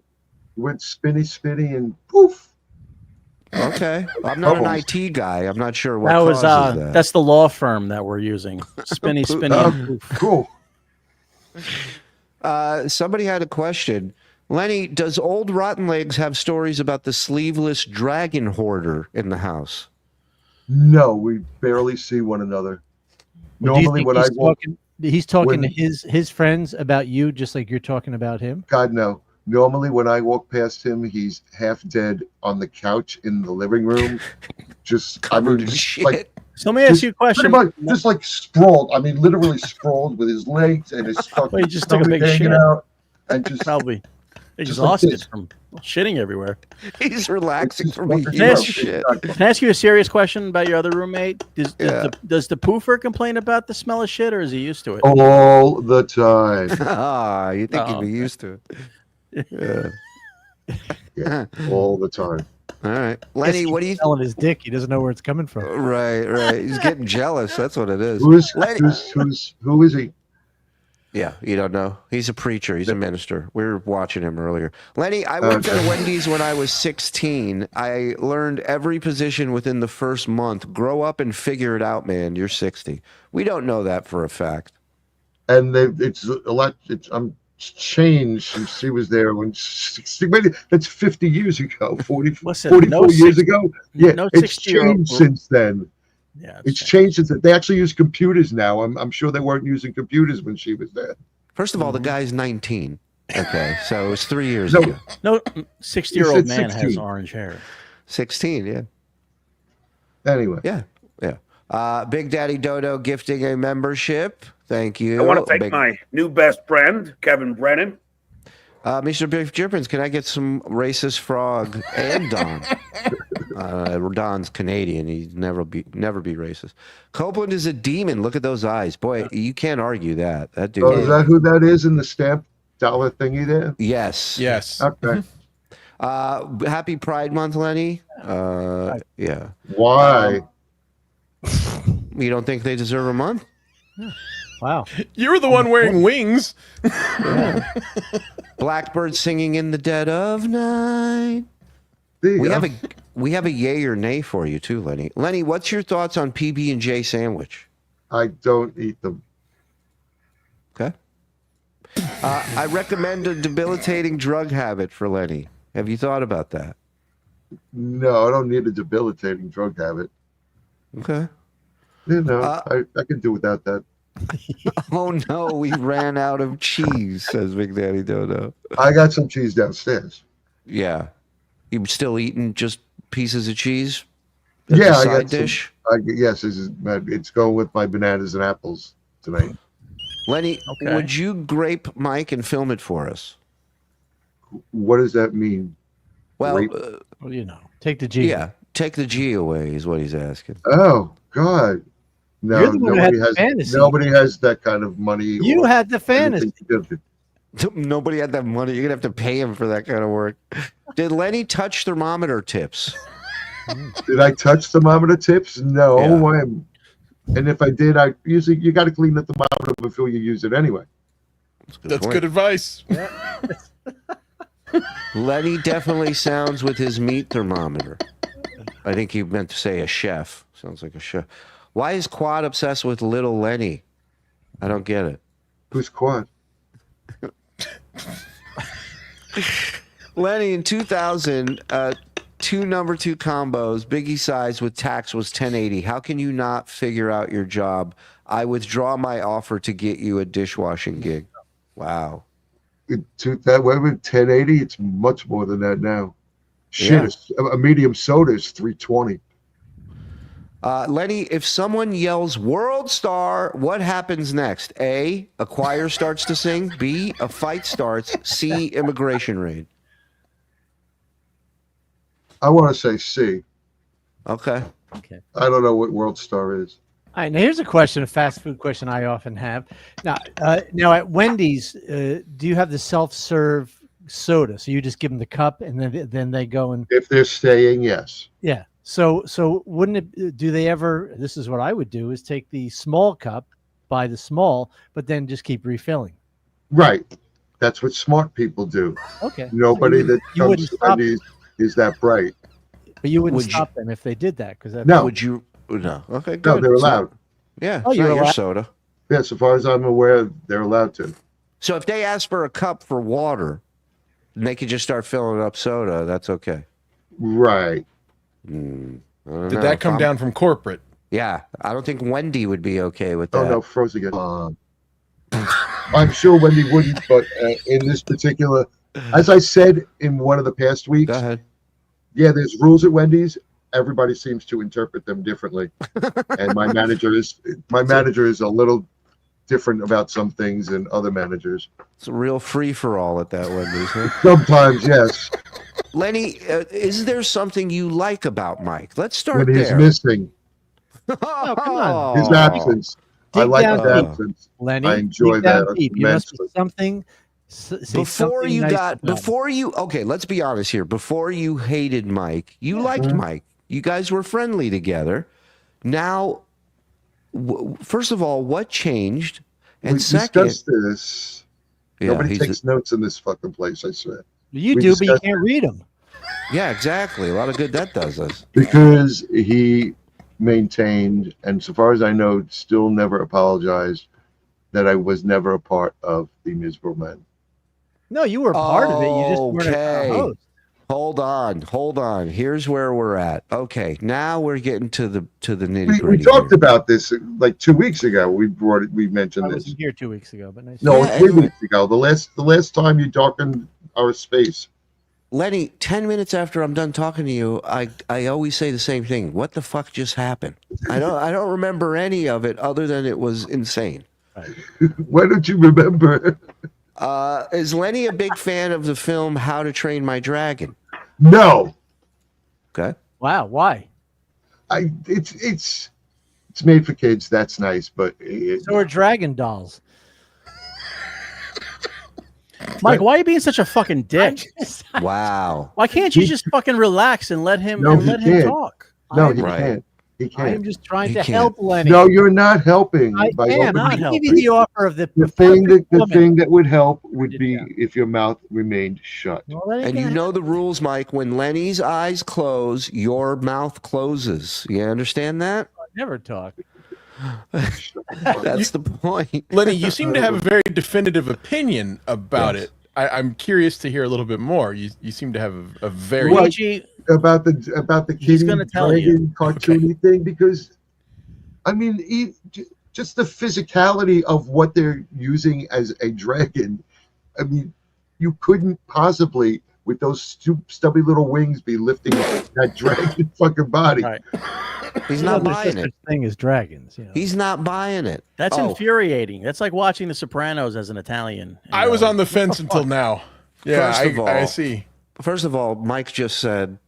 He went spinny, and poof. Okay. I'm not an IT guy. I'm not sure what That was causes that. that's the law firm that we're using. Spinny. Cool. Somebody had a question. Lenny, does old Rotten Legs have stories about the sleeveless dragon hoarder in the house? No, we barely see one another. Normally, when I walk, he's talking to his friends about you, just like you're talking about him. God no. Normally, when I walk past him, he's half dead on the couch in the living room, just covered in shit. Like, so let me ask you a question. Just like sprawled. I mean, literally sprawled with his legs and his fucking Well, he just took a big hanging shit. out, and just Probably just exhausted like from shitting everywhere. He's relaxing from eating Can I ask shit. Can I ask you a serious question about your other roommate? Does the poofer complain about the smell of shit, or is he used to it? all the time. Ah, you think he'd be used to it. Yeah, all the time. All right. Lenny, what do you Selling his dick. He doesn't know where it's coming from. Right. He's getting jealous. That's what it is. Who is he? Yeah, you don't know. He's a preacher. He's a minister. We were watching him earlier. Lenny, I worked at Wendy's when I was 16. I learned every position within the first month. Grow up and figure it out, man. You're 60. We don't know that for a fact. And it's a lot. I'm changed since he was there when 60. That's 50 years ago. 44 years ago. Yeah, it's changed since then. Yeah, it's changed since then. They actually use computers now. I'm sure they weren't using computers when she was there. First of all, the guy's 19. Okay, so it was 3 years ago. No, 60-year-old man has orange hair. 16, yeah. Anyway. Yeah. Big Daddy Dodo gifting a membership. Thank you. I want to thank my new best friend, Kevin Brennan. Mr. Biff Jippins, can I get some racist frog and Don? Don's Canadian. He'd never be racist. Copeland is a demon. Look at those eyes. Boy, you can't argue that. That dude. Oh, is that who that is in the stamp dollar thingy there? Yes. Okay. Happy Pride Month, Lenny. Yeah. Why? You don't think they deserve a month? Wow. You were the one wearing wings. Blackbird singing in the dead of night. We have a yay or nay for you too, Lenny. Lenny, what's your thoughts on PB&J sandwich? I don't eat them. Okay. I recommend a debilitating drug habit for Lenny. Have you thought about that? No, I don't need a debilitating drug habit. Okay. You know, I can do without that. Oh no, we ran out of cheese, says Big Daddy Dodo. I got some cheese downstairs. Yeah. You still eating just pieces of cheese? Yeah, I got side dish. Yes, it's going with my bananas and apples tonight. Lenny, would you grape Mike and film it for us? What does that mean? Well, well, you know, take the G. Yeah, take the G away is what he's asking. Oh God, no, You're the one who had the fantasy. Nobody has that kind of money. You had the fantasy. Nobody had that money. You're gonna have to pay him for that kind of work. Did Lenny touch thermometer tips? Did I touch thermometer tips? No. Yeah. And if I did, you got to clean the thermometer before you use it anyway. That's good advice. Lenny definitely sounds with his meat thermometer. I think he meant to say a chef. Sounds like a chef. Why is Quad obsessed with little Lenny? I don't get it. Who's Quad? Lenny, in 2000, two number 2 combos, Biggie size with tax was 1080. How can you not figure out your job? I withdraw my offer to get you a dishwashing gig. Wow. That way with 1080, it's much more than that now. Shit, a medium soda is $3.20. Lenny, if someone yells "World Star," what happens next? A choir starts to sing. B, a fight starts. C, immigration raid. I want to say C. Okay. Okay. I don't know what World Star is. All right, now here's a question, a fast food question I often have. Now at Wendy's, do you have the self-serve soda? So you just give them the cup, and then they go and. If they're staying, yes. Yeah. So wouldn't it? Do they ever? This is what I would do: is take the small cup, buy the small, but then just keep refilling. Right. That's what smart people do. Okay. Nobody that you comes wouldn't to stop Wendy's is that bright. But you wouldn't Would stop them if they did that, because No. Would you? No. Okay, good. No, they're So- allowed. yeah. Oh, it's you're not your allowed. soda. Yeah, so far as I'm aware, they're allowed to. So if they ask for a cup for water, and they could just start filling up soda, that's okay. Right. I don't Did know. that If come I'm- down from corporate? Yeah, I don't think Wendy would be okay with that. Oh, no, frozen again. I'm sure Wendy wouldn't, but in this particular, as I said in one of the past weeks, Go ahead. yeah, there's rules at Wendy's. Everybody seems to interpret them differently, and my manager is a little different about some things than other managers. It's a real free for all at that Wendy's. Huh? Sometimes, yes. Lenny, is there something you like about Mike? Let's start When he's there. missing, Oh, come on. his absence. I Dig like down his deep, absence. Lenny. I enjoy dig down that deep. You must be immensely. something. Say Before something you nice got, about him. before you, okay, let's be honest here. Before you hated Mike, you liked Mike. You guys were friendly together. Now, first of all, what changed? And We second, discussed this. yeah, Nobody he's takes notes in this fucking place, I swear. You we do, but you discussed can't read them. yeah, exactly. A lot of good that does us. Because he maintained, and so far as I know, still never apologized that I was never a part of the Miserable Men. No, you were part of it. You just weren't Okay. a host. Hold on. Here's where we're at. Okay, now we're getting to the nitty We gritty. talked about this like 2 weeks ago. We mentioned I this. wasn't here 2 weeks ago, but nice. No, Yeah, 3 anyway. weeks ago. The last time you darkened our space. Lenny, 10 minutes after I'm done talking to you, I always say the same thing. What the fuck just happened? I don't remember any of it other than it was insane. Why don't you remember? Is Lenny a big fan of the film How to Train My Dragon? No. Okay. Wow, why? It's made for kids. That's nice, but So are dragon dolls. Mike, why are you being such a fucking dick? Wow. Why can't you just fucking relax and let him No, he can't. talk? no, he Right. can't. He I can't. am just trying He to can't. help Lenny. No, you're not helping. I by am. opening- I not give you the offer of the The perfect woman. thing that would help would Did be that. if your mouth remained shut. Well, that ain't And you gonna know the rules, Mike. When Lenny's eyes close, your mouth closes. You understand that? happen. Never talk. That's the point. Lenny, you seem to have a very definitive opinion about it. I'm curious to hear a little bit more. You seem to have a very Well, Luigi, about the He's kitty gonna tell you. dragon cartoony thing, because I mean just the physicality of what they're using as a dragon. I mean, you couldn't possibly with those stubby little wings be lifting that dragon fucking body. Right. He's You know, not there's buying no it. such thing as dragons. You know. He's not buying it. that's Oh, infuriating. That's like watching The Sopranos as an Italian. you I was know. on the fence until now. Yeah, First of I all- see. First of all, Mike just said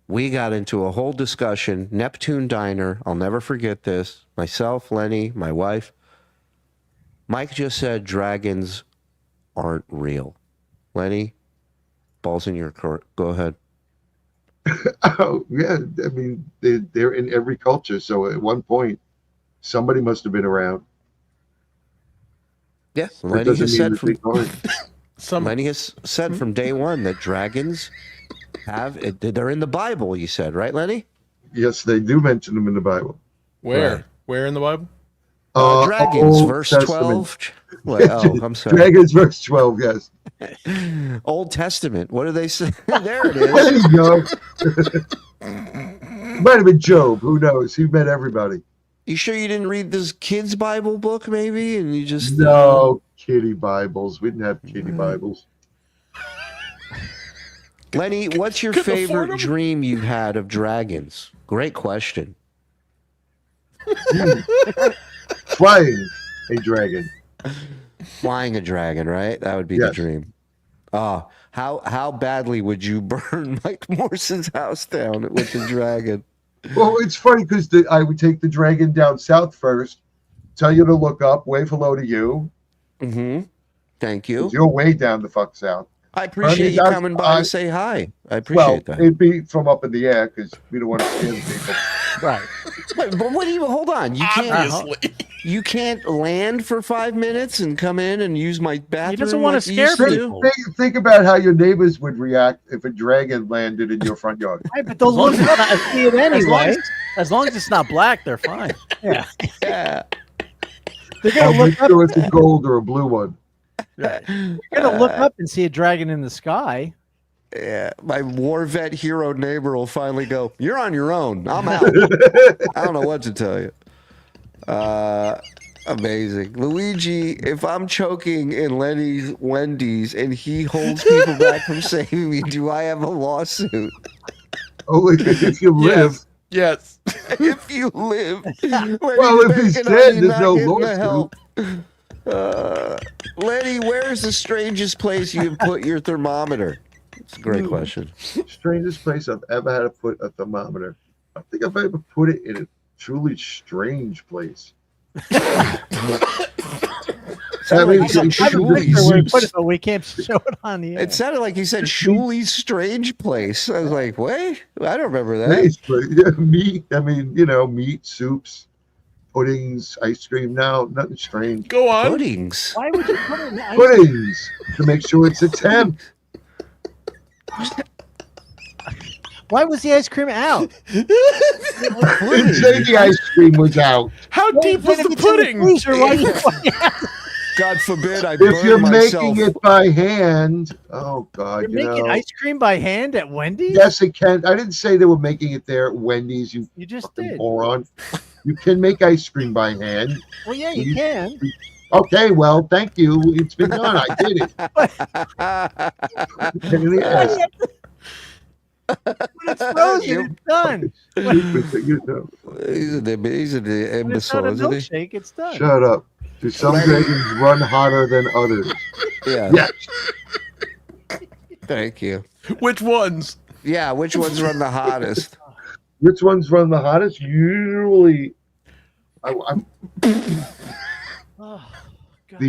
we got into a whole discussion. Neptune Diner. I'll never forget this. Myself, Lenny, my wife. Mike just said dragons aren't real. Lenny, balls in your court. Go ahead. Oh yeah, I mean they're in every culture. So at one point, somebody must have been around. Yes, That Lenny doesn't has mean said that from they aren't. Lenny has said from day one that dragons they're in the Bible. You said, right, Lenny? Yes, they do mention them in the Bible. Where? Right. Where in the Bible? Dragons, Old verse Testament. 12. Wait, oh, I'm sorry. Dragons, verse 12. Yes. Old Testament. What do they say? There it There is. you go. Might have been Job. Who knows? He met everybody. You sure you didn't read this kid's Bible book, maybe? And you just No kitty Bibles. We didn't have kitty Bibles. Lenny, what's your Couldn't afford favorite 'em? dream you've had of dragons? Great question. Flying a dragon. Flying a dragon, right? That would be the Yes. dream. How badly would you burn Mike Morse's house down with the dragon? Well, it's funny because I would take the dragon down south first, tell you to look up, wave hello to you. Mm-hmm. Thank you. You're way down the fuck south. I appreciate you coming by to say hi. I appreciate that. It'd be from up in the air because we don't want to scare the people. Right. But what do you hold on? You can't Obviously. you can't land for 5 minutes and come in and use my bathroom. doesn't wanna like you scare used to people. do? Think about how your neighbors would react if a dragon landed in your front yard. Right, but they'll look up and see it anyway. As long as it's not black, they're fine. Yeah. Yeah. They're I'll gonna make look up. sure it's a gold or a blue one. Right. They're gonna look up and see a dragon in the sky. Yeah, my war vet hero neighbor will finally go, "You're on your own. I'm out." I don't know what to tell you. Amazing. Luigi, if I'm choking in Lenny's Wendy's and he holds people back from saving me, do I have a lawsuit? Only if you live. Yes. If you live. Well, if he's dead, there's no lawsuit. Lenny, where is the strangest place you have put your thermometer? It's a great question. Strangest place I've ever had to put a thermometer. I think I've ever put it in a truly strange place. Sounded like you said I have a picture where we Shuli's. put it, but we can't show it on the air. It sounded like you said Shuli's strange place. I was like, wait, I don't remember that. Nice, but yeah, meat. I mean, meat, soups, puddings, ice cream. No, nothing strange. Go on. Puddings. Why would you put it in the ice? Puddings to make sure it's a temp. Why was the ice cream out? Didn't say the ice cream was out. How deep was Then if the it's in pudding? freezer, why you- God forbid I If burn you're myself. making it by hand, oh God, You're making ice cream by hand at Wendy's? Yes, it can. I didn't say they were making it there at Wendy's. You You just fucking did. moron. You can make ice cream by hand. Well, yeah, you can. Okay, well, thank you. It's been done. I did it. Pain in the ass. When it's frozen, it's done. Stupid thing, you know. He's an When it's imbecile, not a isn't he? milkshake, it's done. Shut up. Do some dragons run hotter than others? Yeah. Yes. Thank you. Which ones? Yeah, which ones run the hottest? Which ones run the hottest? Usually, I'm Oh, God.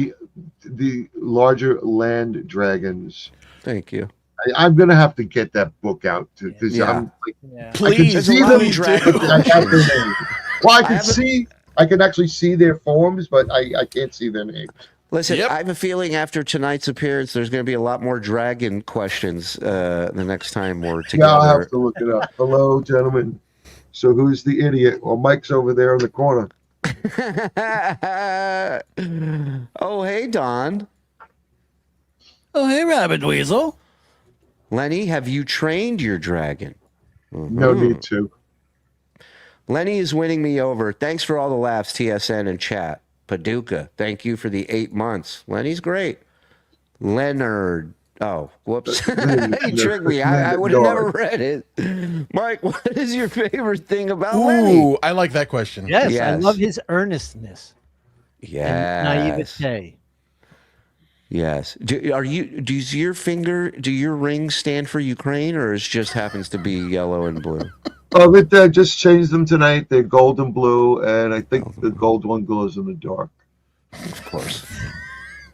the larger land dragons. Thank you. I'm gonna have to get that book out because Yeah. I'm like, Yeah. Please, I can see a lot them. of dragon I have their names. Well, I can haven't- I can actually see their forms, but I can't see their names. Listen, Yep. I have a feeling after tonight's appearance, there's going to be a lot more dragon questions the next time we're Yeah, I'll together. have to look it up. Hello, gentlemen. So who's the idiot? Well, Mike's over there in the corner. Oh, hey, Don. Oh, hey, Rabbit Weasel. Lenny, have you trained your dragon? No need to. Lenny is winning me over. Thanks for all the laughs, TSN and chat. Paducah, thank you for the 8 months. Lenny's great. Leonard. Oh, whoops. He tricked me. I would have never read it. Mike, what is your favorite thing about Lenny? Ooh, I like that question. Yes, I Yes. love his earnestness and Yes. naivete. Yes. Do your rings stand for Ukraine, or it just happens to be yellow and blue? Oh, but just changed them tonight. They're gold and blue, and I think the gold one glows in the dark. Of course.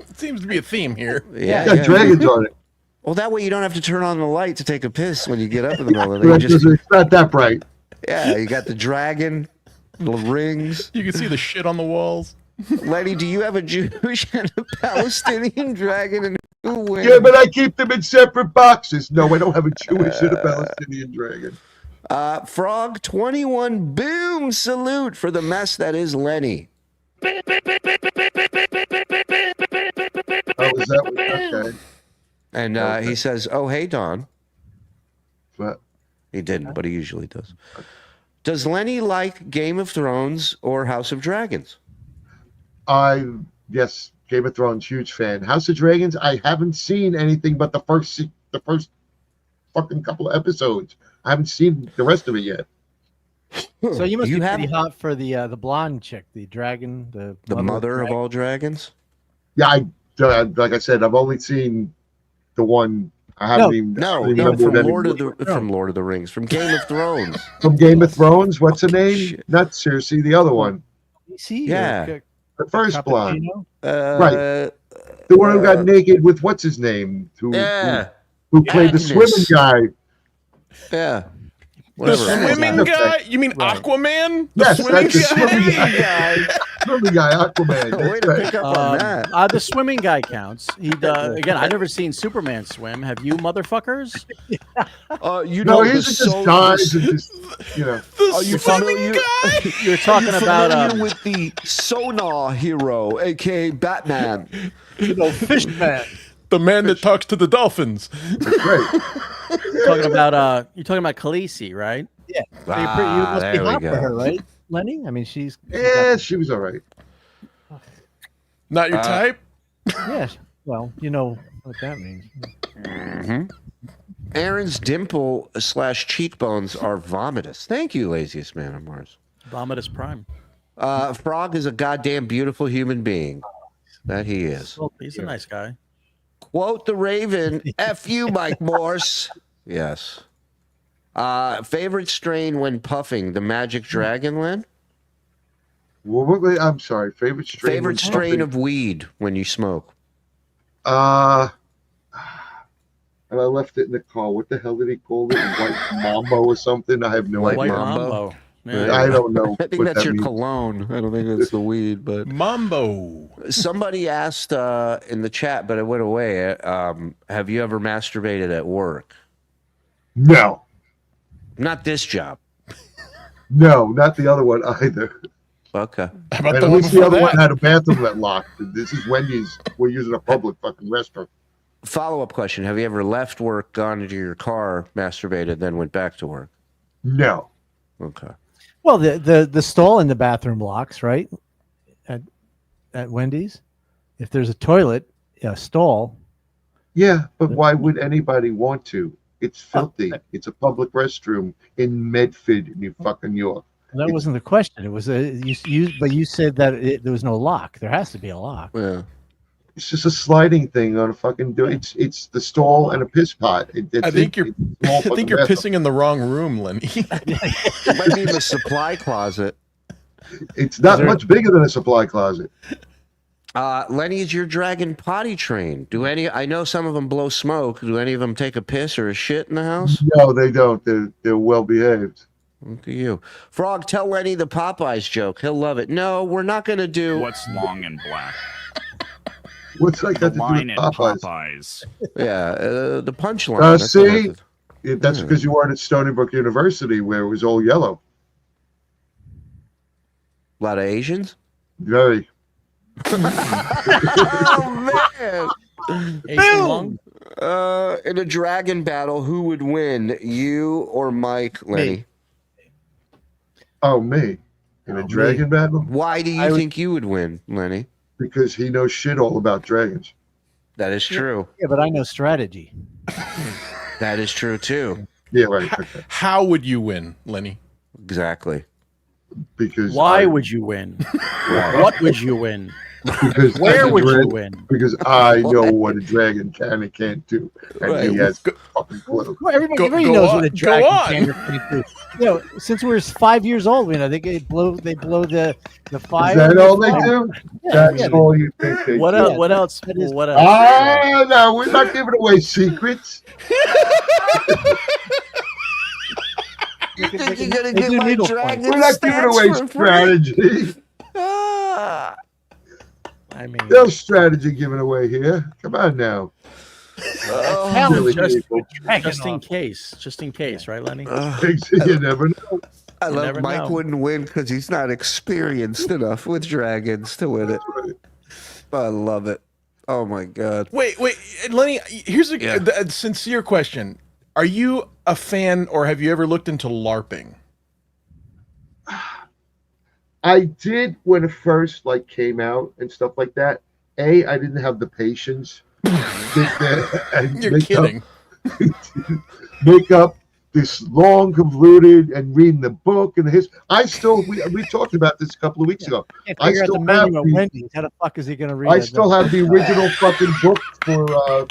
It seems to be a theme here. Yeah. Got dragons on it. Well, that way you don't have to turn on the light to take a piss when you get up in the middle of the day. It's not that bright. Yeah, you got the dragon, the rings. You can see the shit on the walls. Lenny, do you have a Jewish and a Palestinian dragon, and who wins? Yeah, but I keep them in separate boxes. No, I don't have a Jewish and a Palestinian dragon. Frog 21, boom, salute for the mess that is Lenny. Oh, is that okay? And he says, oh, hey, Don. But He didn't, but he usually does. Does Lenny like Game of Thrones or House of Dragons? Yes, Game of Thrones, huge fan. House of Dragons, I haven't seen anything but the first fucking couple of episodes. I haven't seen the rest of it yet. So you must You be have- pretty hot for the blonde chick, the dragon, the mother of all dragons? Yeah, like I said, I've only seen the one I haven't even. I don't even No, remember from what Lord of the Rings, from Game of Thrones. From Game of Thrones. What's her name? Not Cersei. The other one. Yeah. The first blonde. Right. The one who got naked with what's his name? Who played the swimming guy? Yeah. The swimming guy? You mean Aquaman? Yes, swimming that's the swimming guy. Swimming guy, Aquaman. Way to pick up on that. The swimming guy counts. Again, I've never seen Superman swim. Have you, motherfuckers? You No, know, he's just dives and just, you know. Are you familiar? You're talking about with the sonar hero, aka Batman. Fishman. The man that talks to the dolphins. That's right. you're talking about Khaleesi, right? Yeah. So you must be there we hot go. for her, right, Lenny? I mean, she's she was all right. Not your type? Yeah. Well, you know what that means. Aaron's dimple / cheekbones are vomitous. Thank you, laziest man on Mars. Vomitous Prime. Frog is a goddamn beautiful human being. That he is. Well, he's a nice guy. Quote the Raven. F you, Mike Morse. Yes. Favorite strain when puffing, the Magic Dragon, Len? I'm sorry. Favorite strain. Favorite strain of weed when you smoke? And I left it in the car. What the hell did he call it? White Mambo or something? I have no idea. White Mambo. Yeah. I don't know. I think that's your cologne. I don't think that's the weed, but Mambo. Somebody asked in the chat, but it went away. Have you ever masturbated at work? No. Not this job. No, not the other one either. Okay. How about And the at one least the before other that? one had a bathroom that locked. This is Wendy's. We're using a public fucking restaurant. Follow-up question. Have you ever left work, gone into your car, masturbated, then went back to work? No. Okay. Well, the stall in the bathroom locks, right? At Wendy's, if there's a toilet, a stall. Yeah, but why would anybody want to? It's filthy. It's a public restroom in Medford, New fucking York. That wasn't the question. It was but you said that there was no lock. There has to be a lock. Yeah. It's just a sliding thing on a fucking door. It's the stall and a piss pot. I think you're pissing in the wrong room, Lenny. It might be in the supply closet. It's not much bigger than a supply closet. Lenny, is your dragon potty trained? I know some of them blow smoke. Do any of them take a piss or a shit in the house? No, they don't. They're well behaved. Look at you. Frog, tell Lenny the Popeyes joke. He'll love it. No, we're not going to do. What's long and black? What's that got to do Line with in Popeyes? Popeyes. Yeah, the punchline. See, that's because you weren't at Stony Brook University where it was all yellow. A lot of Asians? Very. Oh, man. Boom! In a dragon battle, who would win, you or Mike, Lenny? Oh, me. In a dragon battle? Why do you think you would win, Lenny? Because he knows shit all about dragons. That is true. Yeah, but I know strategy. That is true, too. Yeah, right. Okay. How would you win, Lenny? Exactly. Because why would you win? What would you win? Because where would you win? Because I know what a dragon can and can't do, and he has fucking clue. Well, everybody knows what a dragon can do. You know, since we're 5 years old, you know they blow the fire. Is that all they do? Yeah, That's all you think they do. What else? What else? What else? Ah, no, we're not giving away secrets. You think you're gonna get my dragon? We're not giving away strategy. I mean, No strategy given away here. Come on now. Really just in case, right, Lenny? You never know. I love never Mike know. wouldn't win because he's not experienced enough with dragons to win it. I love it. Oh my god. Wait, Lenny. Here's a sincere question: are you a fan, or have you ever looked into LARPing? I did when it first came out and stuff like that. I didn't have the patience. You're kidding. Make up this long, convoluted, and reading the book and his. We talked about this a couple of weeks ago. I Figure out still the have menu at Wendy's. How the fuck is he going to read? I still have the original fucking book for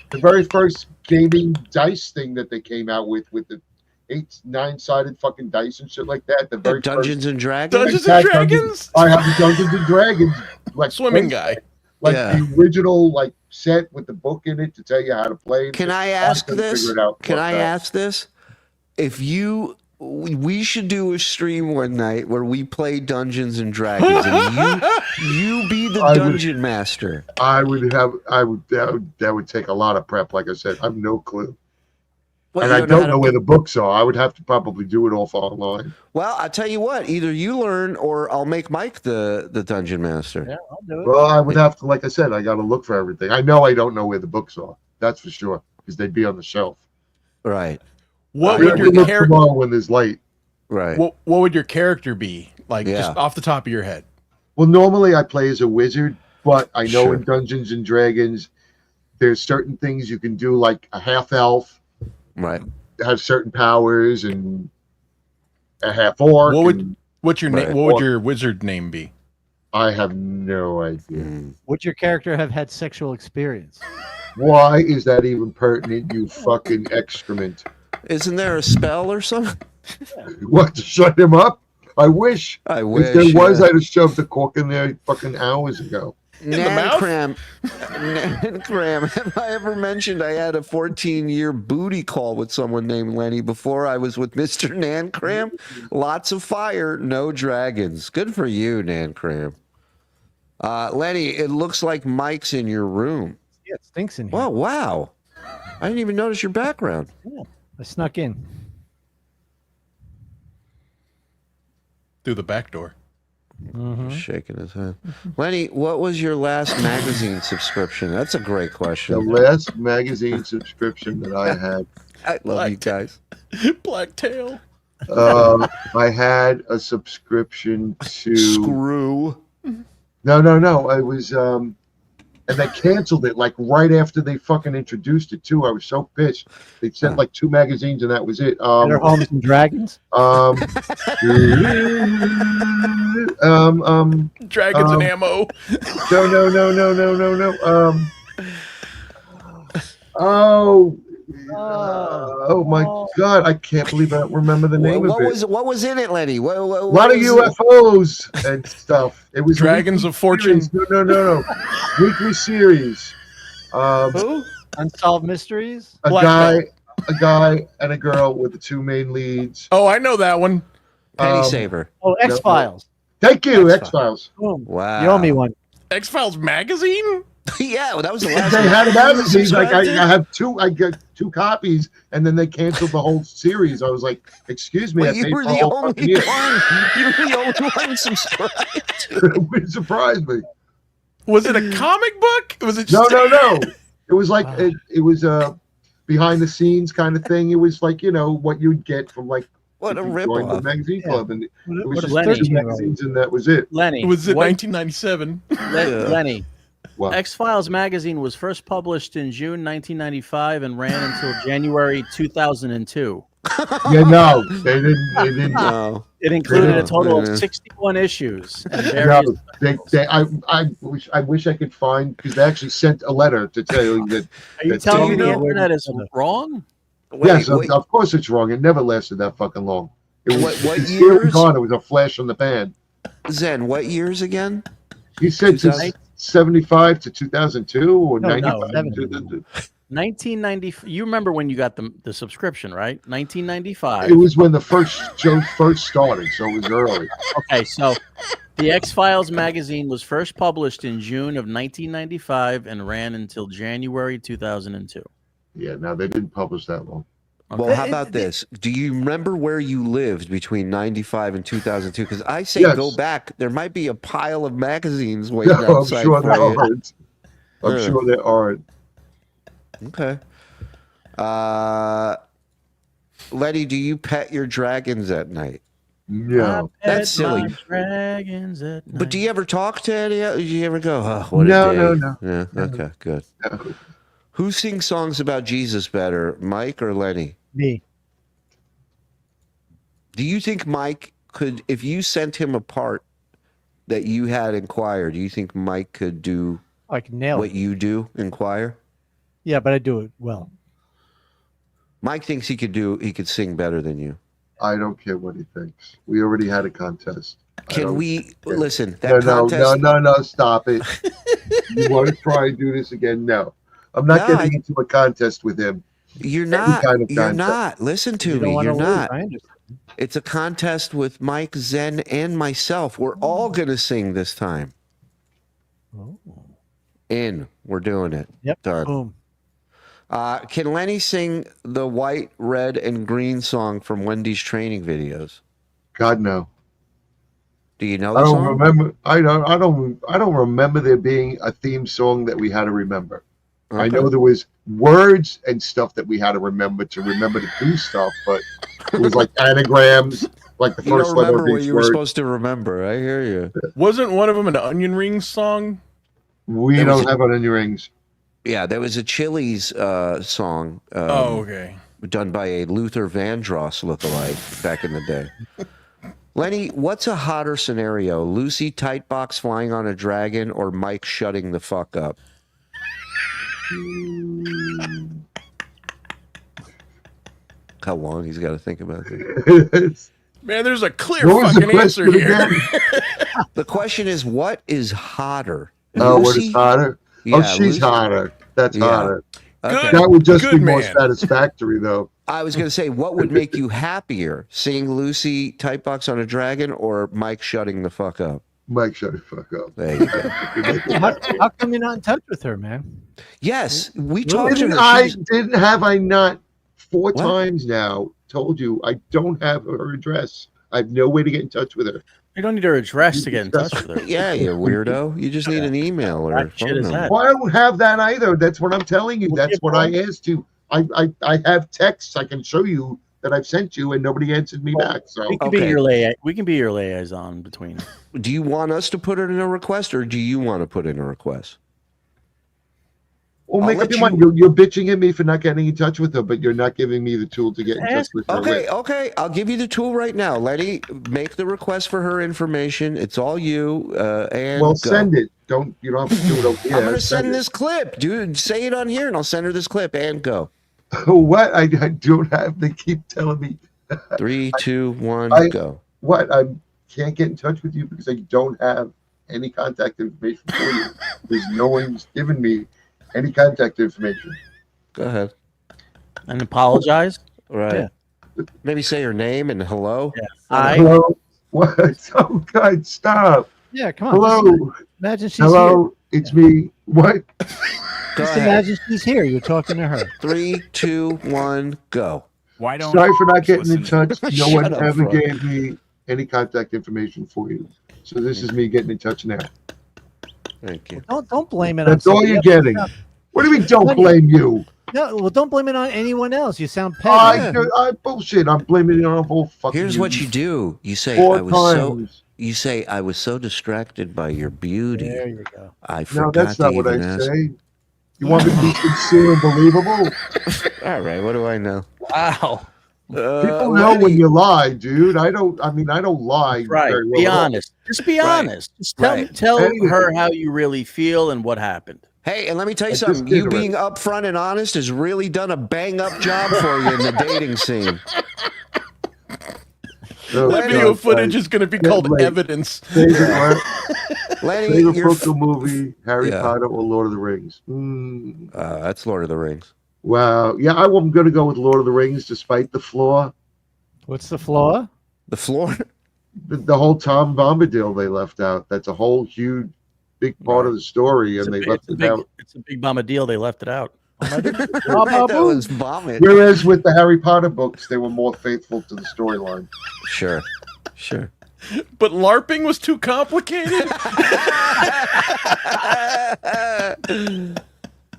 The very first gaming dice thing that they came out with the 8-9-sided fucking dice and shit like that. The very Dungeons and Dragons. Dungeons and Dragons. I have the Dungeons and Dragons like Swimming guy. like Yeah. the original like set with the book in it to tell you how to play. Can I ask couldn't this? figure it out. Can Fuck I that. ask this? If we should do a stream one night where we play Dungeons and Dragons, and you be the dungeon master. That would take a lot of prep. Like I said, I have no clue. Well, And you I how don't to know where the books are. I would have to probably do it off online. Well, I'll tell you what. Either you learn, or I'll make Mike the dungeon master. Yeah, I'll do it. Well, I would have to, like I said, I got to look for everything. I know I don't know where the books are. That's for sure, because they'd be on the shelf. Right. What We would can your look character? tomorrow when there's light. Right. What would your character be? Like Yeah. just off the top of your head. Well, normally I play as a wizard, but I know Sure. in Dungeons and Dragons, there's certain things you can do, like a half elf, Right. have certain powers, and a half orc. What's your name? Right. What would your wizard name be? I have no idea. Would your character have had sexual experience? Why is that even pertinent, you fucking excrement? Isn't there a spell or something? What, to shut him up? I wish. I wish. If there was, yeah. I'd have shoved the cork in there fucking hours ago. Nan Cram, have I ever mentioned I had a 14-year booty call with someone named Lenny before I was with Mr. Nan Cram? Lots of fire, no dragons. Good for you, Nan Cram. Lenny, it looks like Mike's in your room. Yeah, it stinks in here. Oh, wow. I didn't even notice your background. Yeah, I snuck in. Through the back door. Shaking his head. Lenny, what was your last magazine subscription? That's a great The question. last magazine subscription that I had, I love you guys. Blacktail. I had a subscription to. Screw. No. I was, and they canceled it like right after they fucking introduced it too. I was so pissed. They sent like 2 magazines and that was it. Better Homes and Dragons. Dragons and ammo. No. Oh my God! I can't believe I don't remember the name of it. What was in it, Lenny? What A lot of UFOs and stuff. It was Dragons of Fortune. No. Weekly series. Who? Unsolved Mysteries. A guy, and a girl with the 2 main leads. Oh, I know that one. Penny Saver. Oh, X Files. Thank you, X Files. Boom. Wow. You owe me one. X Files magazine. Yeah, well, that was the last. They had a magazine. Like I subscribed to? have 2. I got 2 copies, and then they canceled the whole series. I was like, "Excuse me, Well, I you paid were for a the whole only fucking year." one. You were the only one subscribed. It surprised me. Was it a comic book? Was it No, just It was like it was a behind the scenes kind of thing. It was like what you'd get from like What a if you joined the ripoff. magazine club, and it was What a just Lenny. 2 magazines, and that was it. Lenny. Was it what- 1997? Lenny. What? X Files magazine was first published in June 1995 and ran until January 2002. Yeah, no, they didn't. No. It included a Yeah. total Yeah. of 61 issues. And No, various I wish I could find, because they actually sent a letter to tell you that. Are you that telling me the Tony- internet is wrong? Yes, Wait, of course it's wrong. It never lasted that fucking long. It was What it's still years? gone. It was a flash on the pan. Zen, what years again? He said to 2000? 75 to 2002 or No, 95 70. to 1990. You remember when you got the subscription, right? 1995. It was when the first show first started, so it was early. Okay, so the X Files magazine was first published in June of 1995 and ran until January 2002. Yeah, no, they didn't publish that long. Well, how about this? Do you remember where you lived between 95 and 2002? Because I say Yes. go back. There might be a pile of magazines waiting No, I'm outside sure for there you. aren't. I'm Yeah. sure there aren't. Okay. Lenny, do you pet your dragons at night? No. That's silly. Dragons at But do you ever talk to any? Do you ever go, oh, what a No, day? no. Yeah, okay, good. No. Who sings songs about Jesus better, Mike or Lenny? Me. Do you think Mike could, if you sent him a part that you had in choir, do you think Mike could do I can nail what it. you do in choir? Yeah, but I do it well. Mike thinks he could sing better than you. I don't care what he thinks. We already had a contest. Can we listen? No, That contest. no, stop it. You want to try and do this again? No. I'm not getting into a contest with him. You're Any not. kind of You're contest. not. Listen to me. You're not. It's a contest with Mike, Zen, and myself. We're all going to sing this time. Oh. We're doing it. Yep. Done. Boom. Can Lenny sing the white, red, and green song from Wendy's training videos? God, no. Do you know I the don't song? remember. I don't remember there being a theme song that we had to remember. Okay. I know there was words and stuff that we had to remember to do stuff, but it was like anagrams, like the You first don't letter remember of what each you were word. supposed to remember. I hear you. Wasn't one of them an Onion Rings song? We don't have it on your rings. Yeah, there was a Chili's song. Okay. Done by a Luther Vandross lookalike back in the day. Lenny, what's a hotter scenario? Lucy Tightbox flying on a dragon or Mike shutting the fuck up? How long he's got to think about this. Man, there's a clear What was the fucking answer question here. again? The question is, what is hotter? Oh, what Lucy? is hotter? Yeah, Oh, she's Lucy. hotter. That's Yeah. hotter. Okay. That would just be Good more man. satisfactory, though. I was going to say, what would make you happier? Seeing Lucy Tightbox on a dragon or Mike shutting the fuck up? Mike, shut the fuck up. There you go. How come you're not in touch with her, man? Yes, we talked to Didn't her. I? She's- Have I not four What? times now told you I don't have her address? I have no way to get in touch with her. You don't need her address to get in touch with her. Yeah, you weirdo. You just need an email or a That shit phone is number. that. Well, I don't have that either. That's what I'm telling you. That's what I asked you. I have texts I can show you that I've sent you, and nobody answered me back. So We can be your we can be your liaison between. Do you want us to put it in a request, or do you want to put in a request? well, I'll make let up your mind. You're bitching at me for not getting in touch with her, but you're not giving me the tool to get in touch with her. Okay, okay. I'll give you the tool right now. Lenny, make the request for her information. It's all you. And Well, go. send it. You don't have to do it over here. I'm gonna send this clip, dude. Say it on here, and I'll send her this clip. And go. What? I don't have. They keep telling me. 3, 2, 1, go. What? I can't get in touch with you because I don't have any contact information for you. There's no one's given me any contact information. Go ahead. And apologize. Right. Yeah. Maybe say her name and hello. Yeah. Hi. Hello. What? Oh God! Stop. Yeah, come on. Hello. Imagine she's Hello. It's me. What? Go Just ahead. imagine she's here. You're talking to her. 3, 2, 1, go. Why don't Sorry for not just getting in listen touch. No Shut one up, ever Fro. gave me any contact information for you. So this is me getting in touch now. Thank you. Don't blame it That's on all somebody you're else. getting. What do you mean? Don't blame you? No, well, don't blame it on anyone else. You sound petty. I bullshit. I'm blaming it on whole fucking. Here's what you do. You say Four I was so. times. You say I was so distracted by your beauty. There you go. I No, forgot that's to not what I even ask. say. You want me to be sincere and believable? All right. What do I know? Wow. People know when you lie, dude. I don't lie. Right. very well Be at all. honest. Just be Right. honest. Just tell Right. tell Anything. her how you really feel and what happened. Hey, and let me tell you I just something. did You already. being upfront and honest has really done a bang-up job for you in the dating scene. No, That no, video guys. footage is going to be Get called late. evidence. Favorite, Lenny, favorite you're book or movie: Harry Yeah. Potter or Lord of the Rings? that's Lord of the Rings. Wow. Yeah, I'm going to go with Lord of the Rings, despite the flaw. What's the flaw? The floor. The whole Tom Bombadil they left out. That's a whole huge, big part of the story, and they left it out. It's a big bomb deal. They left it out. That was vomit. Whereas with the Harry Potter books, they were more faithful to the storyline. Sure. Sure. But LARPing was too complicated.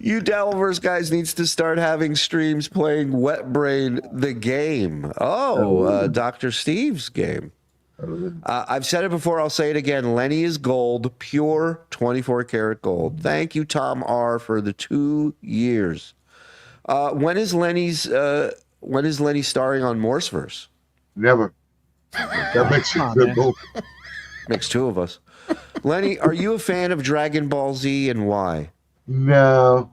You Dabbleverse guys needs to start having streams playing Wet Brain the game. Dr. Steve's game. I've said it before. I'll say it again. Lenny is gold, pure 24 karat gold. Thank you, Tom R, for the 2 years. When is Lenny starring on Morseverse? Never. That makes it man. simple. Makes two of us. Lenny, are you a fan of Dragon Ball Z and why? No.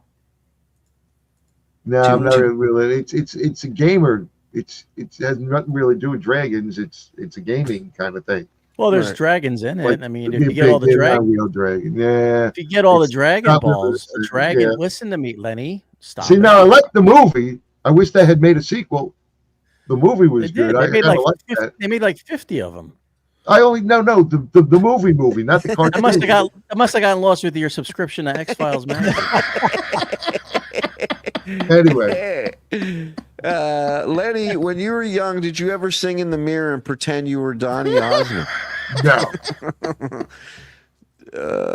No, I'm not really. It's a gamer. It has nothing really to do with dragons. It's a gaming kind of thing. Well, there's dragons in it. Like, I mean, it'd if be you a get all the big dragon, real dragon, yeah. if you get all the It's dragon not balls, really- a dragon. yeah. Listen to me, Lenny. Stop. See, it. now I like the movie. I wish they had made a sequel. The movie was They did. good. They I made kinda like like 50, that. they made like 50 of them. I only no the movie, not the cartoon. I must have gotten lost with your subscription to X Files, man. Anyway, Lenny, when you were young, did you ever sing in the mirror and pretend you were Donny Osmond? No.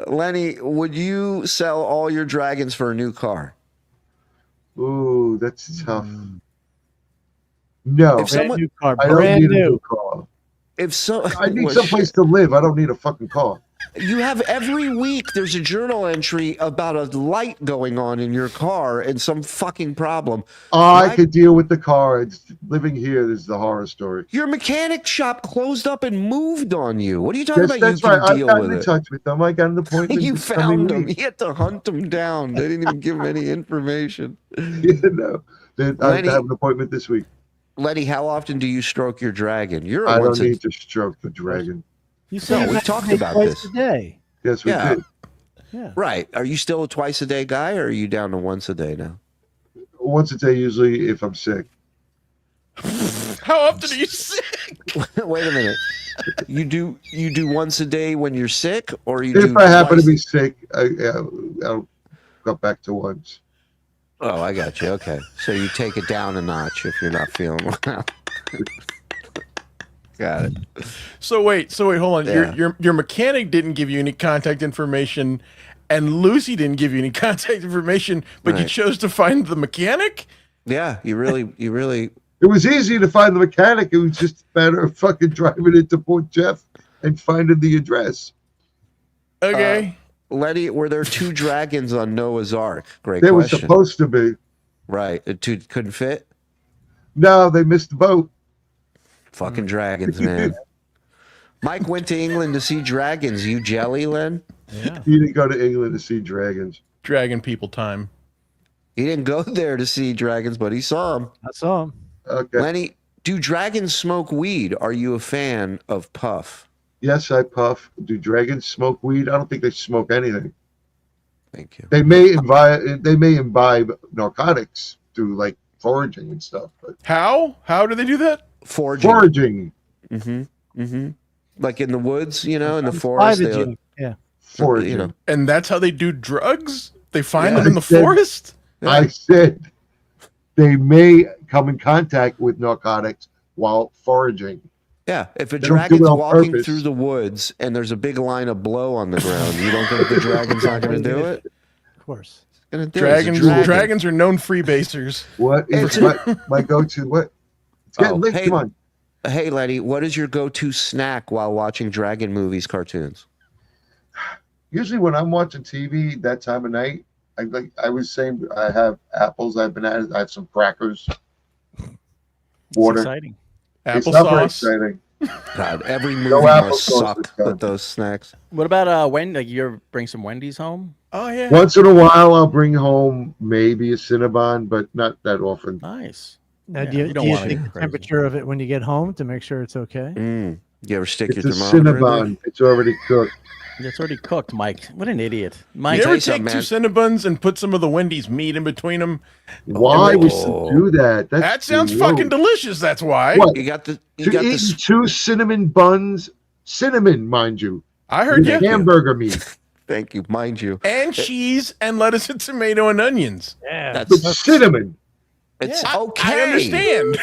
Lenny, would you sell all your dragons for a new car? Ooh, that's tough. No, If someone- New car, I don't brand need a new. new car. If so, I need well, someplace shit. to live. I don't need a fucking car. You have every week there's a journal entry about a light going on in your car and some fucking problem. I Mike- could deal with the car. It's living here is the horror story. Your mechanic shop closed up and moved on you. What are you talking Yes, about? that's You right. can I've deal gotten with in it. touch with them. I got an appointment. You this coming found him. week. You had to hunt him down. They didn't even give him any information. No, I have Lenny- to have an appointment this week. Lenny, how often do you stroke your dragon? You're a I don't once a need to stroke the dragon. You No, say we you talked say about twice this. a day. Yes, we Yeah. do. Yeah. right. Are you still a twice a day guy, or are you down to once a day now? Once a day, usually, if I'm sick. How often are you sick? Wait a minute. You do once a day when you're sick, or you If do I happen to twice- be sick, I'll go back to once. Oh, I got you. Okay, so you take it down a notch if you're not feeling well. Got it. So wait, hold on. Yeah. Your mechanic didn't give you any contact information, and Lucy didn't give you any contact information, but you Right. chose to find the mechanic? Yeah, you really. It was easy to find the mechanic. It was just a matter of fucking driving into Port Jeff and finding the address. Okay. Lenny, were there two dragons on Noah's Ark? Great There was question. supposed to be. Right, the two couldn't fit. No, they missed the boat. Fucking dragons, man. Mike went to England to see dragons. You jelly, Len? Yeah. He didn't go to England to see dragons. Dragon people time. He didn't go there to see dragons, but he saw them. I saw him. Okay. Lenny, do dragons smoke weed? Are you a fan of puff? Yes, I puff. Do dragons smoke weed? I don't think they smoke anything. Thank you. They may imbibe narcotics through like foraging and stuff. But How? How do they do that? foraging. Like in the woods, in the forest. Private They, jet. Yeah. Foraging. And that's how they do drugs? They find Yeah. them in the I said- forest? I said they may come in contact with narcotics while foraging. yeah. If a They don't do dragon's it on walking purpose. through the woods and there's a big line of blow on the ground, you don't think the dragon's not going to do it? Of course. It's gonna do it. It's a Dragons dragon. dragons are known freebasers. What is my go-to? What? It's getting Oh, late. hey. Come on. Hey, Lenny, what is your go-to snack while watching dragon movies, cartoons? Usually when I'm watching TV that time of night, I was saying I have apples, I have some crackers, It's water. exciting. It's Apple not very sauce. exciting. God, every movie No apple must sauce suck this time. with those snacks. What about when like you ever bring some Wendy's home? Oh yeah. Once in a while, I'll bring home maybe a Cinnabon, but not that often. Nice. Now, Yeah, do you, you don't do you wanna take get the crazy. temperature of it when you get home to make sure it's okay? You ever stick It's your a thermometer in there? Cinnabon. It's already cooked. It's already cooked, Mike. What an idiot. You Mike, tell ever you something, take two Cinnabons and put some of the Wendy's meat in between them? Why would Oh. you do that? That's That sounds gross. fucking delicious. That's why. What? You got the To eat two cinnamon buns, cinnamon, mind you, I heard with you. hamburger meat. Thank you, mind you. And cheese and lettuce and tomato and onions. Yeah. With That's cinnamon. it's I okay. understand.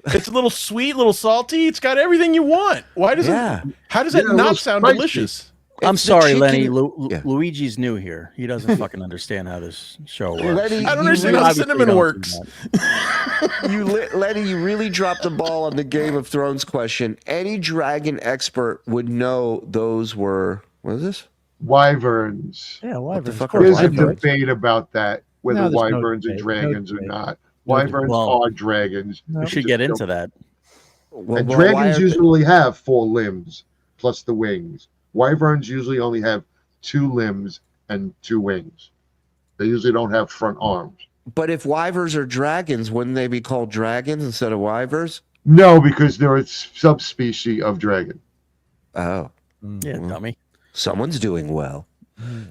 It's a little sweet, a little salty. It's got everything you want. Why does Yeah. it? How does that Yeah, a little not sound spicy. delicious? I'm It's the sorry, chicken- Lenny. Yeah. Luigi's new here. He doesn't fucking understand how this show works. Lenny, I don't you understand really- how Obviously cinnamon don't do works. that. Lenny, you really dropped the ball on the Game of Thrones question. Any dragon expert would know those were, what is this? Wyverns. Yeah, wyverns. fuck of are course. There's a wyverns? debate about that, whether No, there's no wyverns are debate. No dragons or debate. not. Wyverns Well, are dragons. No. We should get into that. Well, And why dragons are- usually have 4 limbs plus the wings. Wyverns usually only have 2 limbs and 2 wings. They usually don't have front arms. But if wyvers are dragons, wouldn't they be called dragons instead of wyvers? No, because they're a subspecies of dragon. Oh. Yeah, dummy. Someone's doing well.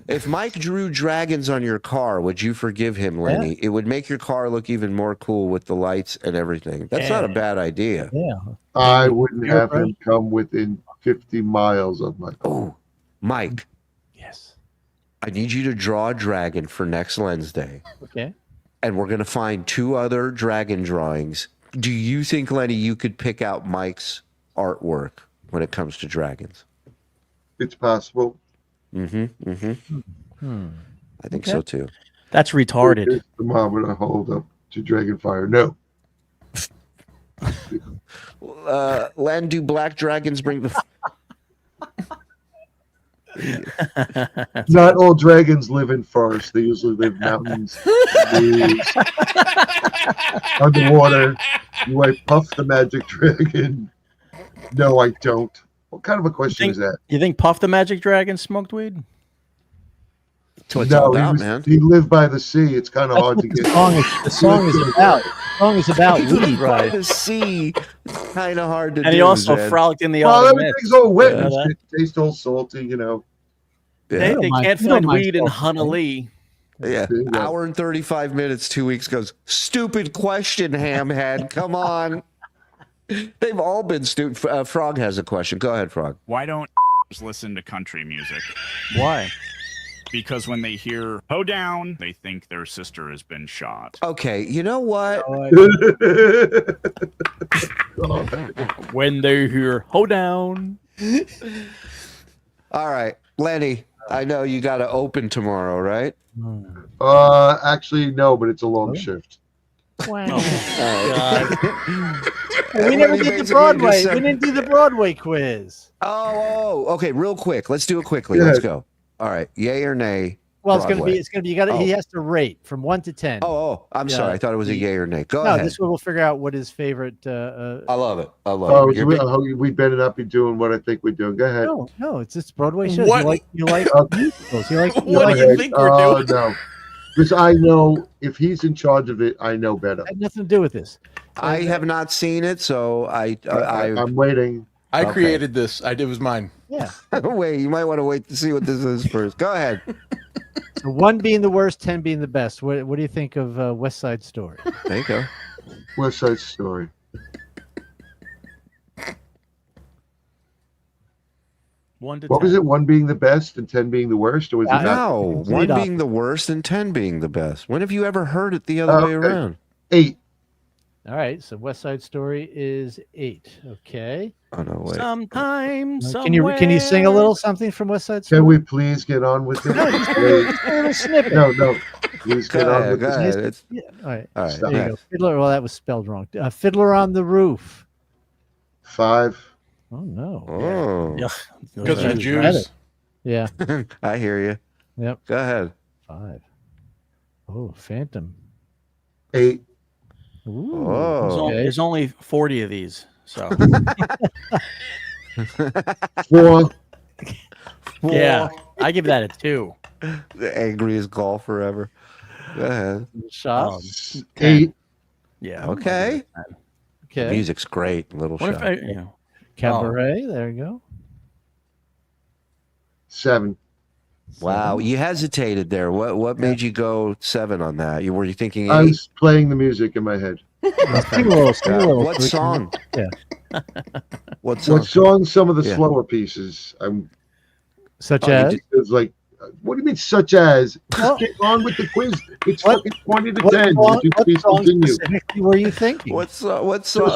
If Mike drew dragons on your car, would you forgive him, Lenny? It would make your car look even more cool with the lights and everything. That's not a bad idea. Yeah. I wouldn't have him come within 50 miles of my car. Oh, Mike. Yes. I need you to draw a dragon for next Wednesday. Okay. And we're going to find 2 other dragon drawings. Do you think, Lenny, you could pick out Mike's artwork when it comes to dragons? It's possible. I think so too. That's retarded. The thermometer hold up to Dragonfire. No. Len, do black dragons bring the... Not all dragons live in forests. They usually live in mountains, leaves, underwater. Do I puff the magic dragon? No, I don't. What kind of a question is that? You think Puff the Magic Dragon smoked weed? That's what it's all about, man. He lived by the sea. It's kind of hard to get. The song is about. The song is about weed. By the sea. Kind of hard to do. And he also frolicked in the autumn. Everything's all wet. It tastes all salty, you know. They can't find weed in Honolulu. Yeah, hour and 35 minutes 2 weeks goes. Stupid question, hamhead. Come on. They've all been stupid. Frog has a question. Go ahead, Frog. Why don't listen to country music? Why? Because when they hear "Ho down," they think their sister has been shot. Okay, you know what? When they hear "Ho down." All right, Lenny. I know you got to open tomorrow, right? Actually, no, but it's a long shift. Wow. We never did the Broadway. We didn't do the Broadway quiz. Oh, okay. Real quick. Let's do it quickly. Let's go. All right. Yay or nay? Well, Broadway. it's gonna be. You got. He has to rate from 1 to 10. I'm sorry. I thought it was a yay or nay. Go no, ahead. this one we'll figure out what his favorite. I love it. I love it. We better not be doing what I think we're doing. Go ahead. No, it's just Broadway shows. What? You like musicals. What do you think we're doing? No, because I know if he's in charge of it, I know better. Had nothing to do with this. I have not seen it, so I'm waiting. I created this. It was mine. Yeah. Wait, you might want to wait to see what this is first. Go ahead. So 1 being the worst, 10 being the best. What do you think of West Side Story? There you go. West Side Story. What was it? 1 being the best and 10 being the worst, or was it no? 1 being the worst and 10 being the best. When have you ever heard it the other way around? 8. All right, so West Side Story is 8. Okay. Oh no, wait. Sometime, Can you sing a little something from West Side Story? Can we please get on with it? Just a little snippet. No. Please get on with ahead. it. Yeah. All right. All right. There you go. Fiddler. Well, that was spelled wrong. Fiddler on the Roof. 5. Oh no. Oh. Yeah. Because they're Jews. Yeah. I hear you. Yep. Go ahead. 5. Oh, Phantom. 8. Ooh. Oh. There's only 40 of these. So 4. yeah, I give that a 2. The angriest golfer ever. Go ahead. Shop. 8. Yeah. Okay. Okay. Music's great. Little What shot. if Cabaret. There you go. 7. Wow, you hesitated there. What made you go 7 on that? Were you thinking 8? I was playing the music in my head. Sing a little. What song? Yeah. What song? What song? Some of the Yeah. slower pieces. Such as. It's like, what do you mean, such as? Just get on with the quiz. It's fucking 20 to 10. Would you please continue? Specifically were you thinking? What song?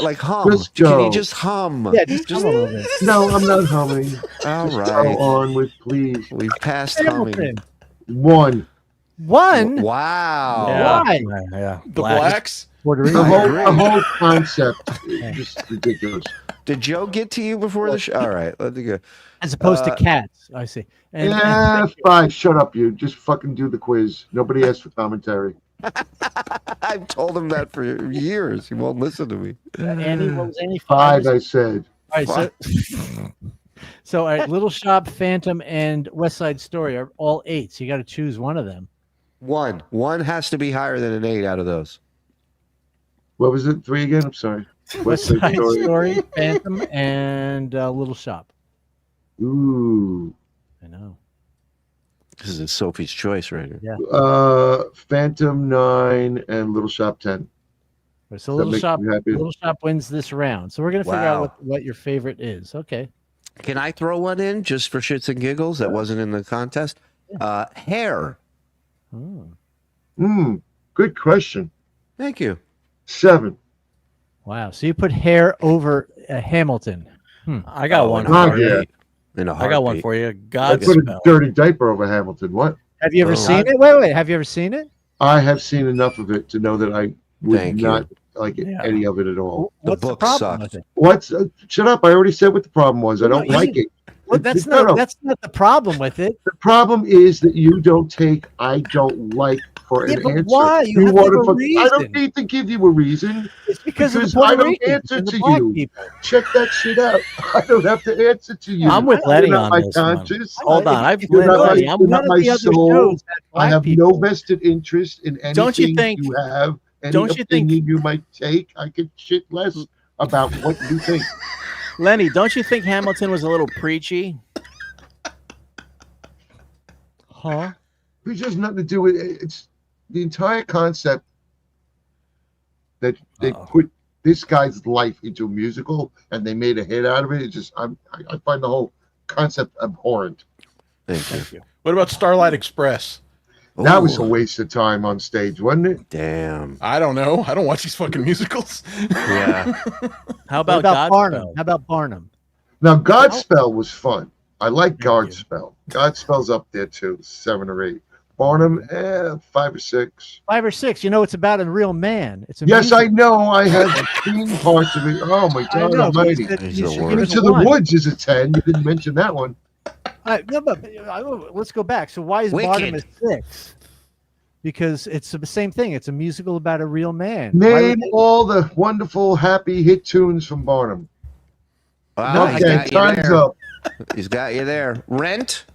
Like hum? Just Can go. you just hum? Yeah, just hum a little bit. No, I'm not humming. All Just right. Go on with, please. We've passed humming. Hamilton. 1. 1. Wow. Why? Yeah. The blacks. Puerto The Rico. whole concept is just ridiculous. Did Joe get to you before the show? All right, let's go. As opposed to cats. I see. And, Yeah, fine. Shut up, you. Just fucking do the quiz. Nobody asked for commentary. I've told him that for years. He won't listen to me. Annie, what was Annie? 5, I said. All right, so all right, Little Shop, Phantom, and West Side Story are all 8. So you got to choose one of them. One has to be higher than an 8 out of those. What was it? 3 again? I'm sorry. West Side Story, Phantom, and Little Shop. Ooh. I know. This is Sophie's choice right here. Yeah. Phantom 9 and Little Shop 10. So Little Shop wins this round. So we're gonna figure out what your favorite is. Okay. Can I throw one in just for shits and giggles that wasn't in the contest? Hair. Good question. Thank you. 7. Wow. So you put Hair over Hamilton. I got one. I got one for you. I Godspell. put a dirty diaper over Hamilton. What? Have you ever seen it? Wait. Have you ever seen it? I have seen enough of it to know that I would not like any of it at all. What's the problem with it? What's? Shut up! I already said what the problem was. I don't like it. Well, that's not the problem with it. The problem is that you don't take "I don't like" for an answer. Why? You have to give a reason. I don't need to give you a reason. It's because of the I Puerto don't Ricans answer and the to black you. people. Check that shit out. I don't have to answer to you. I'm with Lenny You're not on my this one. conscience. Hold on. I'm You're Lenny. not my soul. I have no vested interest in anything Don't you think? you have. Any Don't you think you might take? I could shit less about what you think. Lenny, don't you think Hamilton was a little preachy? Huh? It has nothing to do with it. It's the entire concept that they put this guy's life into a musical and they made a hit out of it. It's just I find the whole concept abhorrent. Thank you. What about Starlight Express? That was a waste of time on stage, wasn't it? Damn. I don't know. I don't watch these fucking musicals. Yeah. How about Barnum? How about Barnum? Now, Godspell was fun. I like Godspell. Godspell's up there too, 7 or 8. Barnum, 5 or 6. 5 or 6. You know, it's about a real man. It's a Yes, musical. I know. I have seen parts of it. Oh my I God know, but Almighty! Into the Woods is a 10. You didn't mention that one. No, but let's go back. So why is Barnum a 6? Because it's the same thing. It's a musical about a real man. Name all the wonderful, happy hit tunes from Barnum. Wow, Okay, time's up. He's got you there. Rent?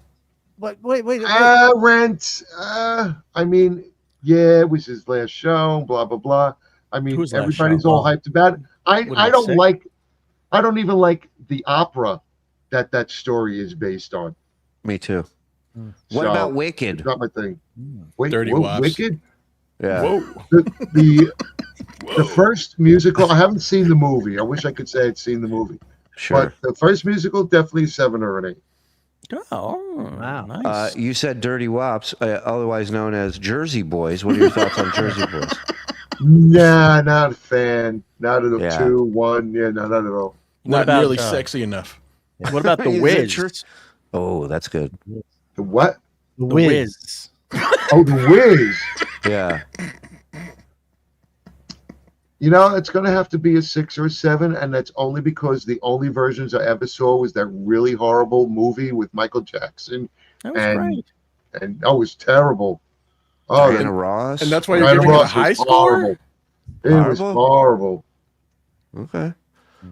But wait. Rent. I mean, yeah, it was his last show. Blah blah blah. I mean, Whose last everybody's show? all hyped about it. I don't sick? like. I don't even like the opera that story is based on. Me too. What So, about Wicked? Not my thing. Wait, Dirty whoa, Wops. Wicked. Yeah. Whoa. The first musical. I haven't seen the movie. I wish I could say I'd seen the movie. Sure. But the first musical, definitely 7 or an 8. Oh, Wow. nice. You said Dirty Wops, otherwise known as Jersey Boys. What are your thoughts on Jersey Boys? Nah, not a fan. Not at a Yeah. 2, 1. Yeah, no, not at all. Not about, nearly sexy enough. What about the Is it Wiz? true? Oh, that's good. The what? The The Wiz. Wiz. Oh, the Wiz. Yeah. You know, it's going to have to be a 6 or a 7, and that's only because the only versions I ever saw was that really horrible movie with Michael Jackson. That was And great. and that was terrible. Oh, Diana Ross. And that's why you're Diana giving it a Ross high was score? horrible. It was Horrible? horrible. Okay.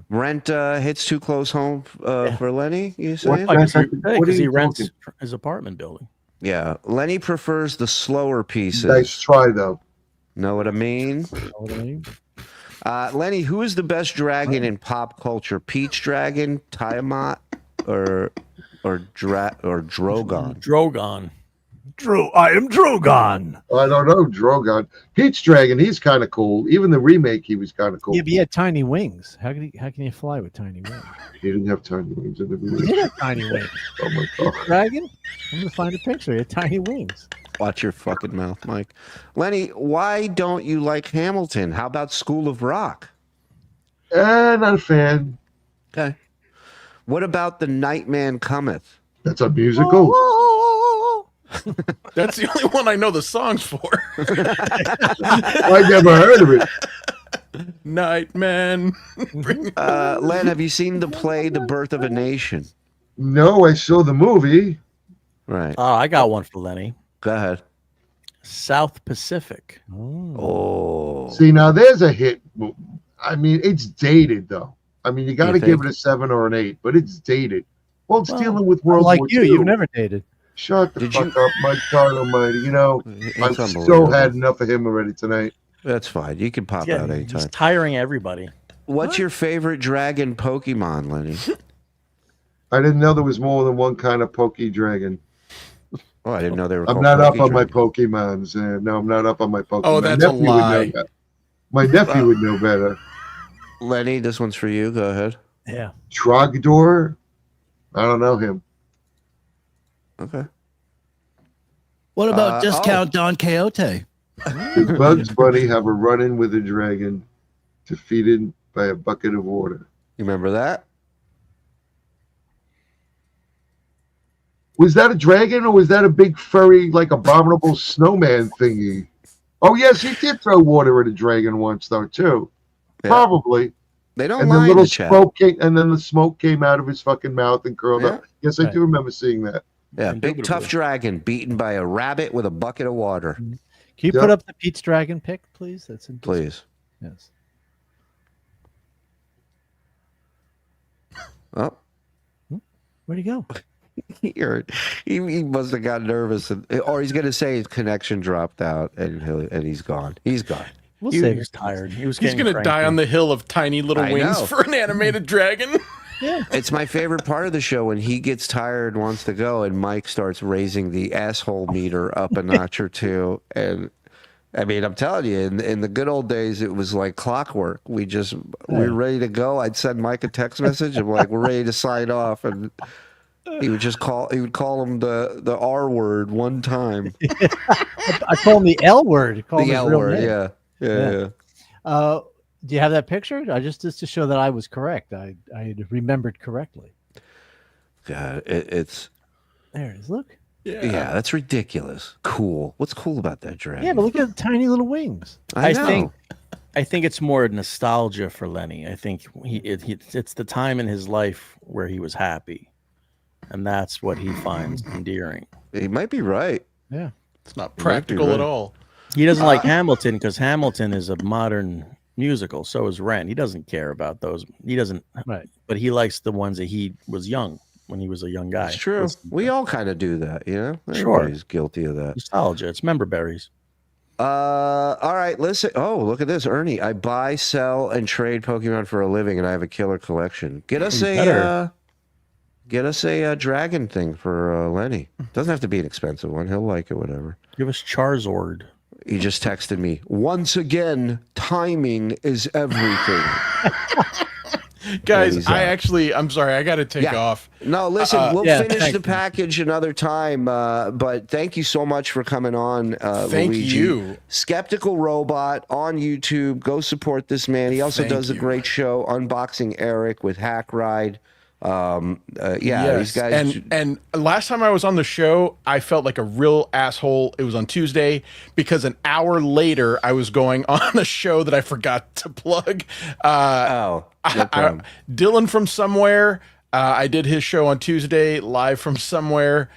Rent hits too close home for Lenny, you saying? What- Because What are he you rents talking? his apartment building. Yeah. Lenny prefers the slower pieces. Nice try, though. Know what I mean? Lenny, who is the best dragon in pop culture? Peach Dragon, Tiamat, or Drogon? Drogon. I am Drogon. I don't know, Drogon. Peach Dragon, he's kind of cool. Even the remake, he was kind of cool. Yeah, but he had tiny wings. How can you fly with tiny wings? He didn't have tiny wings in the He remake. did have tiny wings. Oh, my God. Dragon? I'm gonna find a picture. He had tiny wings. Watch your fucking mouth, Mike. Lenny, why don't you like Hamilton? How about School of Rock? Not a fan. Okay. What about The Nightman Cometh? That's a musical. That's the only one I know the songs for. I never heard of it. Nightman. Len, have you seen the play The Birth of a Nation? No, I saw the movie. Right. Oh, I got one for Lenny. Go ahead. South Pacific. Oh. See, now there's a hit. I mean, it's dated, though. I mean, you got to You give think? it a 7 or an 8, but it's dated. Well, it's Well, dealing with World Like War you, II. you've never dated. Shut the Did fuck you- up, my God Almighty. You know, It's I've so unbelievable. had enough of him already tonight. That's fine. You can pop Yeah, out he's anytime. tiring everybody. What's your favorite dragon Pokemon, Lenny? I didn't know there was more than one kind of Poke Dragon. Oh, I didn't know they were I'm called not up on Pokedragon. my Pokemons. No, I'm not up on my Pokemon. Oh, that's a My nephew would know lie. that. My nephew would know better. Lenny, this one's for you. Go ahead. Yeah. Trogdor? I don't know him. Okay. What about oh. Discount Don Quixote? Did Bugs Bunny have a run-in with a dragon defeated by a bucket of water? You remember that? Was that a dragon or was that a big furry, like abominable snowman thingy? Oh yes, he did throw water at a dragon once, though, too. Yeah. Probably. They don't And the lie in little the chat. smoke came, and then the smoke came out of his fucking mouth and curled Yeah. up. Yes, I Right. do remember seeing that. Yeah, big tough dragon beaten by a rabbit with a bucket of water. Can you Yep. put up the Pete's Dragon pic, please? That's in Please. Yes. Oh, Where'd he go? he must have got nervous, or he's gonna say his connection dropped out, and he's gone. He's gone. We'll He save was it. tired. He was He's getting gonna die cranky. on the hill of tiny little I wings know. for an animated dragon. It's my favorite part of the show when he gets tired and wants to go, and Mike starts raising the asshole meter up a notch or two. And I mean, I'm telling you, in the good old days, it was like clockwork. We were ready to go. I'd send Mike a text message. I'm like, we're ready to sign off, and he would just call. He would call him the R word one time. I call him the L word. Call him The his L real word. name. Yeah. Do you have that picture? Just to show that I was correct. I had remembered correctly. God, it's There it is. Look. yeah, that's ridiculous. Cool. What's cool about that dragon? Yeah, but look at the tiny little wings. I know. I think it's more nostalgia for Lenny. I think it's the time in his life where he was happy, and that's what he finds endearing. He might be right. Yeah. It's not practical at all. He doesn't like Hamilton because Hamilton is a modern musical. So is Rent. He doesn't care about those. He doesn't. Right. But he likes the ones that he was young when he was a young guy. It's true. We all kind of do that, you know? Sure. Everybody's guilty of that. Nostalgia. It's member berries. All right, listen. Oh, look at this, Ernie. I buy, sell, and trade Pokemon for a living, and I have a killer collection. Get us a dragon thing for Lenny. Doesn't have to be an expensive one. He'll like it, whatever. Give us Charizard. He just texted me. Once again, timing is everything. Guys, I'm sorry, I got to take off. No, listen, we'll yeah, finish thank the you. package another time. But thank you so much for coming on, Thank Luigi. you. Skeptical Robot on YouTube. Go support this man. He also Thank does a you. great show, Unboxing Eric with Hack Ride. These Yes, guys. and last time I was on the show, I felt like a real asshole. It was on Tuesday because an hour later I was going on a show that I forgot to plug. No problem. Dylan from somewhere. I did his show on Tuesday live from somewhere.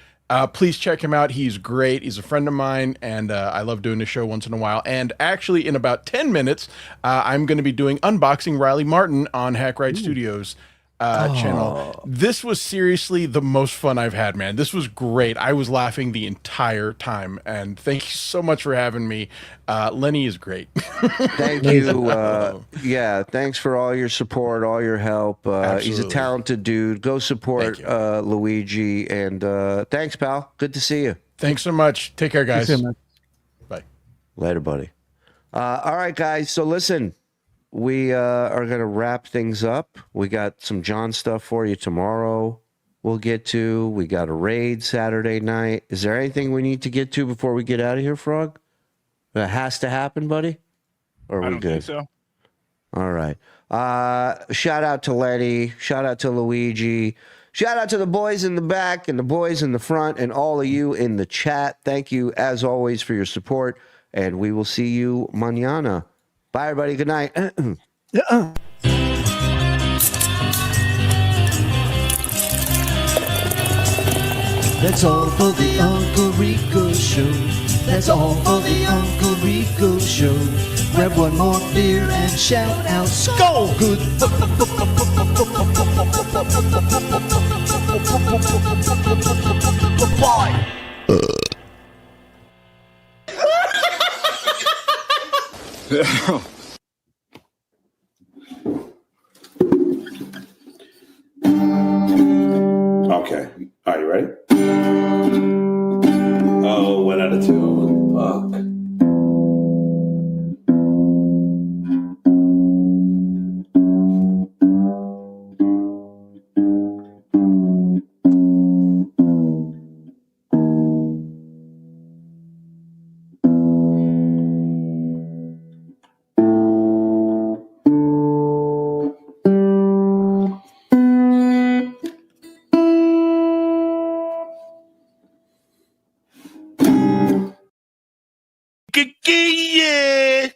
Please check him out. He's great. He's a friend of mine, and I love doing the show once in a while. And actually, in about 10 minutes, I'm going to be doing Unboxing Riley Martin on Hack Ride Studios. Channel. This was seriously the most fun I've had, man. This was great. I was laughing the entire time, and thank you so much for having me. Lenny is great. Thank you. Thanks for all your support, all your help. He's a Absolutely. talented dude. Go support Luigi. And thanks, pal. Good to see you. Thanks so much. Take care, guys. Bye. Later, buddy. All right, guys. So listen, we are going to wrap things up. We got some John stuff for you tomorrow. We'll get to. We got a raid Saturday night. Is there anything we need to get to before we get out of here, Frog? That has to happen, buddy? Or are I we don't good? think so. All right. Shout out to Lenny. Shout out to Luigi. Shout out to the boys in the back and the boys in the front and all of you in the chat. Thank you, as always, for your support. And we will see you mañana. Bye, everybody. Good night. That's all for the Uncle Rico Show. That's all for the Uncle Rico Show. Grab one more beer and shout out, Skull! Good. Goodbye. Okay. Are you ready? Oh, 1 out of 2. Fuck. Yeah.